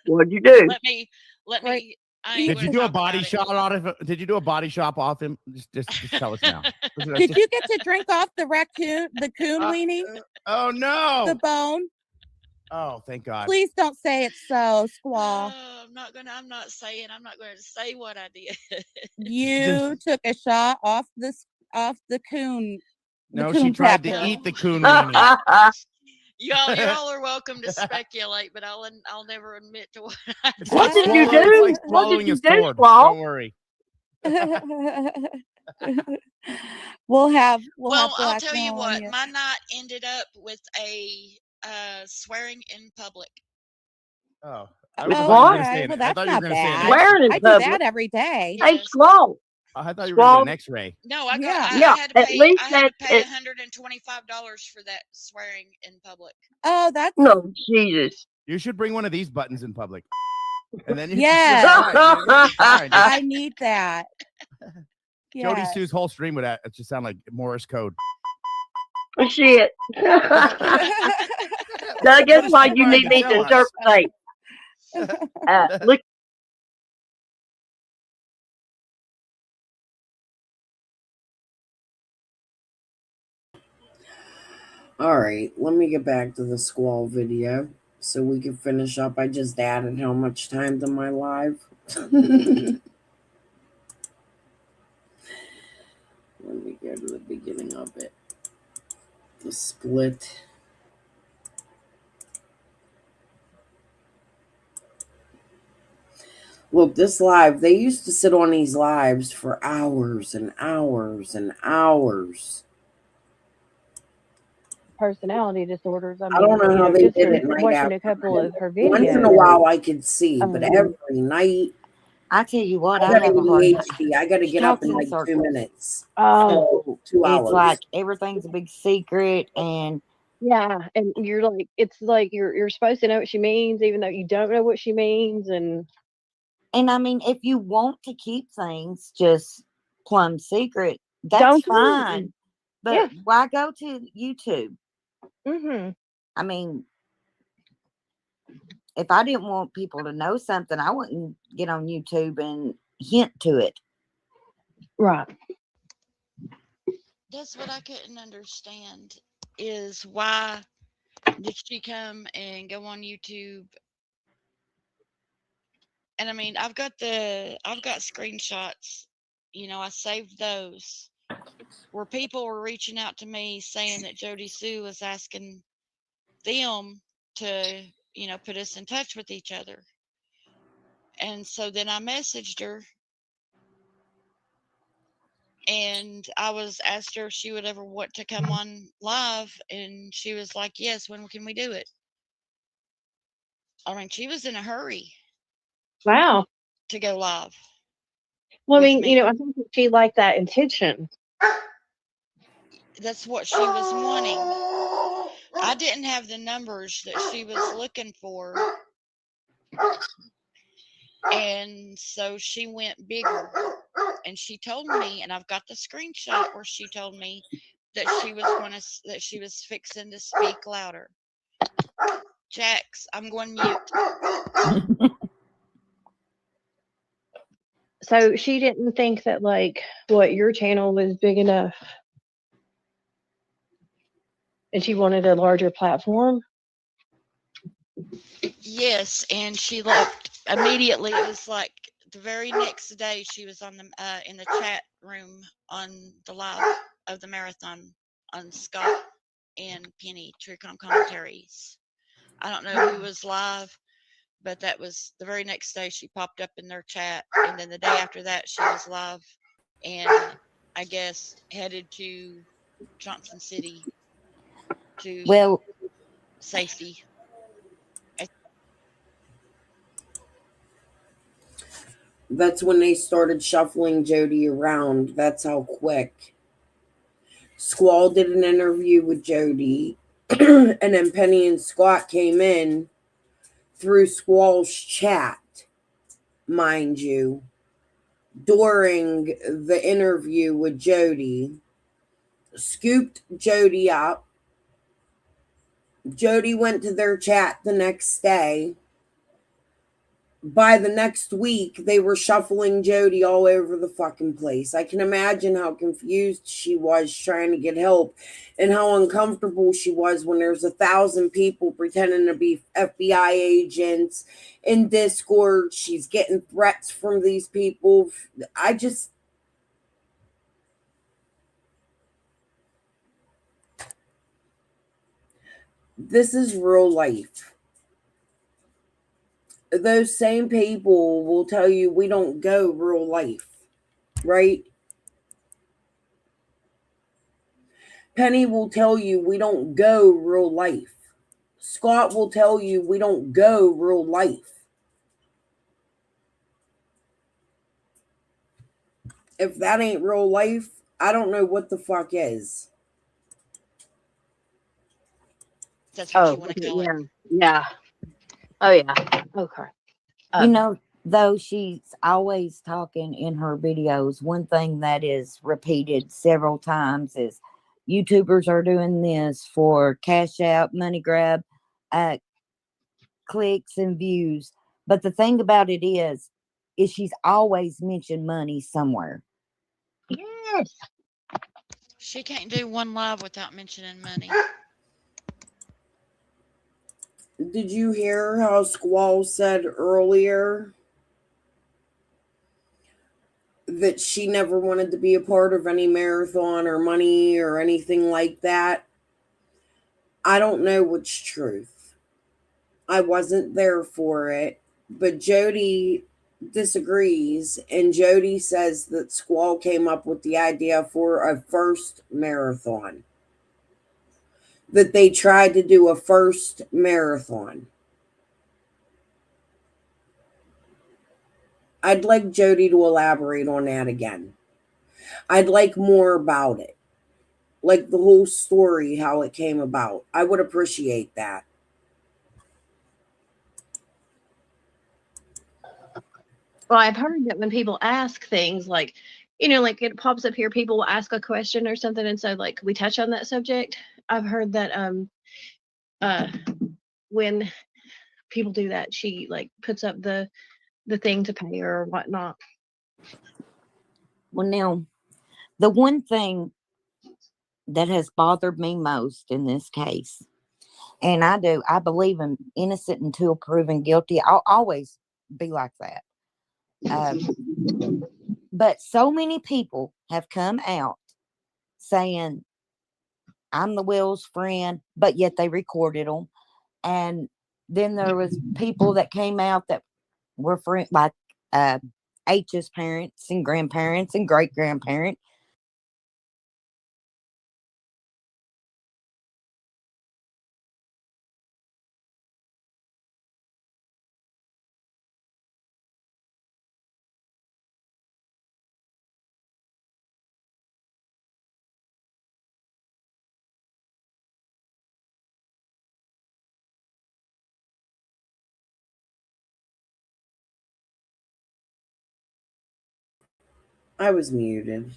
What'd you do? Let me. Did you do a body shot out of it? Did you do a body shop off him? Just tell us now. Did you get to drink off the coon weenie? Oh no! The bone. Oh, thank God! Please don't say it's so, Squall. I'm not going to say what I did. You took a shot off the coon. No, she tried to eat the coon weenie. Y'all are welcome to speculate, but I'll never admit to what I did. What did you do? Like What did you do, Squall? Don't worry. We'll I'll tell you what. My night ended up with a swearing in public. Oh. Well, that's not bad. Swearing in I public. do that every day. Hey, Squall. I thought you were going to get an X-ray. No, I had to pay $125 for that swearing in public. Oh, that's no Jesus. You should bring one of these buttons in public. And then I need that. Jody Sue's whole stream would just sound like Morse code. Shit. I guess why you need me to interpret. Look. All right, let me get back to the Squall video so we can finish up. I just added how much time to my live. Let me go to the beginning of it. The split. Look, this live, they used to sit on these lives for hours and hours and hours. Personality disorders. I don't know how they did it. Watching a couple of her videos. Once in a while I could see, but every night. I tell you what, I have got a hard ADHD. I got to get up in like 2 minutes. Oh, 2 hours. It's like everything's a big secret, and yeah, and you're like, it's like you're supposed to know what she means, even though you don't know what she means, and I mean, if you want to keep things just plumb secret, that's fine. But why go to YouTube? Mm-hmm. I mean, if I didn't want people to know something, I wouldn't get on YouTube and hint to it. Right. That's what I couldn't understand is why did she come and go on YouTube? And I mean, I've got screenshots. I saved those where people were reaching out to me saying that Jody Sue was asking them to, put us in touch with each other. And so then I messaged her and I was asked her if she would ever want to come on live, and she was like, yes, when can we do it? I mean, she was in a hurry Wow. to go live. Well, I with mean, me. I think that she liked that intention. That's what she was wanting. I didn't have the numbers that she was looking for. And so she went bigger. And she told me, and I've got the screenshot where she told me that she was fixing to speak louder. Jax, I'm going mute. So she didn't think that your channel was big enough, and she wanted a larger platform. Yes, and she left immediately. It was like the very next day she was on in the chat room on the live of the marathon on Scott and Penny True Crime Commentaries. I don't know who was live, but that was the very next day she popped up in their chat, and then the day after that she was live, and I guess headed to Johnson City to safety. That's when they started shuffling Jody around. That's how quick. Squall did an interview with Jody, and then Penny and Scott came in through Squall's chat, mind you, during the interview with Jody, scooped Jody up. Jody went to their chat the next day. By the next week, they were shuffling Jody all over the fucking place. I can imagine how confused she was trying to get help and how uncomfortable she was when there's 1,000 people pretending to be FBI agents in Discord. She's getting threats from these people. This is real life. Those same people will tell you we don't go real life, right? Penny will tell you we don't go real life. Scott will tell you we don't go real life. If that ain't real life, I don't know what the fuck is. That's what you want to call it. Yeah. Oh, yeah. Okay. Though she's always talking in her videos, one thing that is repeated several times is YouTubers are doing this for cash out, money grab, clicks and views. But the thing about it is she's always mentioned money somewhere. Yes. She can't do one live without mentioning money. Did you hear how Squall said earlier that she never wanted to be a part of any marathon or money or anything like that? I don't know what's truth. I wasn't there for it, but Jody disagrees, and Jody says that Squall came up with the idea for a first marathon. That they tried to do a first marathon. I'd like Jody to elaborate on that again. I'd like more about it. Like the whole story, how it came about. I would appreciate that. Well, I've heard that when people ask things like it pops up here, people will ask a question or something, and so we touch on that subject. I've heard that when people do that, she puts up the thing to pay her or whatnot. Well, now, the one thing that has bothered me most in this case And I believe in innocent until proven guilty. I'll always be like that. But so many people have come out saying I'm the Will's friend, but yet they recorded them. And then there was people that came out that were friends, like H's parents and grandparents and great grandparents. I was muted.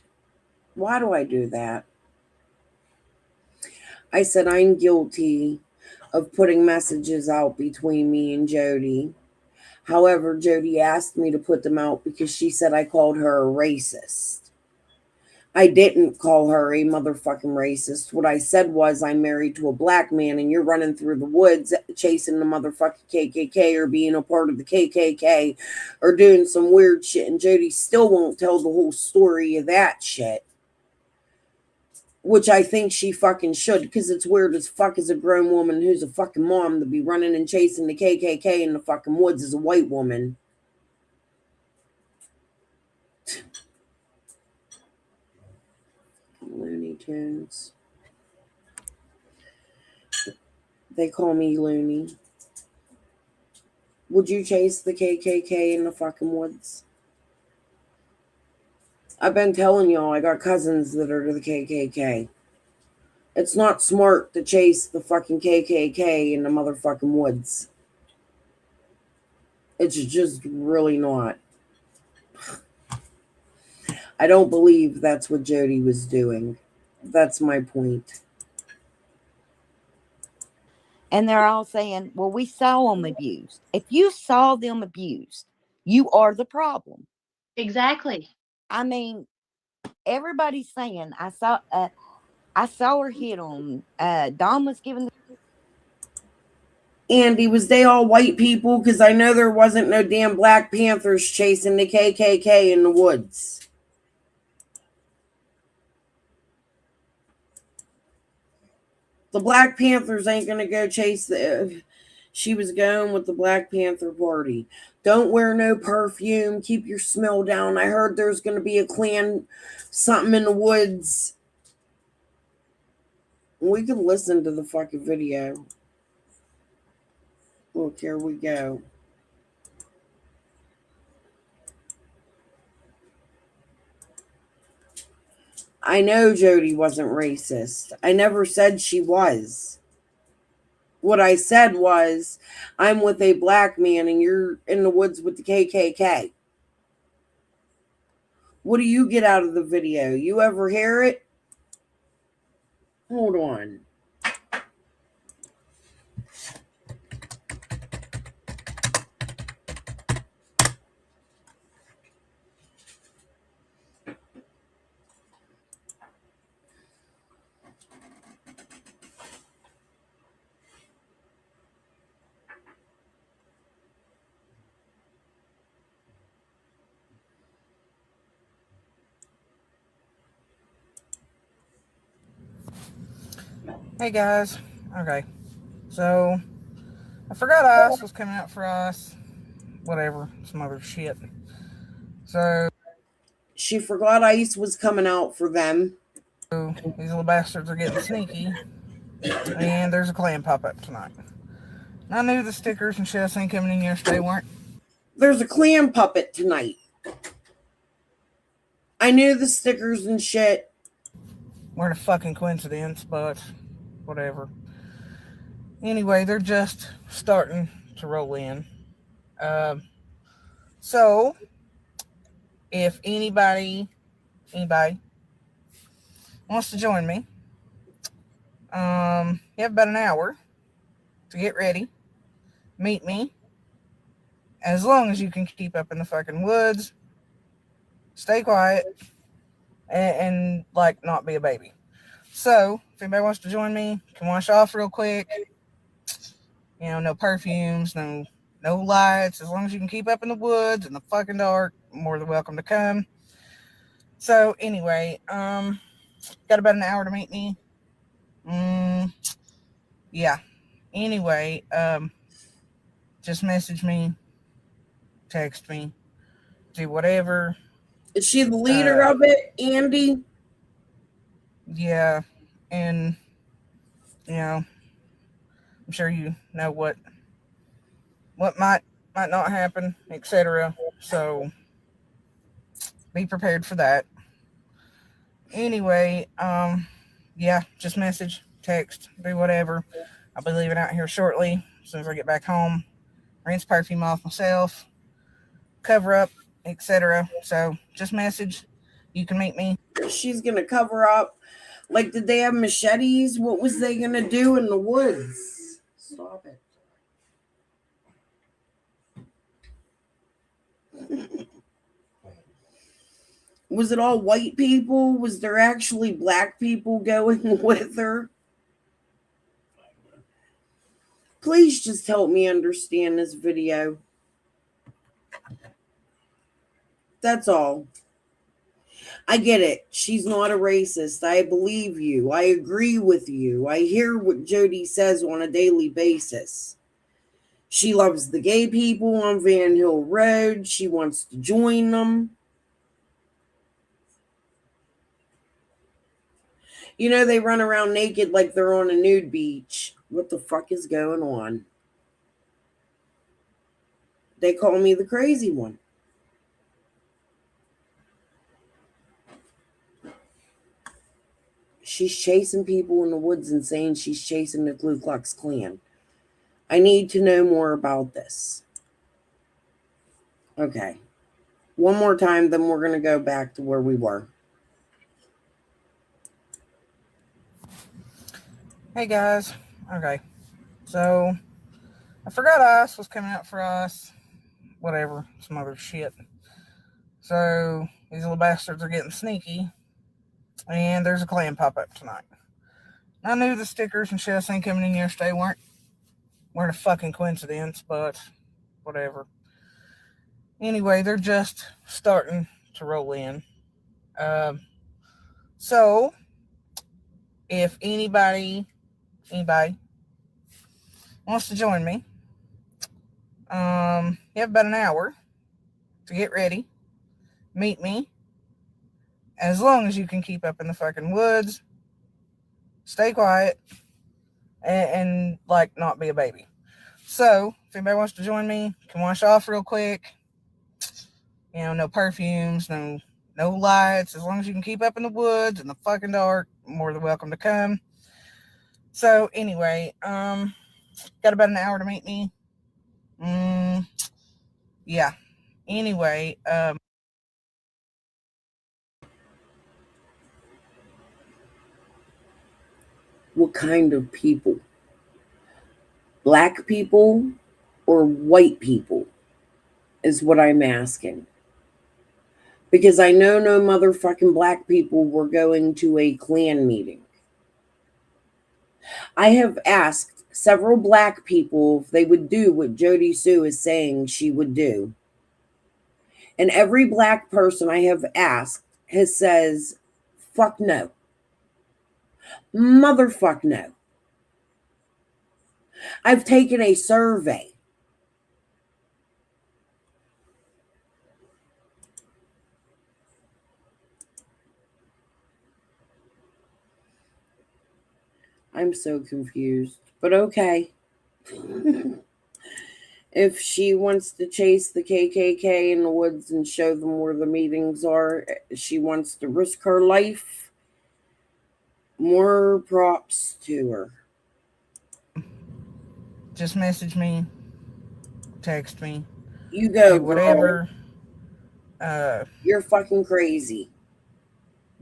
Why do I do that? I said I'm guilty of putting messages out between me and Jody. However, Jody asked me to put them out because she said I called her a racist. I didn't call her a motherfucking racist. What I said was I'm married to a black man and you're running through the woods chasing the motherfucking KKK or being a part of the KKK or doing some weird shit. And Jody still won't tell the whole story of that shit. Which I think she fucking should, because it's weird as fuck as a grown woman who's a fucking mom to be running and chasing the KKK in the fucking woods as a white woman. Looney Tunes. They call me Looney. Would you chase the KKK in the fucking woods? I've been telling y'all I got cousins that are to the KKK. It's not smart to chase the fucking KKK in the motherfucking woods. It's just really not. I don't believe that's what Jody was doing. That's my point. And they're all saying, well, we saw them abused. If you saw them abused, you are the problem. Exactly. I mean, everybody's saying I saw her hit on. Dom was giving Andy, was they all white people? Because I know there wasn't no damn Black Panthers chasing the KKK in the woods. The Black Panthers ain't going to go chase the... She was going with the Black Panther party. Don't wear no perfume. Keep your smell down. I heard there's going to be a Klan something in the woods. We could listen to the fucking video. Look, here we go. I know Jody wasn't racist. I never said she was. What I said was, I'm with a black man and you're in the woods with the KKK. What do you get out of the video? You ever hear it? Hold on. Hey guys. Okay. So I forgot Ice was coming out for us. Whatever. Some other shit. So She forgot Ice was coming out for them. these little bastards are getting sneaky. And there's a clam pop-up tonight. I knew the stickers and shit I seen coming in yesterday weren't. There's a clam puppet tonight. I knew the stickers and shit weren't a fucking coincidence, but whatever. Anyway, they're just starting to roll in. So, if anybody wants to join me, you have about an hour to get ready. Meet me. As long as you can keep up in the fucking woods, stay quiet, and like not be a baby. So, if anybody wants to join me, can wash off real quick. no perfumes, no lights. As long as you can keep up in the woods in the fucking dark, more than welcome to come. So anyway, got about an hour to meet me. Yeah. Anyway, just message me, text me, do whatever. Is she the leader of it, Andy? Yeah, and I'm sure you know what might not happen, etc. So be prepared for that. Anyway, yeah, just message, text, do whatever. I'll be leaving out here shortly as soon as I get back home. Rinse perfume off myself, cover up, etc. So just message. You can meet me. She's gonna cover up. Like, did they have machetes? What was they gonna do in the woods? Stop it. Was it all white people? Was there actually black people going with her? Please just help me understand this video. That's all. I get it. She's not a racist. I believe you. I agree with you. I hear what Jody says on a daily basis. She loves the gay people on Van Hill Road. She wants to join them. They run around naked like they're on a nude beach. What the fuck is going on? They call me the crazy one. She's chasing people in the woods and saying she's chasing the Ku Klux Klan. I need to know more about this. Okay. One more time, then we're going to go back to where we were. Hey guys. Okay. So I forgot ice was coming out for us. Whatever. Some other shit. So these little bastards are getting sneaky. And there's a Klan pop-up tonight. I knew the stickers and shit ain't coming in yesterday weren't a fucking coincidence, but whatever. Anyway, they're just starting to roll in. So if anybody wants to join me, you have about an hour to get ready. Meet me. As long as you can keep up in the fucking woods, stay quiet, and like not be a baby. So if anybody wants to join me, can wash off real quick. No perfumes, no lights. As long as you can keep up in the woods in the fucking dark, more than welcome to come. So anyway, got about an hour to meet me. Yeah. Anyway, What kind of people? Black people or white people is what I'm asking. Because I know no motherfucking black people were going to a Klan meeting. I have asked several black people if they would do what Jody Sue is saying she would do. And every black person I have asked has says, fuck no. Motherfuck no. I've taken a survey. I'm so confused, but okay. If she wants to chase the KKK in the woods and show them where the meetings are, she wants to risk her life, more props to her. just message me, text me. You go, do whatever. You're fucking crazy.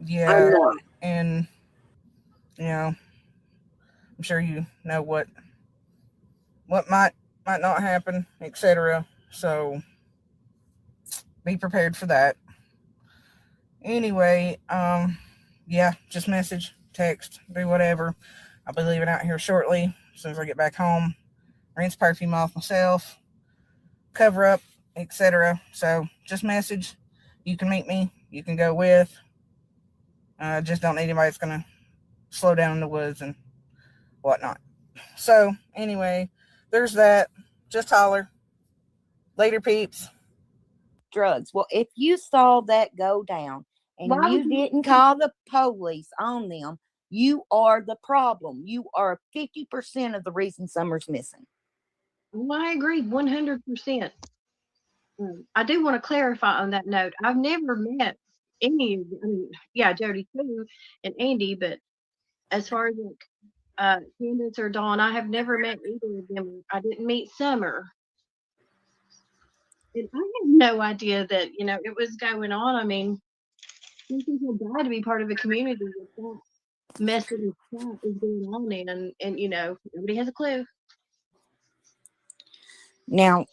Yeah. I'm not. And, I'm sure you know what might not happen, etc. So be prepared for that. Anyway, yeah, just message, text, do whatever. I'll be leaving out here shortly as soon as I get back home. rinse perfume off myself, cover up, etc. So just message. You can meet me. You can go with. Just don't need anybody that's going to slow down in the woods and whatnot. So anyway, there's that. Just holler. Later, peeps. Drugs. Well, if you saw that go down and Why would you you? didn't call the police on them, you are the problem. You are 50% of the reason Summer's missing. Well, I agree 100%. I do want to clarify on that note. I've never met any of them. I mean, yeah, Jody too, and Andy, but as far as like Candace or Dawn, I have never met either of them. I didn't meet Summer. And I had no idea that, it was going on. I mean, some people die to be part of a community with that mess of stuff is going on in, and nobody has a clue. Now,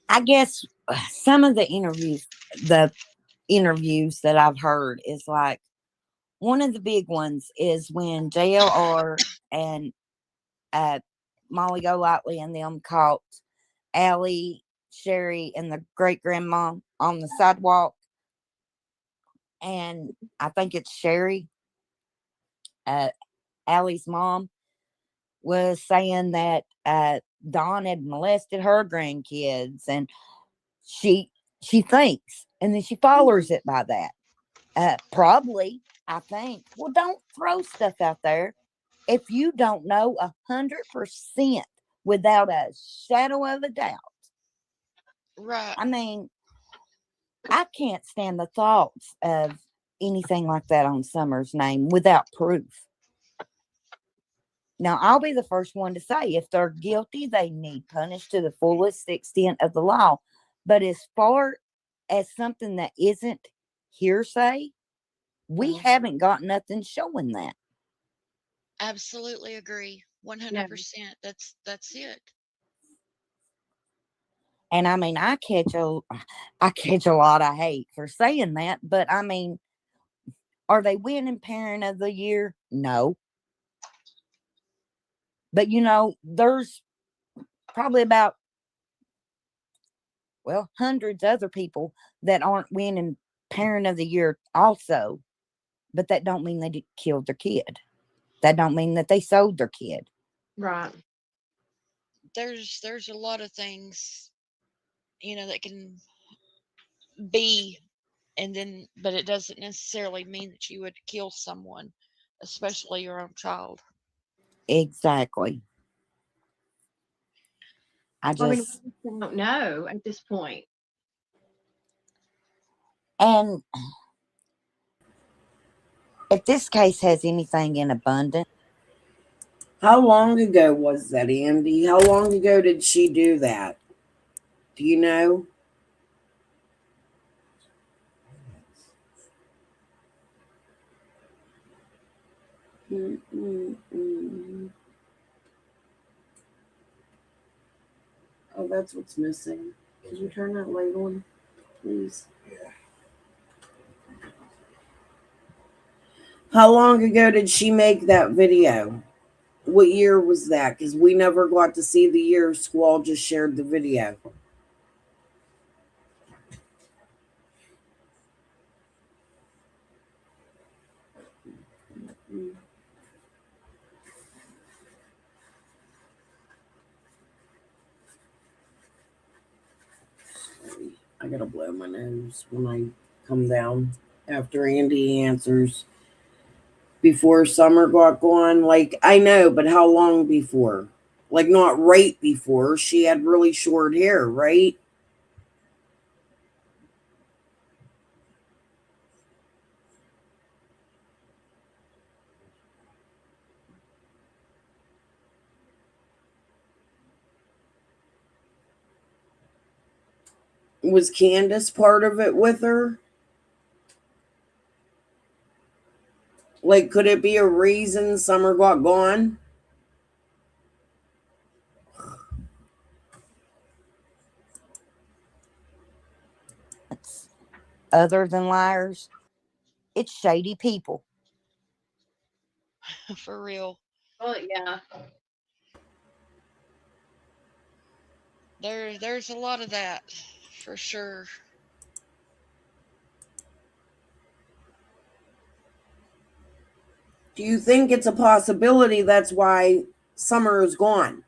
I guess some of the interviews that I've heard is like one of the big ones is when JLR and Molly Golightly and them caught Allie, Sherry, and the great grandma on the sidewalk. And I think it's Sherry, Allie's mom, was saying that Dawn had molested her grandkids, and she thinks, and then she follows it by that. Probably, I think. Well, don't throw stuff out there if you don't know 100% without a shadow of a doubt. Right. I mean, I can't stand the thoughts of anything like that on Summer's name without proof. Now, I'll be the first one to say if they're guilty, they need punished to the fullest extent of the law. But as far as something that isn't hearsay, we haven't got nothing showing that. Absolutely agree. 100%. That's it. And I mean, I catch a lot of hate for saying that, but I mean, are they winning Parent of the Year? No. But there's probably about, hundreds of other people that aren't winning Parent of the Year also. But that don't mean they killed their kid. That don't mean that they sold their kid. Right. There's a lot of things, that can be, and then, but it doesn't necessarily mean that you would kill someone, especially your own child. Exactly. I I mean, just we just don't know at this point. and if this case has anything in abundance. How long ago was that, Andy? How long ago did she do that? Do you know? Oh, that's what's missing. Can you turn that light on, please? Yeah. How long ago did she make that video? What year was that? Because we never got to see the year. Squall just shared the video. I gotta blow my nose when I come down after Andy answers. Before Summer got gone, like, I know, but how long before? Like, not right before. She had really short hair, right? Was Candace part of it with her? Like, could it be a reason Summer got gone? Other than liars, it's shady people. For real. Well, yeah. There's a lot of that for sure. Do you think it's a possibility that's why Summer is gone?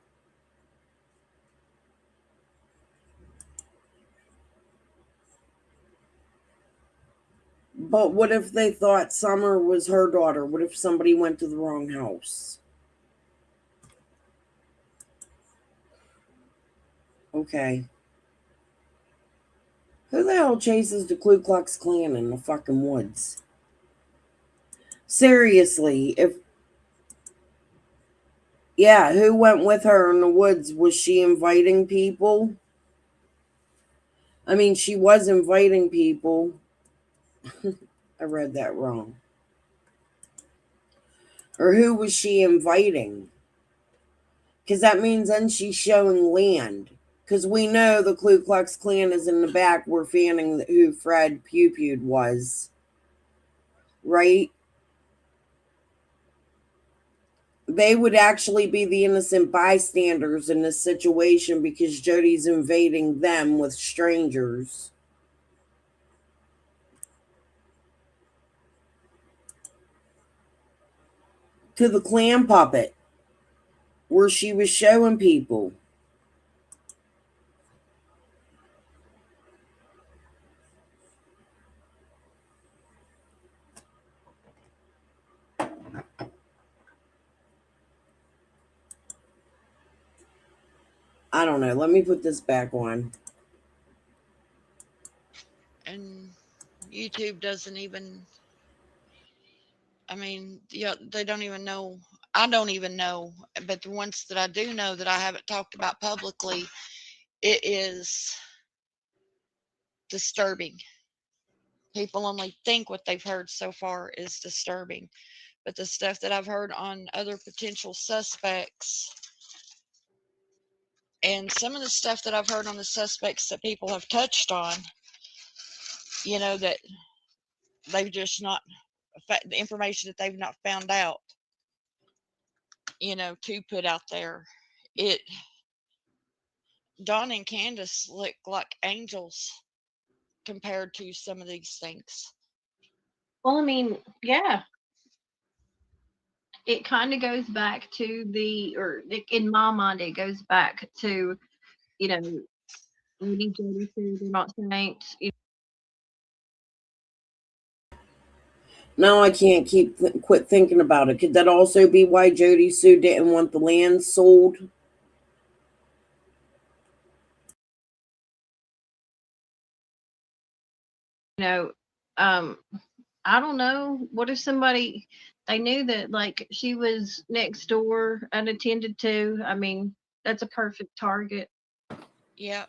But what if they thought Summer was her daughter? What if somebody went to the wrong house? Okay. Who the hell chases the Ku Klux Klan in the fucking woods? Seriously, yeah, who went with her in the woods? Was she inviting people? I mean, she was inviting people. I read that wrong. Or who was she inviting? Because that means then she's showing land. Because we know the Ku Klux Klan is in the back where fanning who Fred Pew Pewed was. Right? They would actually be the innocent bystanders in this situation because Jody's invading them with strangers. To the Klan puppet, where she was showing people. I don't know. Let me put this back on. And YouTube doesn't even, I mean, yeah, they don't even know. I don't even know. But the ones that I do know that I haven't talked about publicly, it is disturbing. People only think what they've heard so far is disturbing. But the stuff that I've heard on other potential suspects and some of the stuff that I've heard on the suspects that people have touched on, that they've just not, the information that they've not found out, to put out there. It, Dawn and Candace look like angels compared to some of these things. Well, I mean, yeah. It kind of goes back to in my mind, it goes back to, Lady Jody said they're not saints. Now I can't quit thinking about it. Could that also be why Jody Sue didn't want the land sold? I don't know. What if they knew that like she was next door unattended to? I mean, that's a perfect target. Yeah.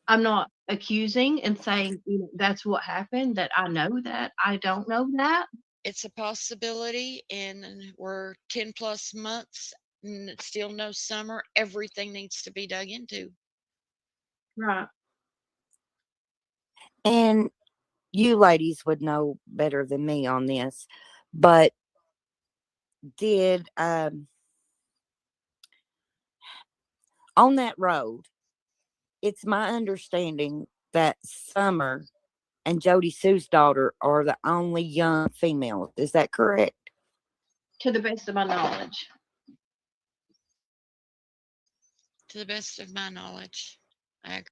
I'm not accusing and saying, that's what happened, that I know that. I don't know that. It's a possibility, and we're 10 plus months and it's still no summer. Everything needs to be dug into. Right. And you ladies would know better than me on this, but did on that road, it's my understanding that Summer and Jody Sue's daughter are the only young females. Is that correct? To the best of my knowledge. To the best of my knowledge. I agree.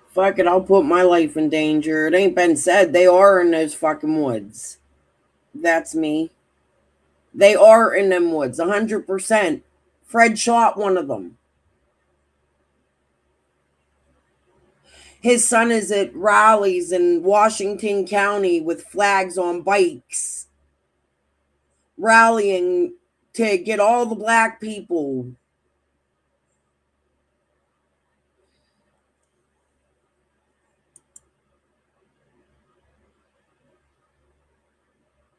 Fuck it, I'll put my life in danger. It ain't been said. They are in those fucking woods. That's me. They are in them woods, 100%. Fred shot one of them. His son is at rallies in Washington County with flags on bikes, rallying to get all the black people.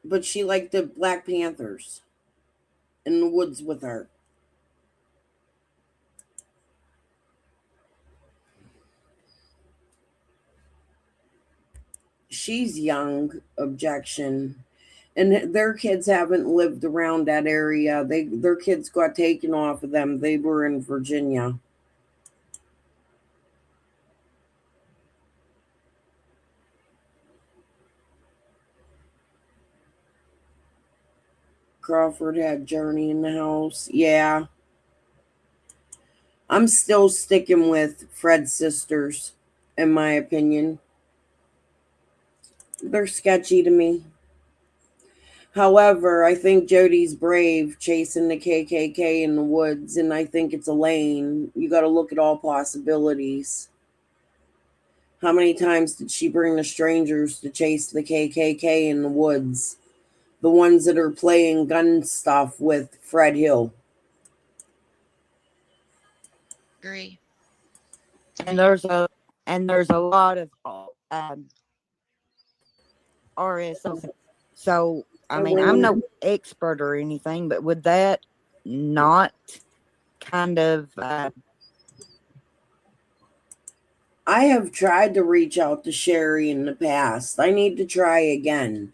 But she liked the Black Panthers in the woods with her. She's young, objection. And their kids haven't lived around that area. Their kids got taken off of them. They were in Virginia. Crawford had Journey in the house. Yeah. I'm still sticking with Fred's sisters, in my opinion. They're sketchy to me. However, I think Jody's brave chasing the KKK in the woods, and I think it's Elaine. You got to look at all possibilities. How many times did she bring the strangers to chase the KKK in the woods? The ones that are playing gun stuff with Fred Hill. Agree. And there's a lot of RSs. So I mean, I'm no expert or anything, but would that not kind of I have tried to reach out to Sherry in the past. I need to try again.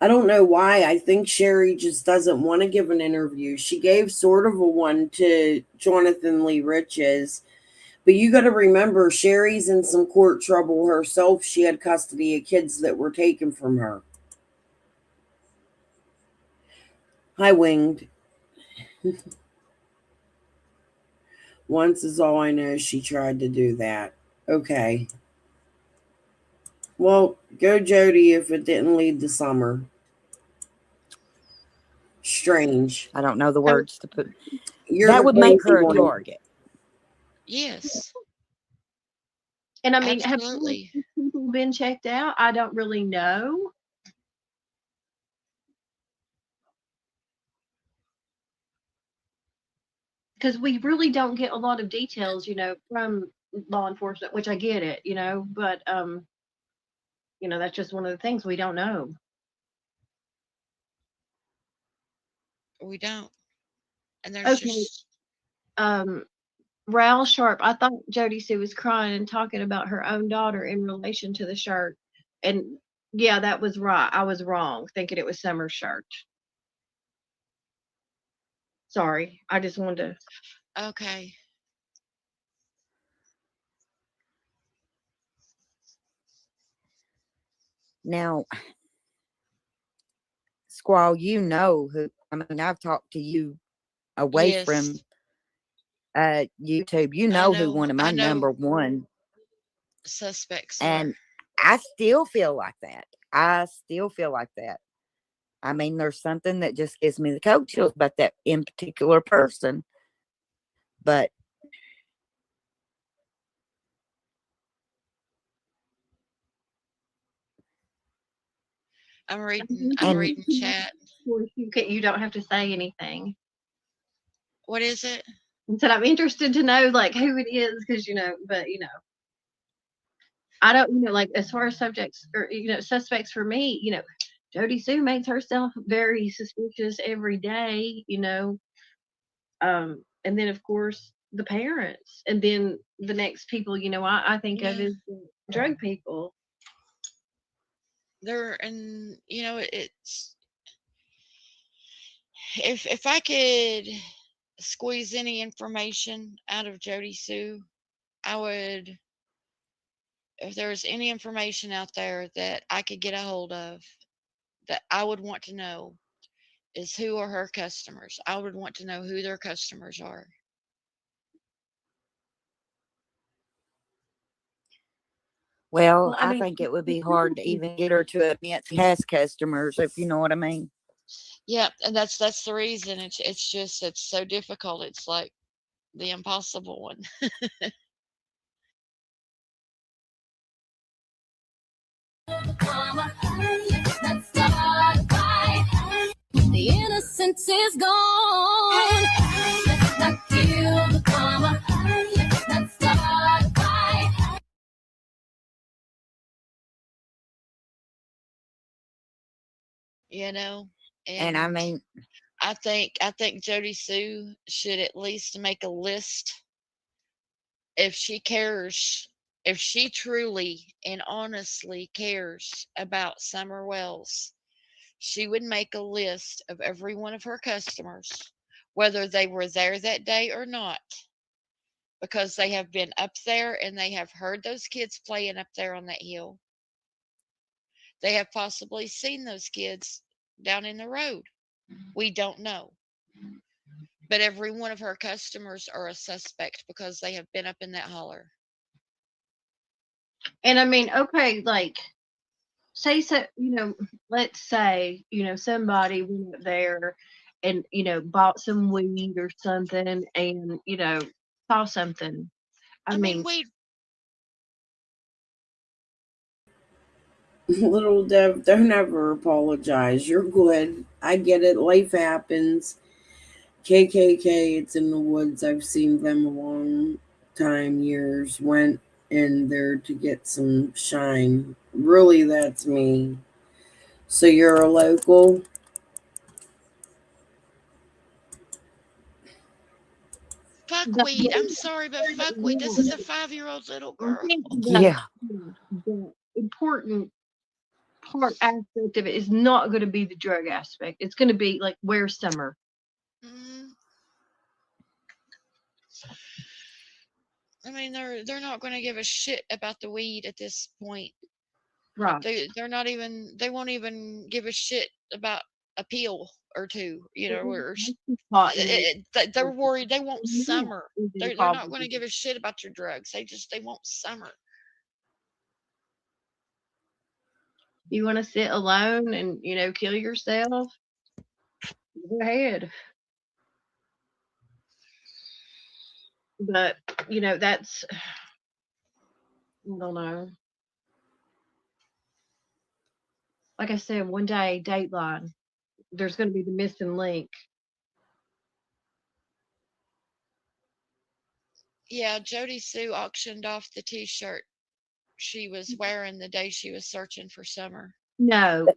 I don't know why. I think Sherry just doesn't want to give an interview. She gave sort of a one to Jonathan Lee Riches. But you got to remember, Sherry's in some court trouble herself. She had custody of kids that were taken from her. Hi, Winged. Once is all I know. She tried to do that. Okay. Well, go Jody if it didn't lead to Summer. Strange. I don't know the words to put. You're That the would make her a one. target. Yes. And I mean, absolutely. have people been checked out? I don't really know. Because we really don't get a lot of details, from law enforcement, which I get it, but that's just one of the things we don't know. We don't. And there's Okay. just Ral Sharp, I thought Jody Sue was crying and talking about her own daughter in relation to the shirt. And yeah, that was right. I was wrong, thinking it was Summer's shirt. Sorry. I just wanted to. okay. Now, Squall, you know who. I mean, I've talked to you away from Yes. YouTube. You know who one of my I know number one suspects and are. I still feel like that. I still feel like that. I mean, there's something that just gives me the cold chills about that in particular person. But I'm And reading chat. You don't have to say anything. What is it? And said I'm interested to know like who it is because but I don't like as far as subjects or suspects for me, Jody Sue makes herself very suspicious every day, and then of course the parents, and then the next people, I think of is the drug people. They're and it's if I could squeeze any information out of Jody Sue, I would. If there was any information out there that I could get a hold of that I would want to know is who are her customers. I would want to know who their customers are. well, Well, I I mean, think it would be hard to even get her to admit she has customers, if you know what I mean. Yeah, and that's the reason. It's just it's so difficult. It's like the impossible one. The innocence is gone. Let's not kill the karma. Let's start a fight. You know, And I and mean, I think Jody Sue should at least make a list if she cares, if she truly and honestly cares about Summer Wells. she would make a list of every one of her customers, whether they were there that day or not, because they have been up there and they have heard those kids playing up there on that hill. They have possibly seen those kids down in the road. We don't know. But every one of her customers are a suspect because they have been up in that holler. And I mean, okay, like, say, so, let's say, somebody went up there and, bought some weed or something and, saw something. I mean, weed. Little Dev, don't ever apologize. You're good. I get it. Life happens. KKK, it's in the woods. I've seen them a long time, years. Went in there to get some shine. Really, that's me. So you're a local? Fuck weed. I'm sorry, but fuck weed. This is a 5-year-old little girl. Yeah. The important aspect of it is not going to be the drug aspect. It's going to be like, where's Summer? I mean, they're not going to give a shit about the weed at this point. Right. They're not even. They won't even give a shit about a pill or two. Or they're worried. They want Summer. They're not going to give a shit about your drugs. They want Summer. You want to sit alone and kill yourself? Go ahead. But that's, I don't know. Like I said, one day, Dateline, there's going to be the missing link. Yeah, Jody Sue auctioned off the T-shirt she was wearing the day she was searching for Summer. No.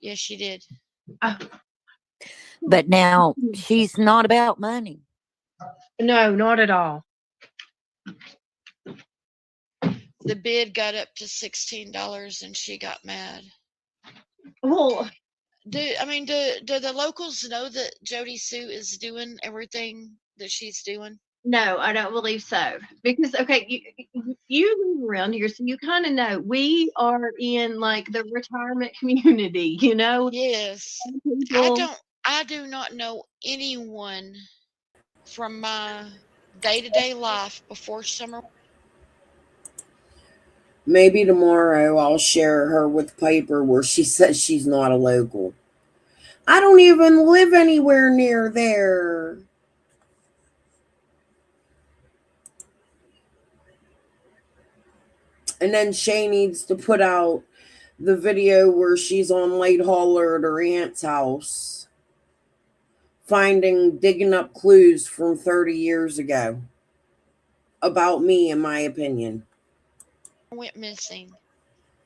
Yes, she did. But now she's not about money. No, not at all. The bid got up to $16 and she got mad. Well, do the locals know that Jody Sue is doing everything that she's doing? No, I don't believe so. Because, okay, you live around here, so you kind of know. We are in, like, the retirement community, Yes. I do not know anyone from my day-to-day life before Summer. Maybe tomorrow I'll share her with Piper where she says she's not a local. I don't even live anywhere near there. And then Shay needs to put out the video where she's on Late Hauler at her aunt's house, digging up clues from 30 years ago about me, in my opinion. Went missing.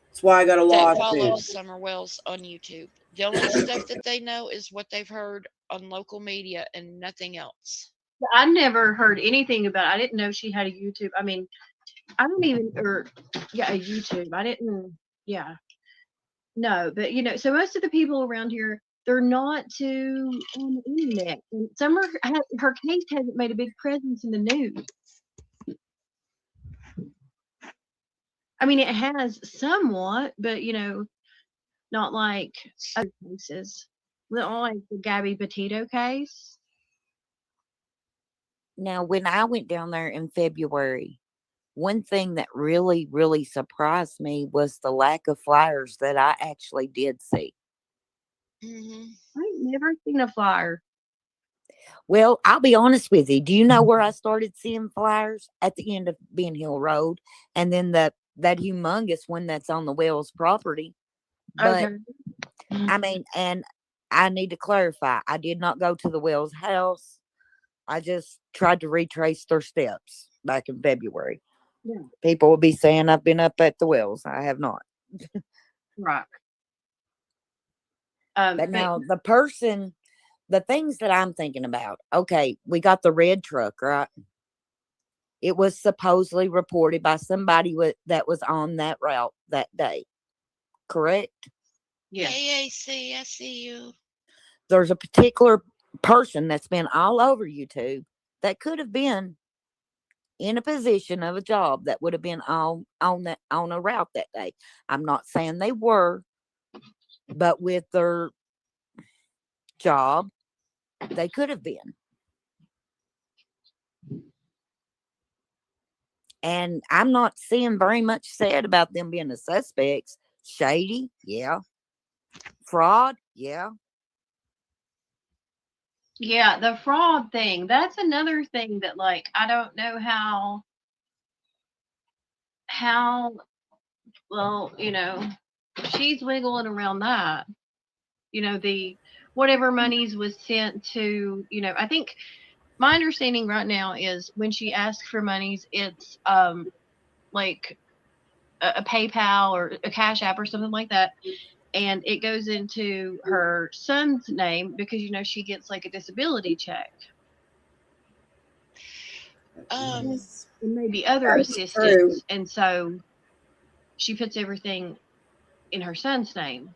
That's why I got a lawsuit. lawsuit. That follows Summer Wells on YouTube. The only stuff that they know is what they've heard on local media and nothing else. I never heard anything about it. I didn't know she had a YouTube. I mean, I don't even, a YouTube. I didn't, no, but so most of the people around here, they're not too on the internet. And Summer, her case hasn't made a big presence in the news. I mean, it has somewhat, but not like other cases. Not like the Gabby Petito case. Now, when I went down there in February, one thing that really, really surprised me was the lack of flyers that I actually did see. I've never seen a flyer. Well, I'll be honest with you. Do you know where I started seeing flyers? At the end of Ben Hill Road, and then that humongous one that's on the Wells property. But Okay. I mean, and I need to clarify, I did not go to the Wells house. I just tried to retrace their steps back in February. Yeah. People will be saying I've been up at the Wells. I have not. Right. But now the things that I'm thinking about, okay, we got the red truck, right? It was supposedly reported by somebody that was on that route that day, correct? Yeah. AAC, I see you. There's a particular person that's been all over YouTube that could have been in a position of a job that would have been on a route that day. I'm not saying they were, but with their job, they could have been. And I'm not seeing very much said about them being the suspects. Shady, yeah. Fraud, yeah. Yeah, the fraud thing. That's another thing that, like, I don't know how well, she's wiggling around that. The whatever monies was sent to, I think my understanding right now is when she asks for monies, it's like a PayPal or a Cash App or something like that. And it goes into her son's name because she gets like a disability check. And maybe other That's true. assistance, and so she puts everything in her son's name.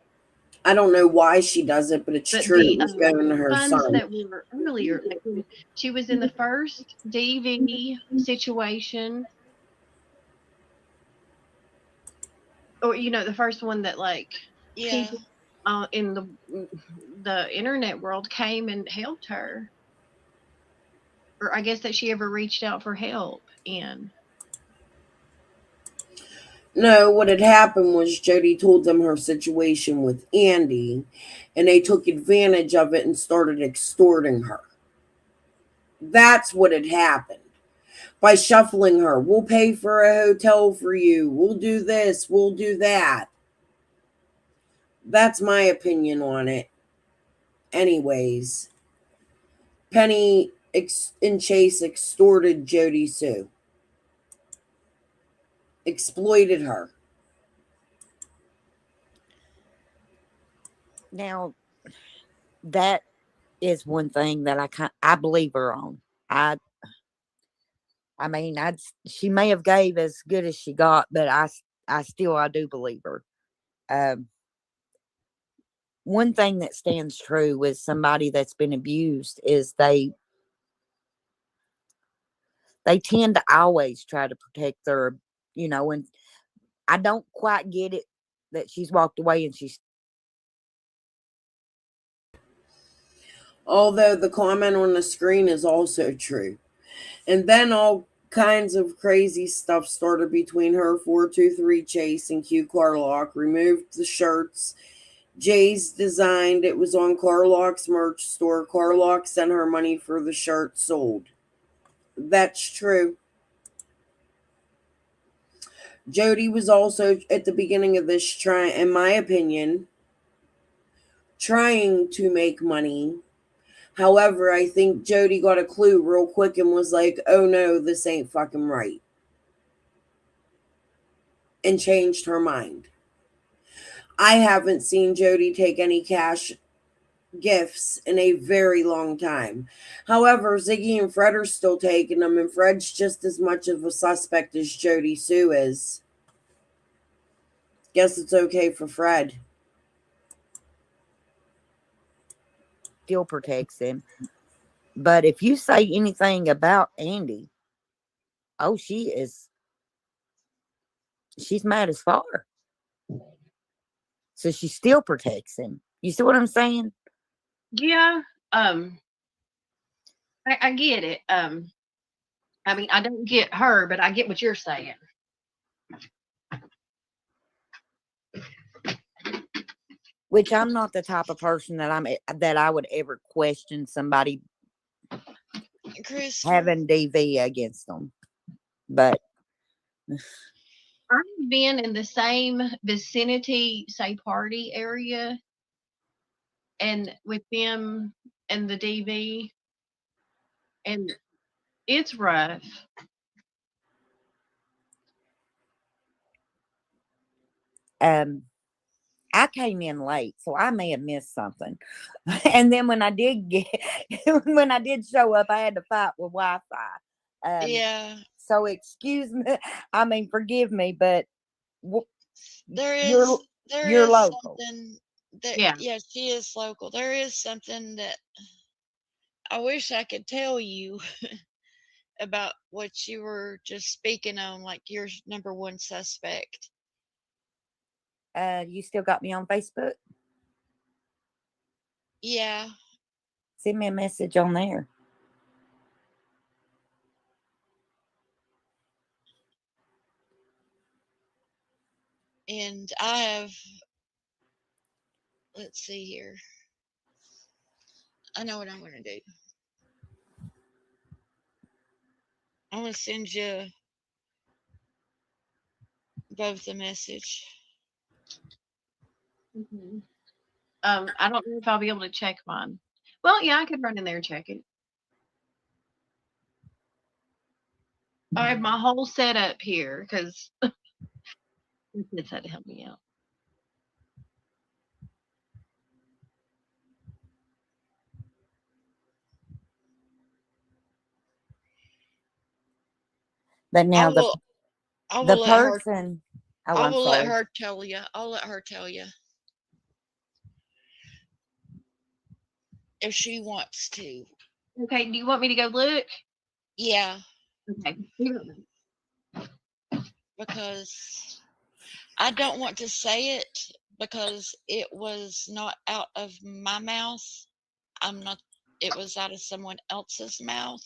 I don't know why she does it, but it's But true. the It was going to her funds son. that were earlier, like when she was in the first DV situation, or the first one that like Yeah. people in the internet world came and helped her, or I guess that she ever reached out for help in. No, what had happened was Jody told them her situation with Andy, and they took advantage of it and started extorting her. That's what had happened. By shuffling her, we'll pay for a hotel for you, we'll do this, we'll do that. That's my opinion on it. Anyways, Penny and Chase extorted Jody Sue, exploited her. Now, that is one thing that I believe her on. I mean, she may have gave as good as she got, but I do believe her. One thing that stands true with somebody that's been abused is they tend to always try to protect their, and I don't quite get it that she's walked away and she's. Although the comment on the screen is also true. And then all kinds of crazy stuff started between her, 423 Chase, and Q Carlock. Removed the shirts Jay's designed. It was on Carlock's merch store. Carlock sent her money for the shirt sold. That's true. Jody was also at the beginning of this in my opinion, trying to make money. However, I think Jody got a clue real quick and was like, oh no, this ain't fucking right. And changed her mind. I haven't seen Jody take any cash gifts in a very long time. However, Ziggy and Fred are still taking them, and Fred's just as much of a suspect as Jody Sue is. Guess it's okay for Fred. Still protects him. But if you say anything about Andy, oh, she's mad as far. So she still protects him. You see what I'm saying? Yeah. I get it. I mean, I don't get her, but I get what you're saying. Which I'm not the type of person that I would ever question somebody having DV against them. But I've been in the same vicinity, say party area, and with them and the DV, and it's rough. I came in late, so I may have missed something. And then when I did show up, I had to fight with Wi-Fi. Yeah. So excuse me. I mean, forgive me, but there you're is local. something Yeah. Yeah, she is local. There is something that I wish I could tell you about what you were just speaking on, like your number one suspect. You still got me on Facebook? Yeah, Send me a message on there. and I have, let's see here. I know what I'm going to do. I'm going to send you both a message. I don't know if I'll be able to check mine. Well, yeah, I could run in there and check it. I have my whole setup here because kids had to help me out. But now I will the let her. person. Oh, I I'm will let sorry. her tell you. I'll let her tell you if she wants to. Okay, do you want me to go look? Yeah, Okay. because I don't want to say it because it was not out of my mouth. I'm not. It was out of someone else's mouth,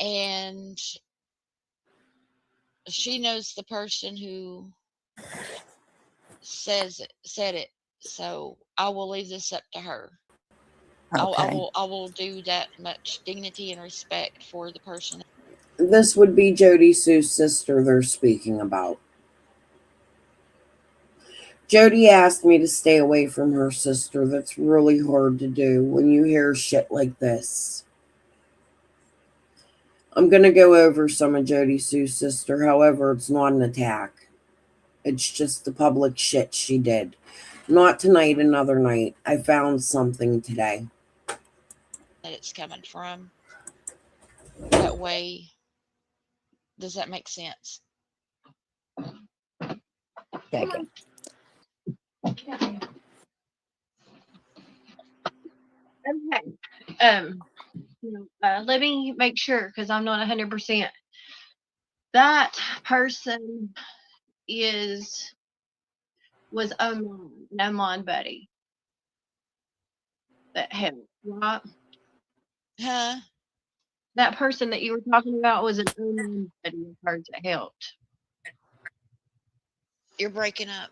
and she knows the person who said it. So I will leave this up to her. Okay. I will do that much dignity and respect for the person. This would be Jody Sue's sister they're speaking about. Jody asked me to stay away from her sister. That's really hard to do when you hear shit like this. I'm going to go over some of Jody Sue's sister. However, it's not an attack. It's just the public shit she did. Not tonight, another night. I found something today. That it's coming from. That way, does that make sense? Okay. Okay. Let me make sure because I'm not 100%. That person was online, an online buddy that helped, right? Huh? That person that you were talking about was an online buddy of hers that helped. You're breaking up.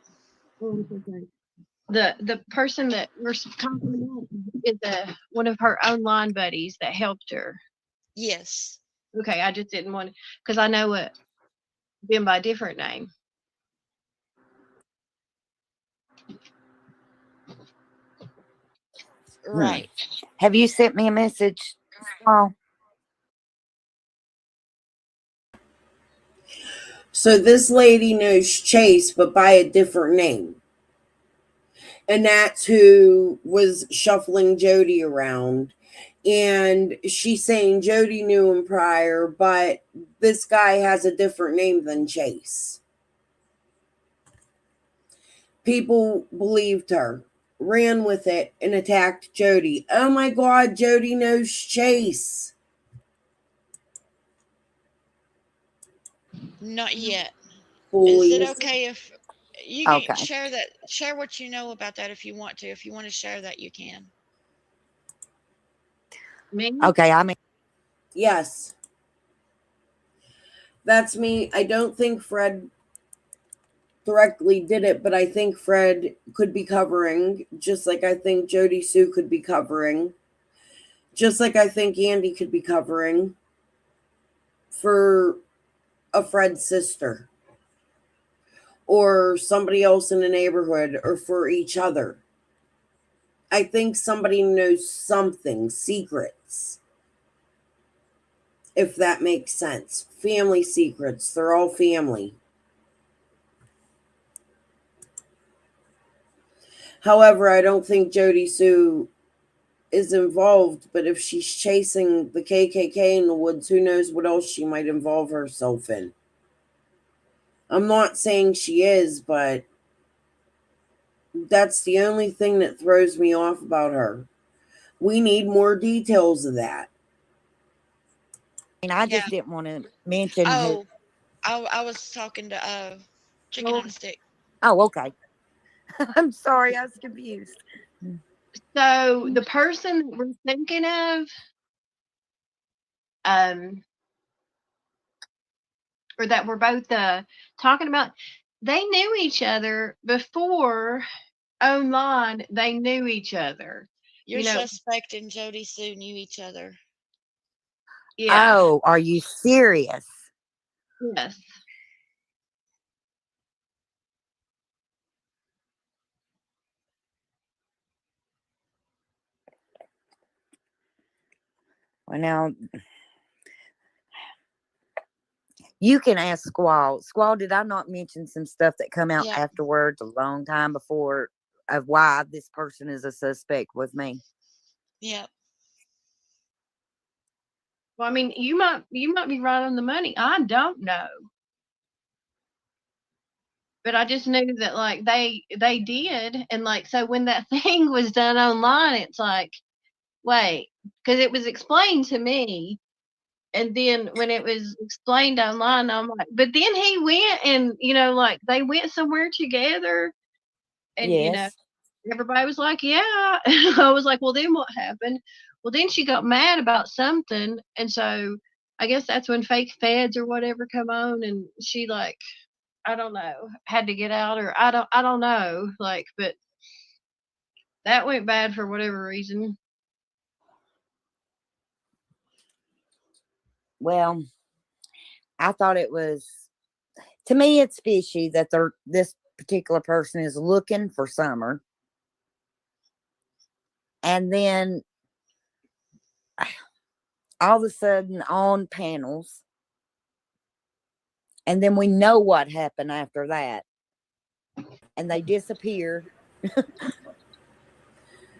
The person that we're talking about is one of her online buddies that helped her. Yes. Okay, I just didn't want because I know it been by a different name. Right. Have you sent me a message? Oh. So this lady knows Chase, but by a different name. And that's who was shuffling Jody around. And she's saying Jody knew him prior, but this guy has a different name than Chase. People believed her, ran with it, and attacked Jody. Oh my God, Jody knows Chase. Not yet. Bullies. Is it okay if you can Okay. share what you know about that if you want to? If you want to share that, you can. Okay, I mean, yes. That's me. I don't think Fred directly did it, but I think Fred could be covering, just like I think Jody Sue could be covering, just like I think Andy could be covering for a Fred sister or somebody else in the neighborhood or for each other. I think somebody knows something, secrets, if that makes sense. Family secrets, they're all family. However, I don't think Jody Sue is involved, but if she's chasing the KKK in the woods, who knows what else she might involve herself in. I'm not saying she is, but That's the only thing that throws me off about her. We need more details of that. And I Yeah. just didn't want to mention who. Oh, I was talking to Chicken Well, on a Stick. Oh, okay. I'm sorry, I was confused. so the person that we're thinking of, um, or that we're both talking about, they knew each other before online. They knew each other. Your You know, suspect and Jody Sue knew each other. yeah, Oh, are you serious? yes. Well, now you can ask Squall. Squall, did I not mention some stuff that come out Yeah. afterwards, a long time before, of why this person is a suspect with me? Yeah. Well, I mean, you might be right on the money. I don't know, but I just knew that like they did, and like so when that thing was done online, it's like wait, because it was explained to me, and then when it was explained online, I'm like, but then he went and like they went somewhere together, and Yes. everybody was like, yeah. I was like, well, then what happened? Well, then she got mad about something, and so I guess that's when fake feds or whatever come on, and she like I don't know, had to get out, or I don't know, like, but that went bad for whatever reason. Well, I thought it was, to me, it's fishy that this particular person is looking for Summer, and then all of a sudden on panels, and then we know what happened after that, and they disappear,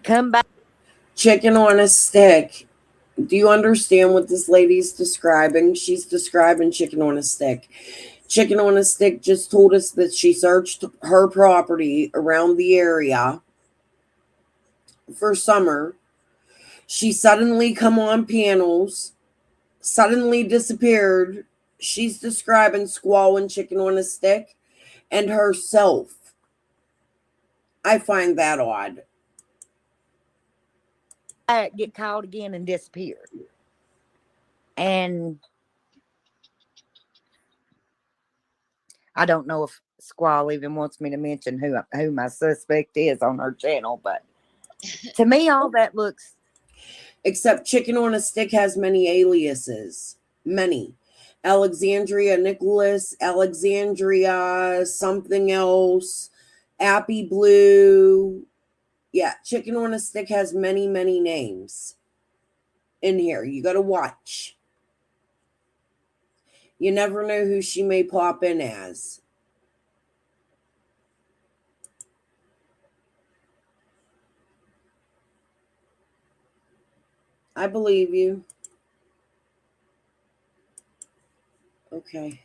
come back. Chicken on a stick. Do you understand what this lady's describing? She's describing chicken on a stick. Chicken on a Stick just told us that she searched her property around the area for Summer. She suddenly come on panels, suddenly disappeared. She's describing Squall and Chicken on a Stick and herself. I find that odd. Get caught again and disappear. And I don't know if Squall even wants me to mention who my suspect is on her channel, but to me, all that looks. Except Chicken on a Stick has many aliases. Many. Alexandria Nicholas, Alexandria something else, Appy Blue. Yeah, Chicken on a Stick has many, many names in here. You got to watch. You never know who she may pop in as. I believe you. Okay.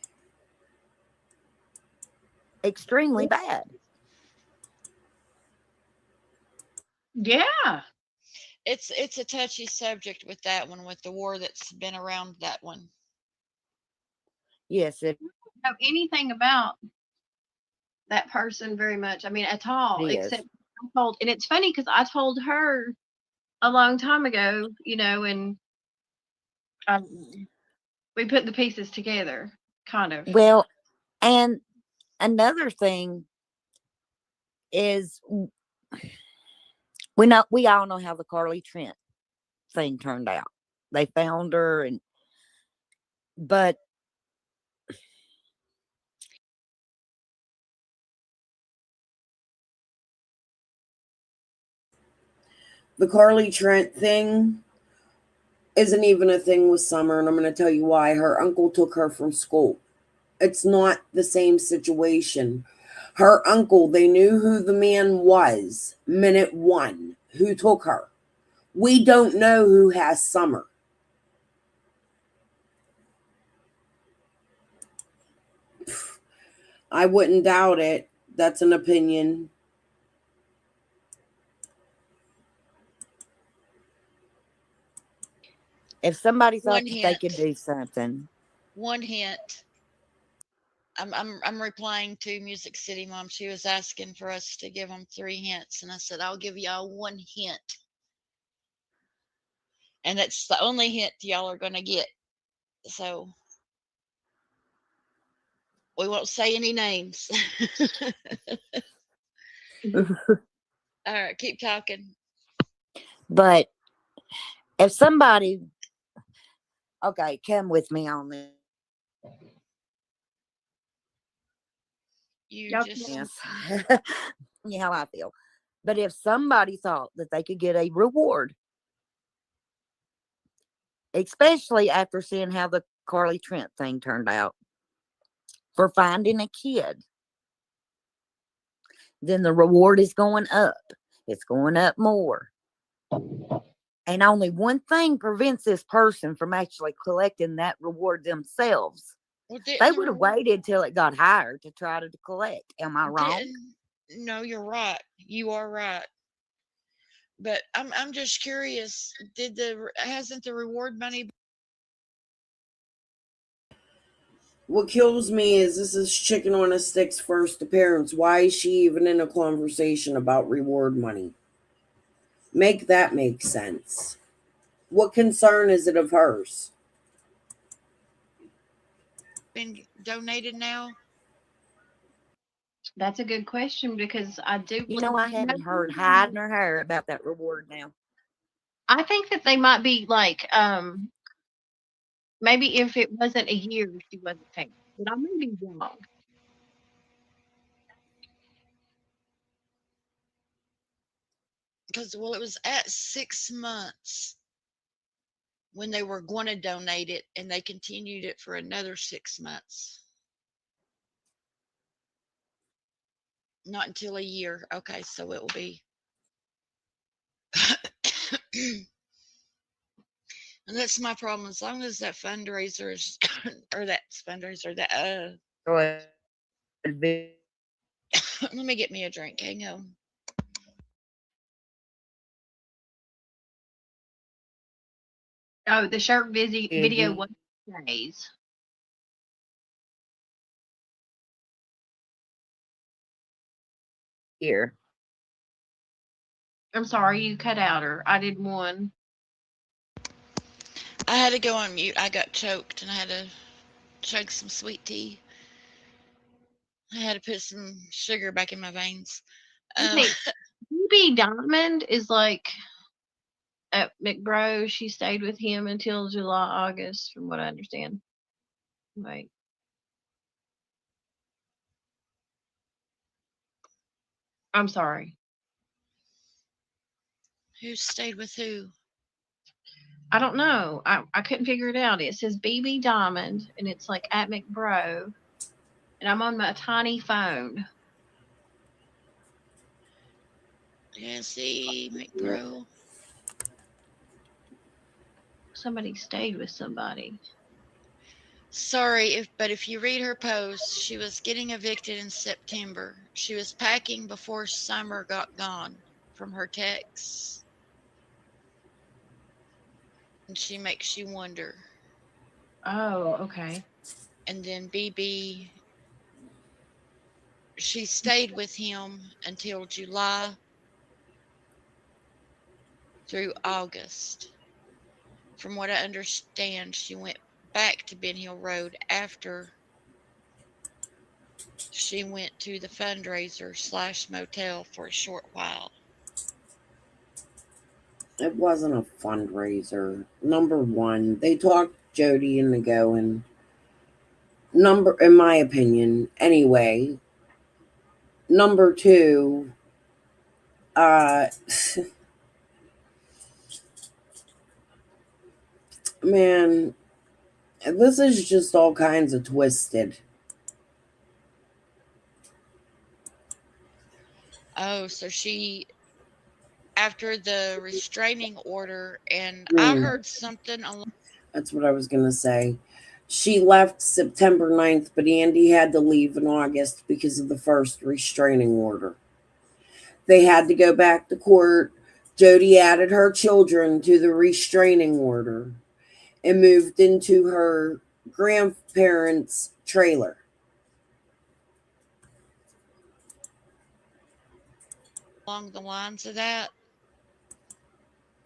Extremely bad. Yeah. It's a touchy subject with that one, with the war that's been around that one. Yes, it Know anything about that person very much. I mean, at all, is. except I told, and it's funny because I told her a long time ago, and we put the pieces together, kind of. Well, and another thing is we all know how the Carly Trent thing turned out. They found her, but The Carly Trent thing isn't even a thing with Summer, and I'm going to tell you why. Her uncle took her from school. It's not the same situation. Her uncle, they knew who the man was minute one who took her. We don't know who has Summer. I wouldn't doubt it. That's an opinion. If somebody thought One that they could hint. do something, One hint. I'm replying to Music City Mom. She was asking for us to give them 3 hints, and I said I'll give y'all 1 hint, and that's the only hint y'all are gonna get. So we won't say any names. All right, keep talking. but if somebody, okay, come with me on this. You Y'all just can- Yes. You know how I feel. But if somebody thought that they could get a reward, especially after seeing how the Carly Trent thing turned out, for finding a kid, then the reward is going up. It's going up more. And only one thing prevents this person from actually collecting that reward themselves. well, They didn't the would have reward waited till it got higher to try to collect. Am I wrong? didn't no, you're right. You are right. But I'm just curious, hasn't the reward money What kills me is this is Chicken on a Stick's first appearance. Why is she even in a conversation about reward money? Make that make sense. What concern is it of hers? been donated now? That's a good question because I do. You know, I haven't heard hide nor hair about that reward now. I think that they might be like, maybe if it wasn't a year, she wasn't paying. But I may be wrong. Because well, it was at 6 months when they were going to donate it, and they continued it for another 6 months. Not until a year. Okay, so it will be. And that's my problem. As long as that fundraiser is, or that fundraiser, that let me get me a drink. Hang on. Oh, the shirt video was days. Here. I'm sorry, you cut out her. I did one. I had to go on mute. I got choked, and I had to chug some sweet tea. I had to put some sugar back in my veins. BB Diamond is like at McBro. She stayed with him until July, August, from what I understand. Right. I'm sorry. Who stayed with who? I don't know. I couldn't figure it out. It says BB Diamond, and it's like at McBro, and I'm on my tiny phone. Yeah, see, McBro. Somebody stayed with somebody. Sorry, but if you read her post, she was getting evicted in September. She was packing before summer got gone from her texts. And she makes you wonder. Oh, okay. And then BB, she stayed with him until July through August. From what I understand, she went back to Ben Hill Road after she went to the fundraiser / motel for a short while. It wasn't a fundraiser. Number one, they talked Jody into going. In my opinion, anyway. Number two, man, this is just all kinds of twisted. Oh, so she, after the restraining order, and I heard something along. That's what I was going to say. She left September 9th, but Andy had to leave in August because of the first restraining order. They had to go back to court. Jody added her children to the restraining order. and moved into her grandparents' trailer. Along the lines of that.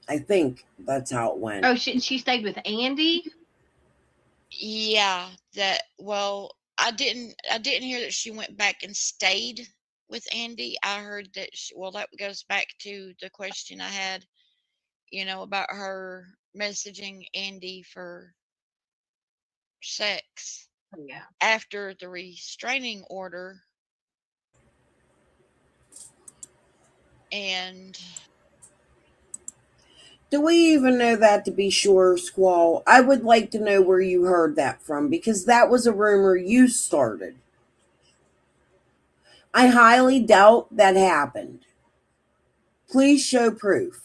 I think that's how it went. Oh, she stayed with Andy? Yeah, I didn't hear that she went back and stayed with Andy. I heard that that goes back to the question I had, about her messaging Andy for sex. Yeah. After the restraining order. And do we even know that to be sure, Squall? I would like to know where you heard that from, because that was a rumor you started. I highly doubt that happened. Please show proof.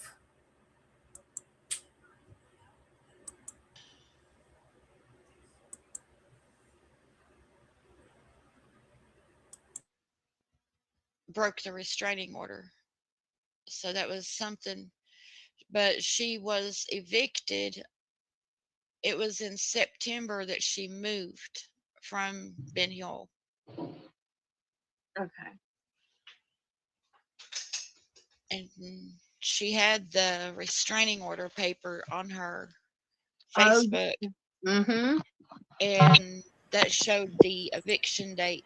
broke the restraining order. So that was something. But she was evicted. It was in September that she moved from Ben Hill. Okay. And she had the restraining order paper on her Oh, Facebook. mm-hmm. And that showed the eviction date.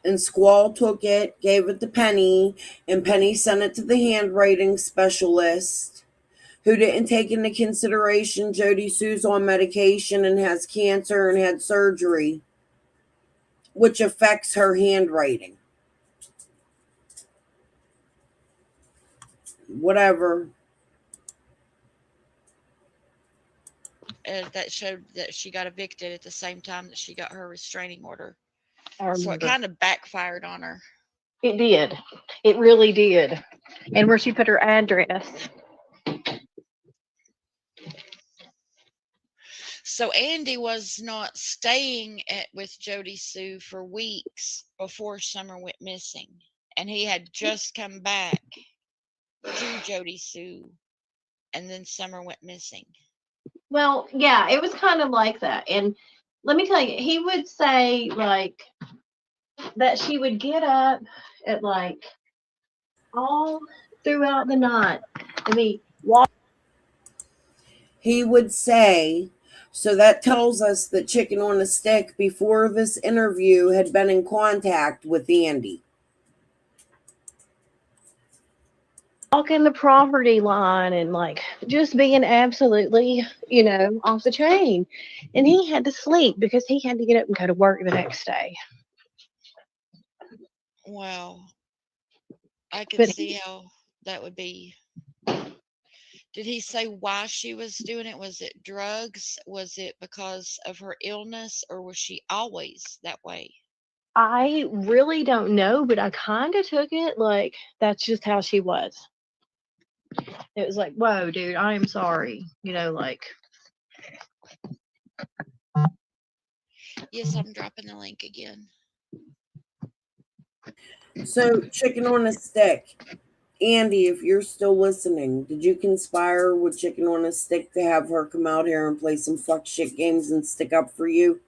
And Squall took it, gave it to Penny, and Penny sent it to the handwriting specialist, who didn't take into consideration Jody Sue's on medication and has cancer and had surgery, which affects her handwriting. Whatever. That showed that she got evicted at the same time that she got her restraining order. I So it remember. kind of backfired on her. It did. It really did. And where she put her address. So Andy was not staying with Jody Sue for weeks before Summer went missing. And he had just come back to Jody Sue, and then Summer went missing. Well, yeah, it was kind of like that. And let me tell you, he would say, like, that she would get up at, like, all throughout the night. I mean, He would say, so that tells us that Chicken on a Stick, before this interview, had been in contact with Andy. walking the property line and, like, just being absolutely, off the chain. And he had to sleep because he had to get up and go to work the next day. Well, I could But see how that would be. Did he say why she was doing it? Was it drugs? Was it because of her illness, or was she always that way? I really don't know, but I kind of took it like that's just how she was. It was like, whoa, dude, I am sorry. Like. Yes, I'm dropping the link again. So, Chicken on a Stick. Andy, if you're still listening, did you conspire with Chicken on a Stick to have her come out here and play some fuck shit games and stick up for you?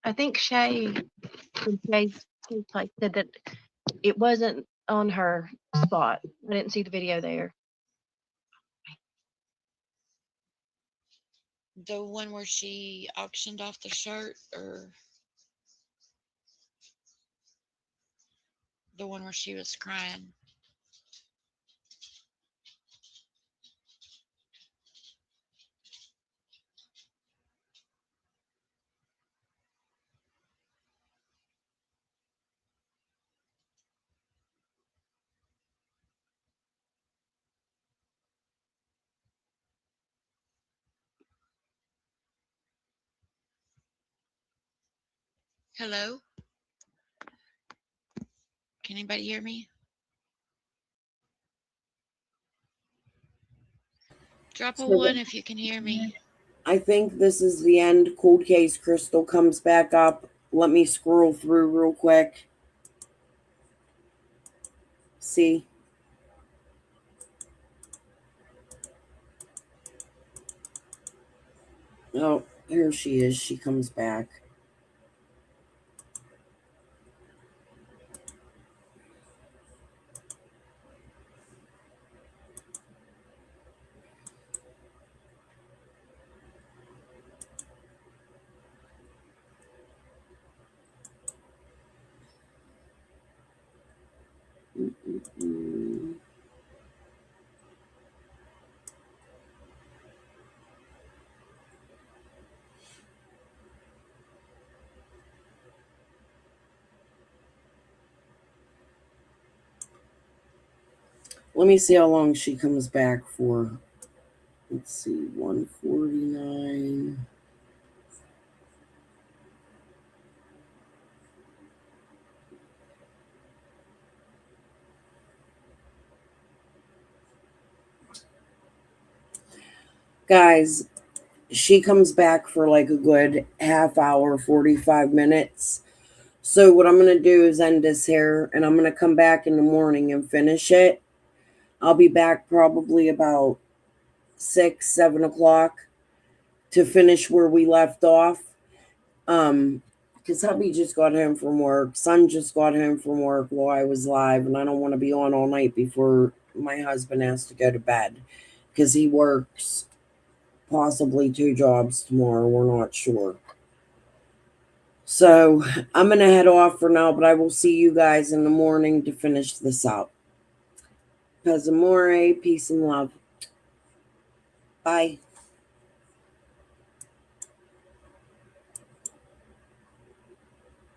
I think Shay from Shay's place said that it wasn't on her spot. I didn't see the video there. The one where she auctioned off the shirt, or the one where she was crying? Hello? Can anybody hear me? Drop a So 1 if you can hear me. I think this is the end. Cold Case Crystal comes back up. Let me scroll through real quick. See? Oh, here she is. She comes back. Let me see how long she comes back for. Let's see, 149. Guys, she comes back for like a good half hour, 45 minutes. So what I'm going to do is end this here, and I'm going to come back in the morning and finish it. I'll be back probably about 6, 7 o'clock to finish where we left off. Because hubby just got home from work. Son just got home from work while I was live, and I don't want to be on all night before my husband has to go to bed because he works possibly 2 jobs tomorrow. We're not sure. So I'm going to head off for now, but I will see you guys in the morning to finish this out. Pez amore, peace and love. Bye.